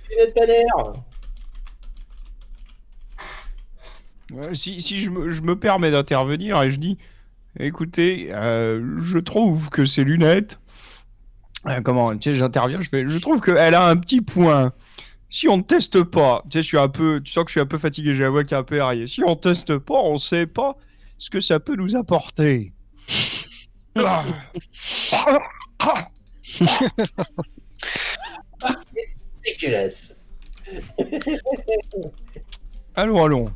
Lunettes planaires. Si je me permets d'intervenir et je dis, écoutez, je trouve que ces lunettes, comment, tu sais, j'interviens, je trouve qu'elle a un petit point. Si on ne teste pas, tu sais, tu sens que je suis un peu fatigué, j'ai la voix qui est un peu éraillée. Si on teste pas, on sait pas ce que ça peut nous apporter. Ah. Ah. Dégueulasse. Allons.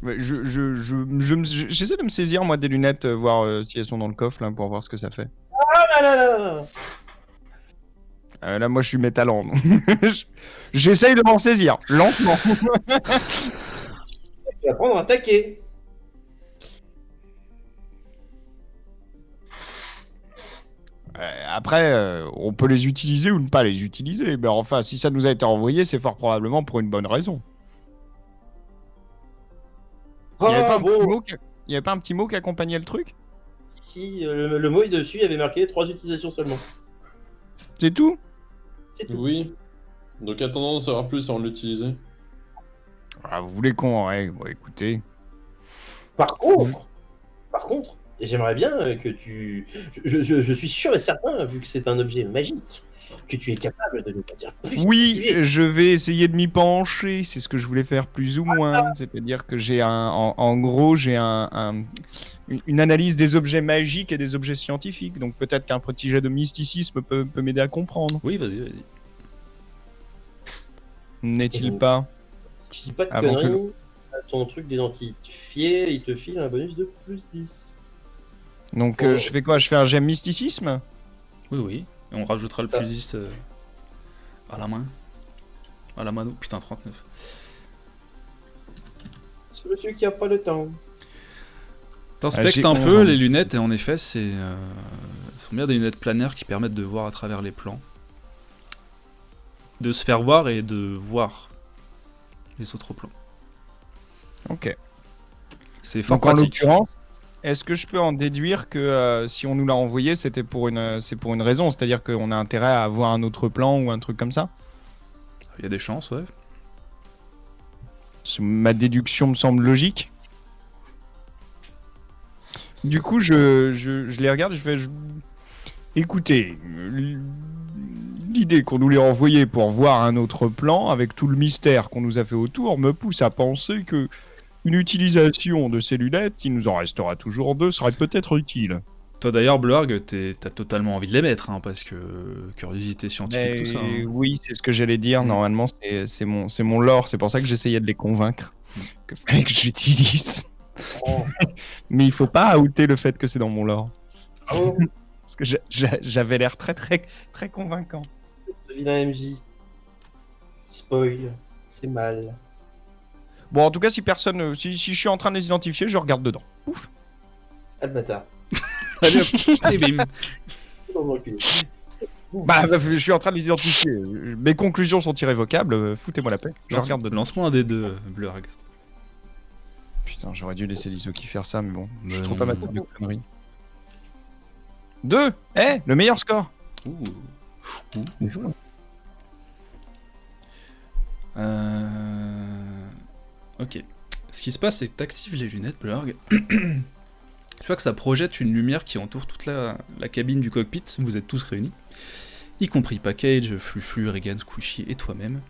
J'essaie de me saisir, moi, des lunettes, voir si elles sont dans le coffre, là, pour voir ce que ça fait. Ah là là là. Là, moi, je suis métallant. Donc j'essaye de m'en saisir, lentement. Tu vas prendre un taquet. Après, on peut les utiliser ou ne pas les utiliser. Mais enfin, si ça nous a été envoyé, c'est fort probablement pour une bonne raison. Il y avait pas Ah un petit bon, mot il y avait pas un petit mot qui accompagnait le truc? si le mot est dessus, il y avait marqué 3 utilisations seulement. C'est tout? C'est tout. Oui. Donc attendons d'en savoir plus avant de l'utiliser. Ah, vous voulez qu'on... Ouais, bon, écoutez. Par contre, j'aimerais bien que tu. Je suis sûr et certain, vu que c'est un objet magique, que tu es capable de nous en dire plus. sur le Oui, sujet. je vais essayer de m'y pencher. C'est ce que je voulais faire plus ou moins. C'est-à-dire que j'ai en gros, j'ai une analyse des objets magiques et des objets scientifiques. Donc peut-être qu'un petit jet de mysticisme peut m'aider à comprendre. Oui, vas-y. N'est-il donc, pas? Je dis pas de Avant que conneries. Ton truc d'identifier, il te file un bonus de plus 10. Donc Oh. je fais quoi? Je fais un jet mysticisme? Oui. Et on rajoutera le Ça. plus 10 à la main. À la mano. Putain, 39. C'est monsieur qui a pas le temps. T'inspectes j'ai un 11 peu ans. les lunettes et en effet, ce sont bien des lunettes planaires qui permettent de voir à travers les plans. De se faire voir et de voir les autres plans. Ok. C'est fort Donc en pratique. l'occurrence, est-ce que je peux en déduire que si on nous l'a envoyé, c'est pour une raison, c'est-à-dire qu'on a intérêt à avoir un autre plan ou un truc comme ça? Il y a des chances, ouais. Ma déduction me semble logique. Du coup, je les regarde et écoutez, l'idée qu'on nous l'ait envoyé pour voir un autre plan, avec tout le mystère qu'on nous a fait autour, me pousse à penser que une utilisation de ces lunettes, il nous en restera toujours 2, serait peut-être utile. Toi d'ailleurs, Blurg, t'as totalement envie de les mettre, hein, parce que curiosité scientifique, tout ça. Mais Hein. oui, c'est ce que j'allais dire. Mm. Normalement, c'est mon lore. C'est pour ça que j'essayais de les convaincre que fallait que j'utilise. Oh. Mais il faut pas outer le fait que c'est dans mon lore. Oh, Parce que j'avais l'air très très convaincant. ce vilain MJ. Spoil, c'est mal. Bon, en tout cas, si je suis en train de les identifier, je regarde dedans. Ouf. Ah le bâtard. Allez, hop, allez, bim. Dans le cul. Bah, je suis en train de les identifier. Mes conclusions sont irrévocables. Foutez-moi la paix. Je regarde dedans. Lance-moi un des deux, Blurg. Putain, j'aurais dû laisser Lisoki faire ça, mais bon, je suis Mais trop non. amateur de conneries. 2. Le meilleur score. Ouh. Ok. Ce qui se passe, c'est que t'actives les lunettes, Blurg. Tu vois que ça projette une lumière qui entoure toute la cabine du cockpit. Vous êtes tous réunis. Y compris Package, Fluflu, Regan, Squishy et toi-même.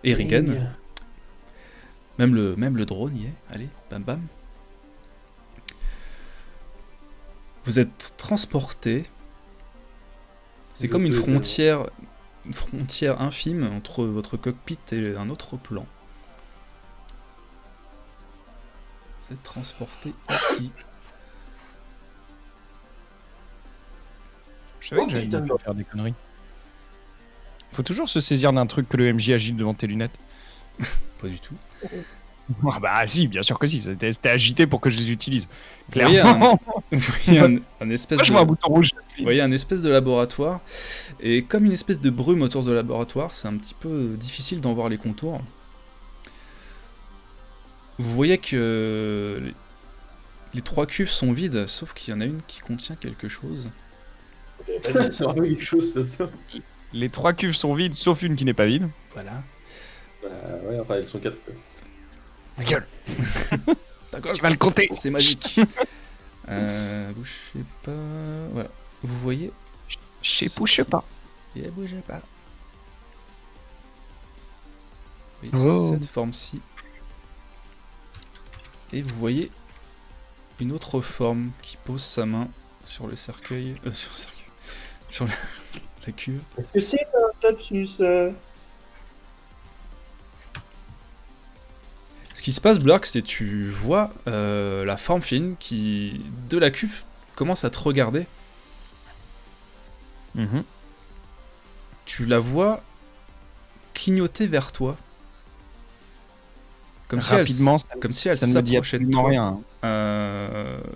Et Regan. Même le drone y est. Allez, bam bam. Vous êtes transporté. C'est comme une frontière infime entre votre cockpit et un autre plan. Vous êtes transporté ici. Je savais Oh, que j'allais putain. devoir faire des conneries. Faut toujours se saisir d'un truc que le MJ agite devant tes lunettes. Pas du tout. Ah bah si, bien sûr que si. C'était agité pour que je les utilise. Vous voyez Clairement. Vous voyez un espèce Moi, je vois un de... bouton rouge. Vous voyez un espèce de laboratoire, et comme une espèce de brume autour de laboratoire, c'est un petit peu difficile d'en voir les contours. Vous voyez que les 3 cuves sont vides, sauf qu'il y en a une qui contient quelque chose. C'est vraiment quelque chose, ça tient. Les 3 cuves sont vides, sauf une qui n'est pas vide. Voilà. Bah ouais, enfin, elles sont 4. Ma gueule. D'accord, Tu vas le compter. c'est magique. Bougez pas... Voilà. Vous voyez... Bouge pas. Et bougez pas. Oui, Oh. cette forme-ci. Et vous voyez une autre forme qui pose sa main sur le cercueil... sur le cercueil... Sur la cuve. Est-ce que c'est un lapsus Ce qui se passe, Blurk, c'est que tu vois la forme fine qui, de la cuve, commence à te regarder. Mhm. Tu la vois clignoter vers toi. Comme Rapidement, si elle ça ne me dit s'approchait de absolument toi. rien.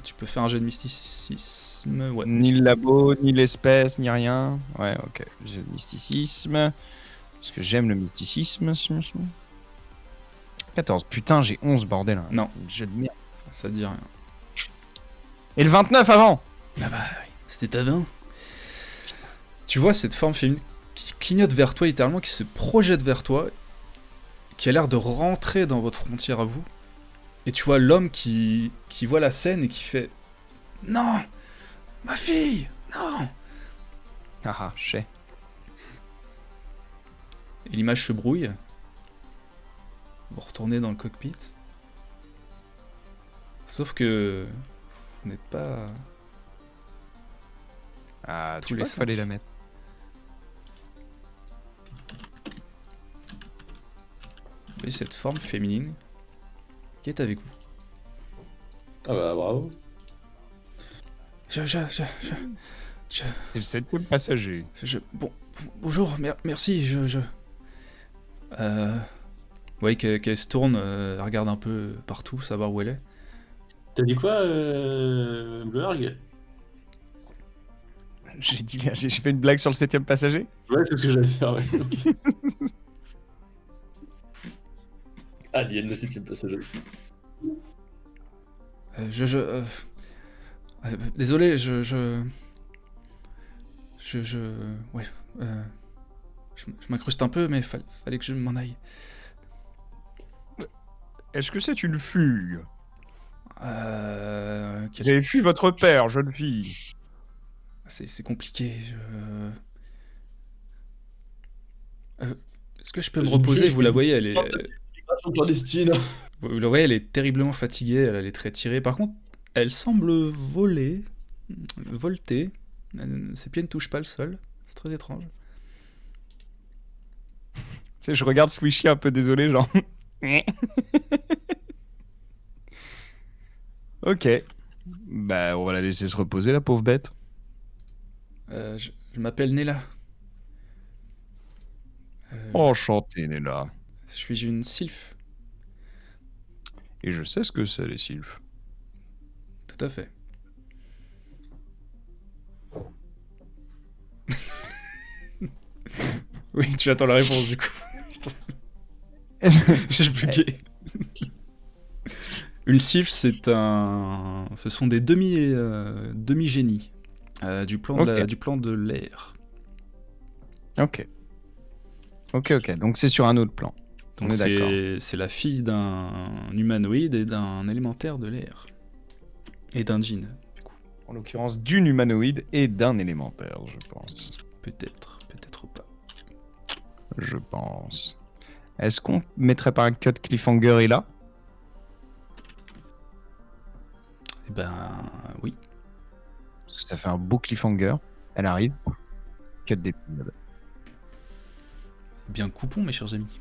Tu peux faire un jet de mysticisme. Ouais, Ni le labo, ni l'espèce, ni rien. Ouais, ok. J'ai le mysticisme. Parce que j'aime le mysticisme. 14. Putain, j'ai 11, bordel. Non. Jeu de merde. Ça dit rien. Et le 29 avant. Ah bah oui, c'était à 20. Tu vois cette forme féminine qui clignote vers toi, littéralement, qui se projette vers toi, qui a l'air de rentrer dans votre frontière à vous. Et tu vois l'homme qui voit la scène et qui fait « Non, ma fille, non !» Ah, je sais. Et l'image se brouille. Vous retournez dans le cockpit. Sauf que vous n'êtes pas... Ah, Tous tu les vois, cinq. fallait la mettre. Vous voyez cette forme féminine qui est avec vous. Ah bah bravo. Je... C'est le 7e passager. Bonjour, merci, Vous voyez qu'elle se tourne, elle regarde un peu partout, savoir où elle est. T'as dit quoi, Blurg? J'ai fait une blague sur le 7e passager. Ouais, c'est ce que j'allais faire, ouais. Ok. Alien, le 7ème passager. Désolé, ouais, je m'incruste un peu, mais fallait que je m'en aille. Est-ce que c'est une fugue? Quel- Vous avez fui votre père, jeune fille. C'est compliqué. Est-ce que je peux me Une reposer? fugue, Vous la je- voyez, elle est, Migration clandestine. vous la voyez, elle est terriblement fatiguée. Elle est très tirée. Par contre, elle semble volter. Ses pieds ne touchent pas le sol. C'est très étrange. Tu sais, je regarde Squishy un peu désolé, genre. Ok. Bah, on va la laisser se reposer, la pauvre bête. Je m'appelle Nella. Enchanté, Nella. Je suis une sylphe. Et je sais ce que c'est, les sylphes. Tout à fait. Oui, tu attends la réponse du coup. Putain, j'ai bugué. Une sylphe, ce sont des demi-génies du plan de l'air. Ok. Ok. Donc c'est sur un autre plan. Donc On est d'accord. c'est la fille d'un humanoïde et d'un élémentaire de l'air. Et d'un djinn, du coup. En l'occurrence, d'une humanoïde et d'un élémentaire, je pense. Peut-être pas. Je pense. Est-ce qu'on mettrait pas un cut cliffhanger et là? Eh ben, oui. Parce que ça fait un beau cliffhanger. Elle arrive. Cut des... Eh bien, coupons, mes chers amis.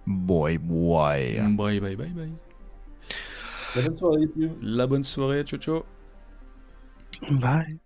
Boy. Bye. La bonne soirée, YouTube. La bonne soirée, ciao ciao. Bye.